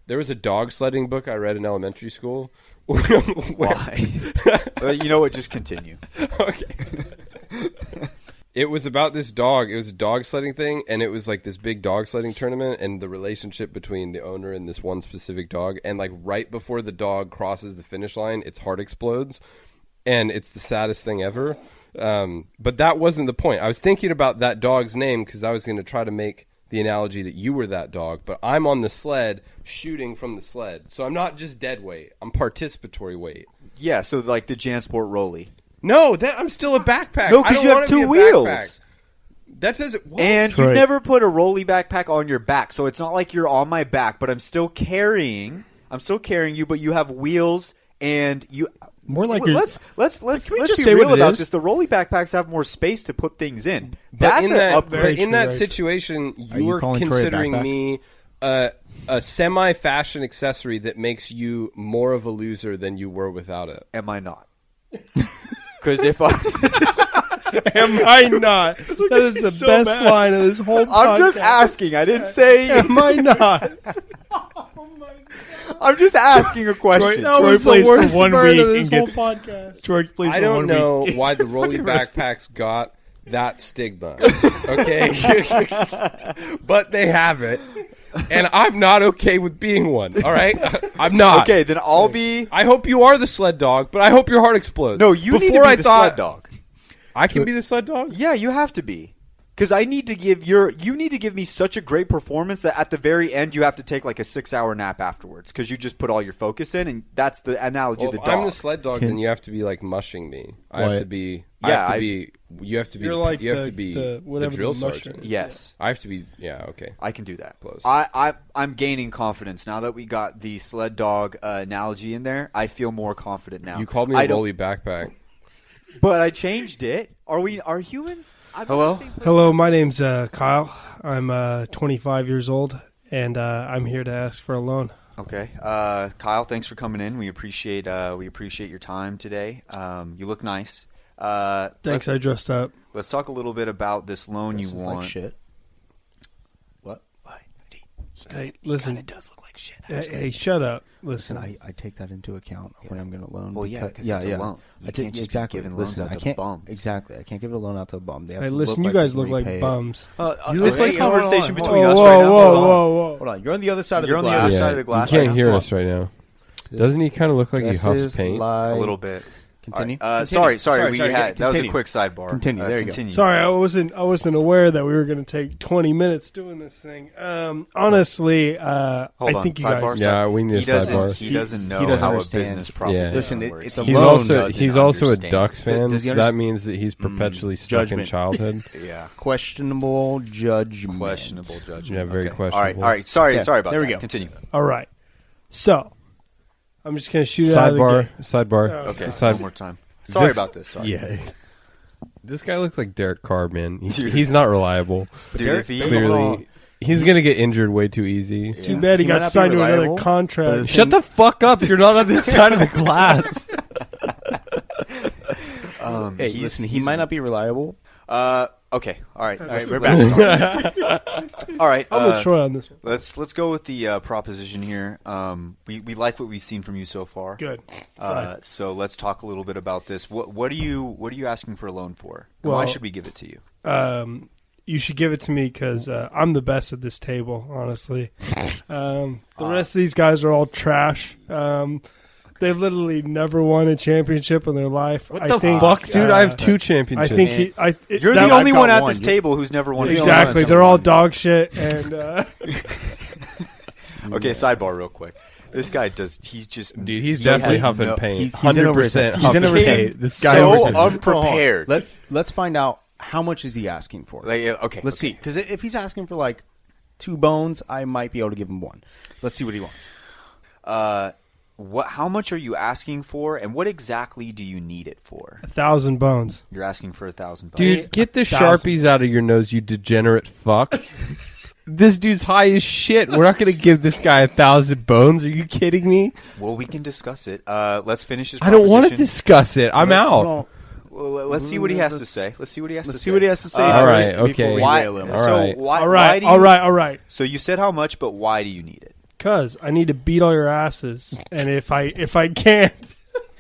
There was a dog sledding book I read in elementary school. Why? You know what? Just continue. Okay. It was about this dog. It was a dog sledding thing, and it was like this big dog sledding tournament and the relationship between the owner and this one specific dog. And like right before the dog crosses the finish line, its heart explodes, and it's the saddest thing ever. But that wasn't the point. I was thinking about that dog's name because I was going to try to make the analogy that you were that dog, but I'm on the sled shooting from the sled. So I'm not just dead weight. I'm participatory weight. Yeah, so like the JanSport Rolly. No, I'm still a backpack. No, because you have two wheels. That doesn't. What? And you never put a Rolly backpack on your back, so it's not like you're on my back, but I'm still carrying you, but you have wheels and you. More like let's just be say real what it about is? this. The Rolly backpacks have more space to put things in. But That's in an that, upgrade. but in that situation, Are you you are calling Troy a considering backpack? me a semi-fashion accessory that makes you more of a loser than you were without it. Am I not? Because if I Am I not? That is the so best mad. line of this whole podcast. I'm just asking. I didn't say. Am I not? I'm just asking a question. That Troy was the plays for worst 1 part week of this and whole gets- podcast. Troy plays I for don't 1 know week. why the Rolly fucking roasted. backpacks got that stigma, okay? But they have it, and I'm not okay with being one. All right, I'm not. Okay, then I'll be. I hope you are the sled dog, but I hope your heart explodes. No, you need to Before be I the thought sled dog. I can be the sled dog. Yeah, you have to be. Because I need to give you need to give me such a great performance that at the very end you have to take like a 6-hour nap afterwards because you just put all your focus in, and that's the analogy Well, of the if dog. I'm the sled dog, then you have to be like mushing me. I have What? to be. Yeah, You have to be. You're like you have the- to be the- the whatever drill the sergeant. mushing is. Yes, I have to be. Yeah. Okay. I can do that. Close. I'm gaining confidence now that we got the sled dog analogy in there. I feel more confident now. You called me a Rolly backpack. but I changed it. Are humans? Hello? Hello, my name's Kyle. I'm 25 years old, and I'm here to ask for a loan. Okay, Kyle, thanks for coming in. We appreciate your time today. You look nice. Thanks, I dressed up. Let's talk a little bit about this loan you This is want. like shit. What? Hey, listen. It does look like shit. Hey, shut up. Listen. And I take that into account when I'm going to loan. Well, yeah, 'cause it's a loan. You I can't just be exactly. giving loans Listen, out I to can't, bums. Exactly. I can't give a loan out to a bum. They have Hey, to listen, look you like guys they look can like repay it. bums. This is a conversation hold between on. us Whoa, right now. whoa, Hold on. whoa, whoa. Hold on. You're on the other side of You're the on the glass. other side of the glass. You can't right hear now. us right now. Doesn't he kind of look like he This huffs is paint? live. A little bit. Continue. All right. Continue. Sorry. We had that was a continue. quick sidebar. Continue. There you go. continue. Sorry, I wasn't aware that we were going to take 20 minutes doing this thing. Honestly, I Hold on. think you Sidebar. guys. Yeah, we need He a doesn't. sidebar. He doesn't know He doesn't how understand. a business proposition Listen, works. it's a He He's loan. also doesn't he's also a understand. Ducks fan. Does he So that understand? means that he's perpetually stuck in Judgment. childhood. Yeah. Questionable judgment. Questionable judgment. Yeah, very Okay. questionable. All right. Sorry Yeah, about there we that. go. Continue. All right. So, I'm just going to shoot it out of the Sidebar. gate. Sidebar. Oh, Okay. Side- One more time. Sorry This- about this. Sorry. Yeah. This guy looks like Derek Carr, man. He's not reliable. Dude, if he Clearly, he's gonna get injured way too easy. Too bad he He might got not be signed to another reliable, contract. Shut the fuck up! You're not on this side of the glass. Hey, listen, he might not be reliable. Okay. All right. we're back. All right. I'm with Troy on this one. Let's go with the proposition here. We like what we've seen from you so far. Good. So let's talk a little bit about this. What are you asking for a loan for? And why Well- should we give it to you? You should give it to me because I'm the best at this table, honestly. The rest of these guys are all trash. They've literally never won a championship in their life. What the fuck, dude? I have 2 championships. I think You're the that- only I've one got at one. this table who's never won. Exactly. They're all dog shit. And Okay, sidebar real quick. This guy does. He's just. Dude, he's he definitely has huffing no- paint. he's in over his 100% head. He's in huffing over his head. paint. This guy So over his- unprepared. Let's find out how much is he asking for. Okay. Let's see, because if he's asking for like 2 bones, I might be able to give him 1. Let's see what he wants. How much are you asking for, and what exactly do you need it for? 1,000 bones. You're asking for 1,000 bones. Dude, get the 1,000. Sharpies out of your nose, you degenerate fuck. This dude's high as shit. We're not going to give this guy 1,000 bones. Are you kidding me? Well, we can discuss it. Let's finish his I don't want to proposition. discuss it. I'm out. Well, let's see what he has to say. Let's see what he has to say. See what he has to say. All right, before okay. we Why? rail him. So right. why? All why right, do you, all right. So you said how much, but why do you need it? Because I need to beat all your asses, and if I can't,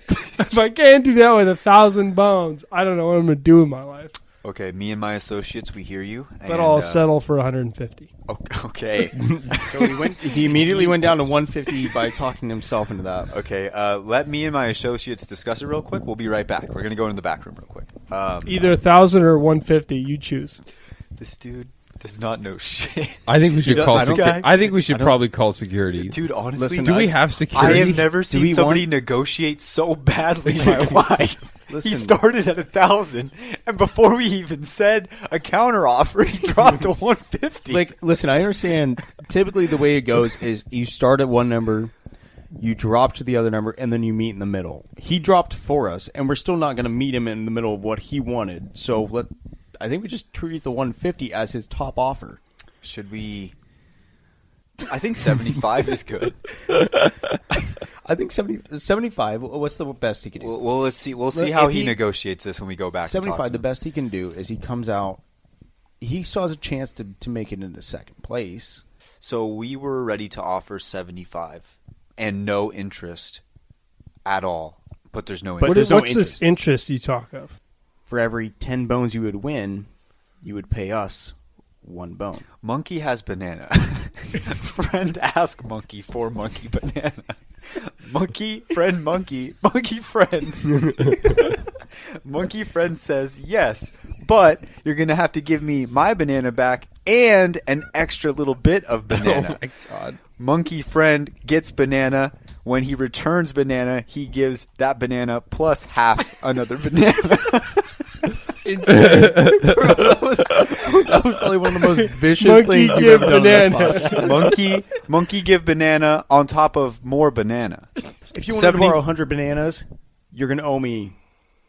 if I can't do that with 1,000 bones, I don't know what I'm gonna do in my life. Okay, me and my associates, we hear you. But I'll settle for 150. Okay. So he immediately went down to 150 by talking himself into that. Okay, let me and my associates discuss it real quick. We'll be right back. We're going to go into the back room real quick. Either 1,000 or 150, you choose. This dude does not know shit. I think we should call. guy- I think we should probably call security. Dude, honestly, Listen, Do we have I security? have never seen we somebody want- negotiate so badly in my life. He Listen. started at 1,000, and before we even said a counter offer, he dropped to 150. Like, listen, I understand. Typically, the way it goes is you start at one number, you drop to the other number, and then you meet in the middle. He dropped for us, and we're still not going to meet him in the middle of what he wanted. So I think we just treat the 150 as his top offer. Should we? I think 75 is good. I think 75. What's the best he can do? Well, let's see. We'll see If how he negotiates this when we go back. and talk 75. to The him. best he can do is he comes out. He still has a chance to make it into second place. So we were ready to offer 75 and no interest at all. But there's no But interest. there's no What's this interest you talk of? For every 10 bones you would win, you would pay us 1 bone. Monkey has banana. Friend ask monkey for monkey banana. Monkey friend monkey. Monkey friend. Monkey friend says yes, but you're going to have to give me my banana back and an extra little bit of banana. Oh my god. Monkey friend gets banana. When he returns banana, he gives that banana plus half another banana. That was probably one of the most vicious Monkey things give you've ever done on banana. this podcast. Monkey give banana on top of more banana. If you want 70 to borrow 100 bananas, you're going to owe me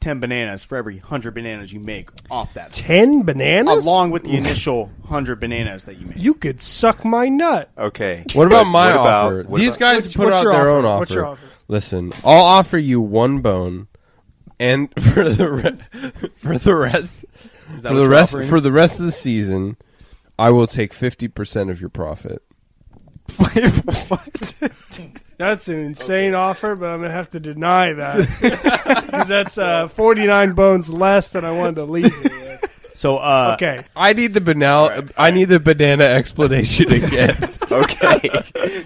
10 bananas for every 100 bananas you make off that. 10 bananas? Along with the initial 100 bananas that you make. You could suck my nut. Okay. What about But my what about- offer? what These about- guys What's- put what's out your their offer? own offer. What's your offer? Listen, I'll offer you 1 bone, and for the rest Is that what you're offering? for the rest of the season, I will take 50% of your profit. What? That's an insane offer, but I'm going to have to deny that. Because that's 49 bones less than I wanted to leave you with. So, Okay. I need the banana. I need the banana explanation again. Okay.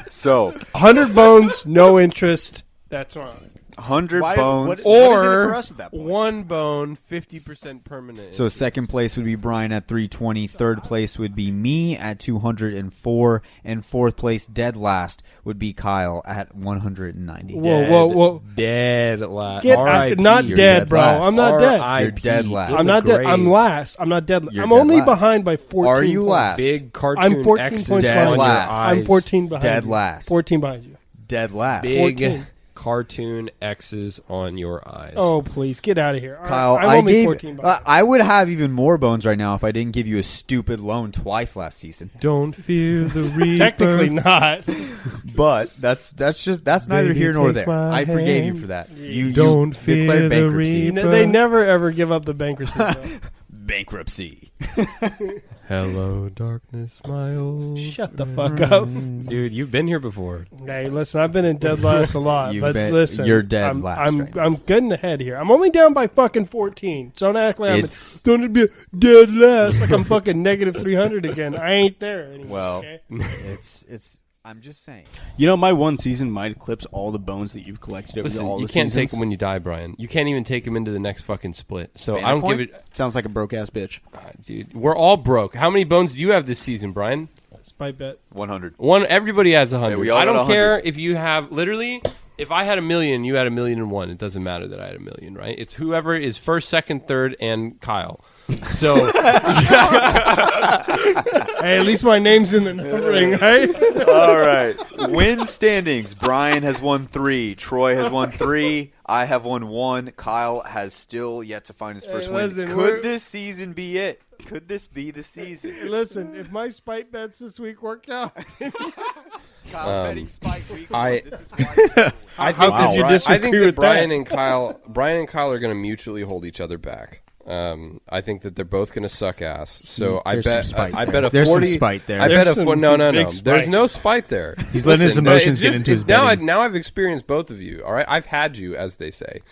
So 100 bones, no interest. That's wrong. 100 Why- bones. what is it Or for us at that point? 1 bone, 50% permanent. So second place would be Brian at 320. Third place would be me at 204. And fourth place, dead last, would be Kyle at 190. Whoa. Dead last. Get R.I.P. not You're dead, bro. last. I'm not dead. R.I.P. You're dead last. I'm not dead. I'm last. I'm not dead. You're I'm dead only last. behind by 14 Are you points. last? Big cartoon I'm 14 X's points Dead behind on you. your last. eyes. I'm 14 behind Dead you. last. 14 behind you. Dead last. Big 14. cartoon X's on your eyes. Oh, please. Get out of here. Kyle, I'm I only gave. 14 behind. I would have even more bones right now if I didn't give you a stupid loan twice last season. Don't fear the reaper. Technically not. But that's neither Baby, here nor take there. my I forgave you hand. for that. You Don't fear declared the bankruptcy. reaper. They never, ever give up the bankruptcy. though. Bankruptcy. Hello, darkness, my old Shut the fuck up. Dude, you've been here before. Hey, listen, I've been in dead last a lot, You've but been- listen, you're dead I'm, last I'm, right now. I'm good in the head here. I'm only down by fucking 14. Don't act like It's- I'm going to be dead last, like I'm fucking negative 300 again. I ain't there anymore. Well, okay? it's. I'm just saying. You know, my one season might eclipse all the bones that you've collected over Listen, all you the can't take seasons. them when you die, Brian. You can't even take them into the next fucking split. So Banner I don't point? give it. Sounds like a broke-ass bitch. Dude, we're all broke. How many bones do you have this season, Brian? That's my bet. 100. One. Everybody has 100. Yeah, we all I got don't 100. care if you have literally. If I had 1,000,000, you had 1,000,001. It doesn't matter that I had 1,000,000, right? It's whoever is first, second, third, and Kyle. So, hey, at least my name's in the numbering, right? All right. Win standings. Brian has won 3. Troy has won 3. I have won 1. Kyle has still yet to find his first win. Listen, Could this season be it? Could this be the season? Listen, if my spite bets this week work out, Kyle's betting spite week. This is I think that Brian and Kyle are going to mutually hold each other back. I think that they're both going to suck ass. So I bet a There's 40. some spite there. I bet a no. spite. There's no spite there. He's letting his emotions get into his betting. Now I've experienced both of you. All right, I've had you, as they say.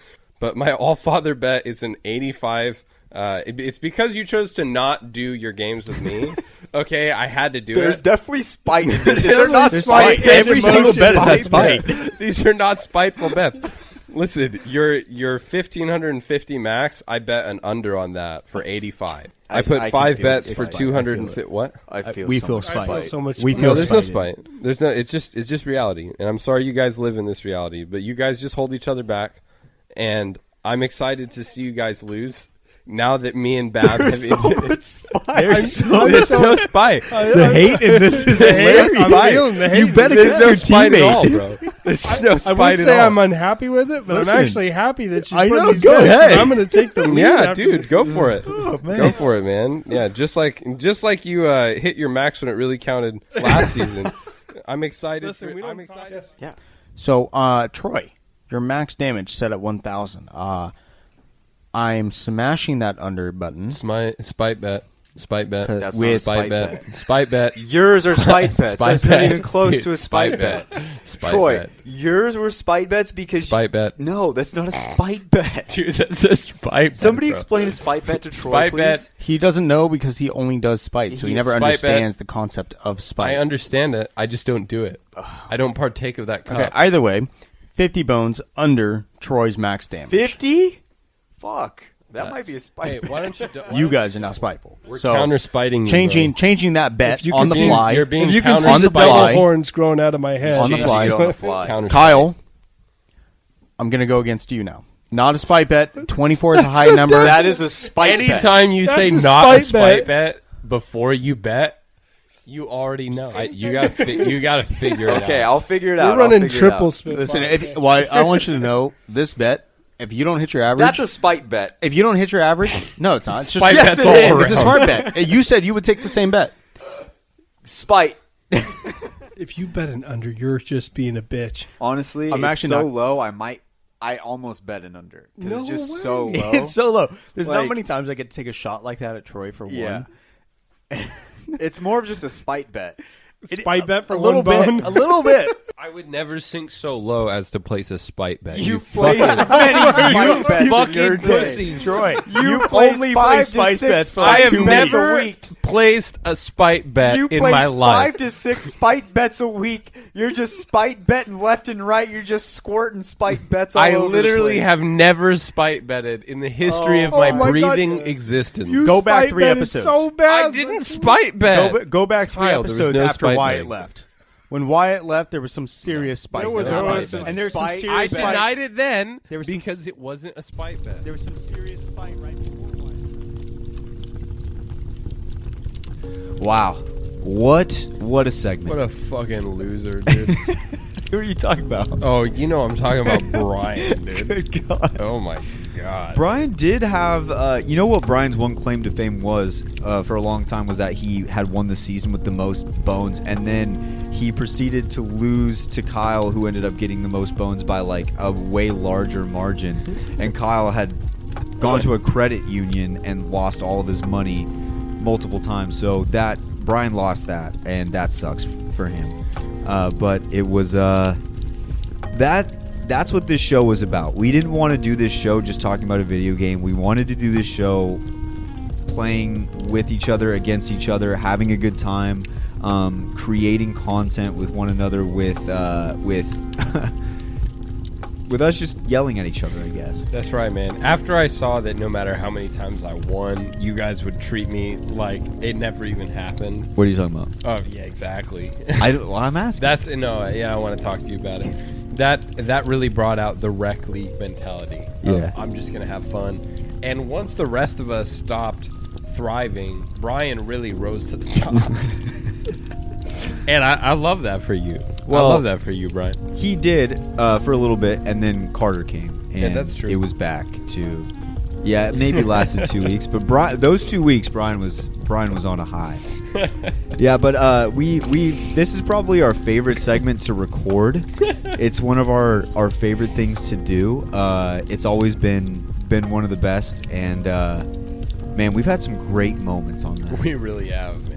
But my all-father bet is an 85. It's because you chose to not do your games with me. Okay, I had to do There's it. definitely spite in this. They're not spite. Every single bet is that spite. These are not spiteful bets. Listen, your 1,550 max, I bet an under on that for 85. I put I 5 can feel bets it. for It's 250. What? We feel spite. I feel so much We spite. feel No, there's no spited. spite. There's no. It's just reality. And I'm sorry you guys live in this reality, but you guys just hold each other back. And I'm excited to see you guys lose. Now that me and Bab have There's there's no spite. The hate in this is hilarious. I'm feeling the hate. You bet There's against no your spite at all, teammate. bro. There's no I spite would at say all. I'm unhappy with it, but Listen, I'm actually happy that you I put know, these go bets. ahead. I'm going to take the lead. Yeah, after dude, this. go for it. man. Go for it, man. Yeah, just like you hit your max when it really counted last season. I'm excited. Listen, we don't I'm excited. Yeah. So, Troy, your max damage set at 1,000. I'm smashing that under button. Spite bet. Spite bet. That's With not a spite bet. Spite bet. Yours are spite bets. Spite That's bet. not even close Dude, to a spite bet. Spite Troy, bet. yours were spite bets because... Spite bet. No, that's not a spite bet. Dude, that's a spite bet. Somebody bro. explain a spite bet to Troy, Spite please. bet. He doesn't know because he only does spite, so he never Spite understands the concept of spite. I understand it. I just don't do it. I don't partake of that cup. Okay, either way, 50 bones under Troy's max damage. 50? Fuck. That might be a spite Hey, bet. why don't you? You guys are not spiteful. We're so counter-spiting you, changing that bet If you on can the see- fly. You're being If you can counter- see on the the fly. devil horns growing out of my head. On the fly. On the fly. counter- Kyle, I'm going to go against you now. Not a spite bet. 24 is a high number. That is a spite bet. Anytime you say That's a not a spite spite bet before you bet, you already know. You gotta figure it out. Okay, I'll figure it We're out. running I'll figure it triple out. spit. Listen, I want you to know this bet. If you don't hit your average, That's a spite bet. if you don't hit your average, no, it's not. It's just Spite Yes, bets it all is. around. It's a smart bet. You said you would take the same bet. Spite. If you bet an under, you're just being a bitch. Honestly, I'm it's actually so not- low, I almost bet an under. 'Cause No it's just way. so low. It's so low. There's not Like- many times I get to take a shot like that at Troy for Yeah. one. It's more of just a spite bet. Spite bet for a little one bone. bit. A little bit. I would never sink so low as to place a spite bet. You placed many spite bets in your fucking day. pussies. Troy, You only play 5 to spice 6 bets for I like have 2 bets minutes. a never week. placed a spite bet You in place my 5 life. to 6 spite bets a week. You're just spite betting left and right. You're just squirting spite bets all I over the literally place. have never spite betted in the history of Oh my my God. breathing existence. You Go back spite 3 bet episodes. is so bad. I didn't spite bet. Go back 3 Kyle, there was episodes no after spite Wyatt betting. left. When Wyatt left, there was some serious spite. There was bets. no spite and there's some spite. serious I spite. denied it then There was some because it wasn't a spite bet. There was some serious spite right before Wyatt. Wow. What a segment. What a fucking loser, dude. Who are you talking about? Oh, you know I'm talking about Brian, dude. Good God. Oh my God. Brian did have, you know what Brian's one claim to fame was for a long time was that he had won the season with the most bones, and then he proceeded to lose to Kyle, who ended up getting the most bones by like a way larger margin. And Kyle had gone to a credit union and lost all of his money multiple times. So that Brian lost that, and that sucks for him. But it was that's what this show was about. We didn't want to do this show just talking about a video game. We wanted to do this show playing with each other, against each other, having a good time, creating content with one another, with with us just yelling at each other, I guess. That's right, man. After I saw that no matter how many times I won, you guys would treat me like it never even happened. What are you talking about? Oh, yeah, exactly. I'm asking. I want to talk to you about it. That really brought out the rec league mentality. Yeah. I'm just going to have fun. And once the rest of us stopped thriving, Brian really rose to the top. And I love that for you. Well, I love that for you, Brian. He did for a little bit, and then Carter came, and Yeah, that's true. it was back to, yeah, it maybe lasted 2 weeks, but those 2 weeks, Brian was on a high. Yeah, but we this is probably our favorite segment to record. It's one of our favorite things to do. It's always been one of the best, and man, we've had some great moments on that. We really have, man.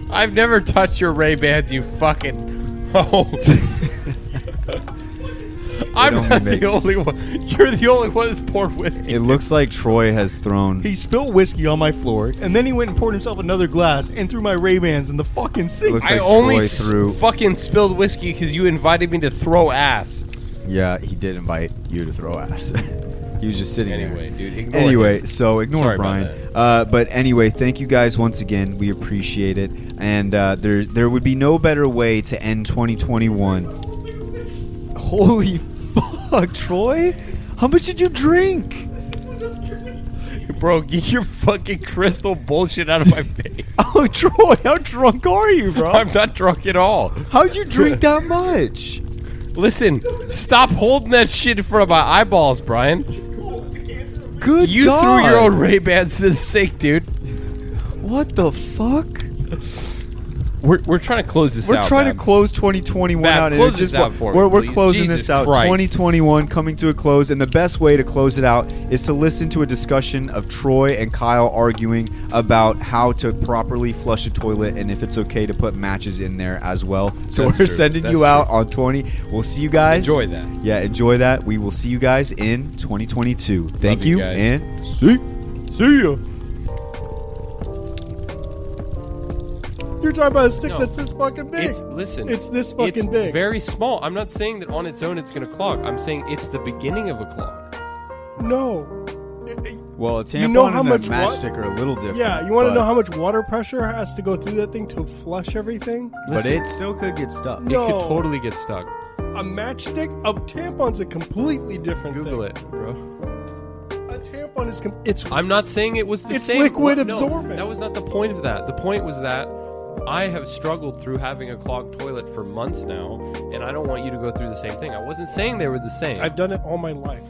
I've never touched your Ray-Bans, you fucking hoe. I'm not the only one. You're the only one that's poured whiskey. It looks like Troy has thrown. He spilled whiskey on my floor, and then he went and poured himself another glass and threw my Ray-Bans in the fucking sink. Looks I like only Troy threw. fucking spilled whiskey because you invited me to throw ass. Yeah, he did invite you to throw ass. He was just sitting Anyway, there. dude, ignore Anyway, him. so ignore Sorry Brian. about But anyway, thank you guys once again. We appreciate it. And there would be no better way to end 2021. Holy fuck, Troy! How much did you drink? Bro, get your fucking crystal bullshit out of my face. Oh, Troy, how drunk are you, bro? I'm not drunk at all. How'd you drink that much? Listen, stop holding that shit in front of my eyeballs, Brian. Good You God. threw your own Ray-Bans to the sink, dude. What the fuck? We're trying to close this out. We're trying Bab. to close 2021 Bab, out. And close it's this just out for me, we're please. closing Jesus this out. Christ. 2021 coming to a close, and the best way to close it out is to listen to a discussion of Troy and Kyle arguing about how to properly flush a toilet and if it's okay to put matches in there as well. So That's we're true. sending That's you true. out on 20. We'll see you guys. Enjoy that. Yeah, enjoy that. We will see you guys in 2022. Thank you you, guys. and see ya. You're talking about a stick No. that's this fucking big. Listen, It's this fucking it's big. very small. I'm not saying that on its own it's going to clog. I'm saying it's the beginning of a clog. No. Well, a tampon You know how and much a matchstick are a little different. Yeah, you want to but- know how much water pressure has to go through that thing to flush everything? But Listen, it still could get stuck. No. it could totally get stuck. A matchstick? A tampon's a completely different Google thing. it, bro. A tampon is... it's I'm not saying it was the It's same. liquid No, absorbent. that was not the point of that. The point was that I have struggled through having a clogged toilet for months now, and I don't want you to go through the same thing. I wasn't saying they were the same. I've done it all my life.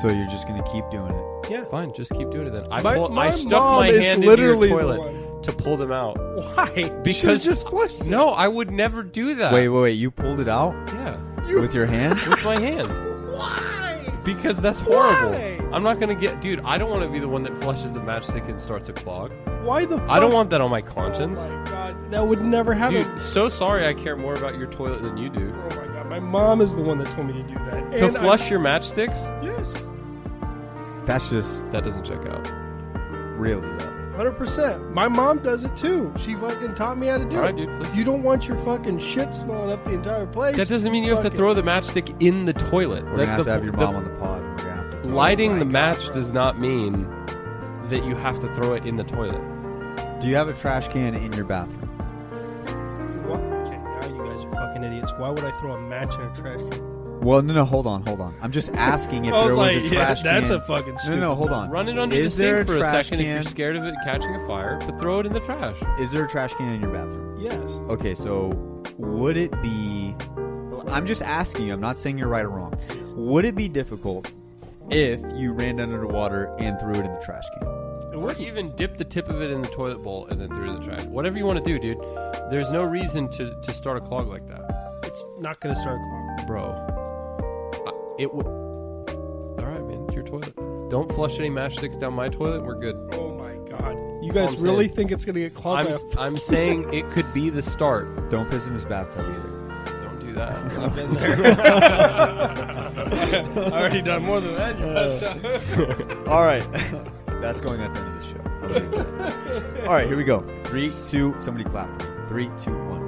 So you're just gonna keep doing it. Yeah. Fine, just keep doing it then. I My stuck mom my is hand into your literally the toilet one. to pull them out. Why? Because just flushed it. No, I would never do that. Wait. You pulled it out Yeah. with your hand? With my hand. Why? Because that's horrible. Why? I'm not gonna get, dude. I don't want to be the one that flushes the matchstick and starts a clog. Why the fuck? I don't want that on my conscience. Oh my god, that would never happen. Dude, so sorry I care more about your toilet than you do. Oh my god, my mom is the one that told me to do that. To And flush your matchsticks? Yes. That's just That doesn't check out. really though. 100%. My mom does it too. She fucking taught me how to do Alright, it. dude, listen. You don't want your fucking shit smelling up the entire place. That doesn't mean you have to Fucking- throw the matchstick in the toilet. We're gonna have to have your mom on the pod. We're gonna have to Lighting the match does not mean that you have to throw it in the toilet. Do you have a trash can in your bathroom? What? Okay, now you guys are fucking idiots. Why would I throw a match in a trash can? Well, no, hold on. I'm just asking if I was there was like, a yeah, trash that's can. a fucking stupid. No, hold on. Run it under Is the there sink for a trash second if can? you're scared of it catching a fire, but throw it in the trash. Is there a trash can in your bathroom? Yes. Okay, so would it be... I'm just asking you. I'm not saying you're right or wrong. Would it be difficult if you ran under the water and threw it in the trash can? Or even dip the tip of it in the toilet bowl and then throw it in the trash. Whatever you want to do, dude. There's no reason to start a clog like that. It's not going to start a clog. Bro. It would... Alright, man. It's your toilet. Don't flush any matchsticks down my toilet. We're good. Oh my god. You That's guys all I'm really saying. think it's going to get clogged? I'm saying it could be the start. Don't piss in this bathtub either. Don't do that. I've been there. I already done more than that. All right. That's going at the end of the show. All right, here we go. 3, 2, somebody clap for me. 3, 2, 1.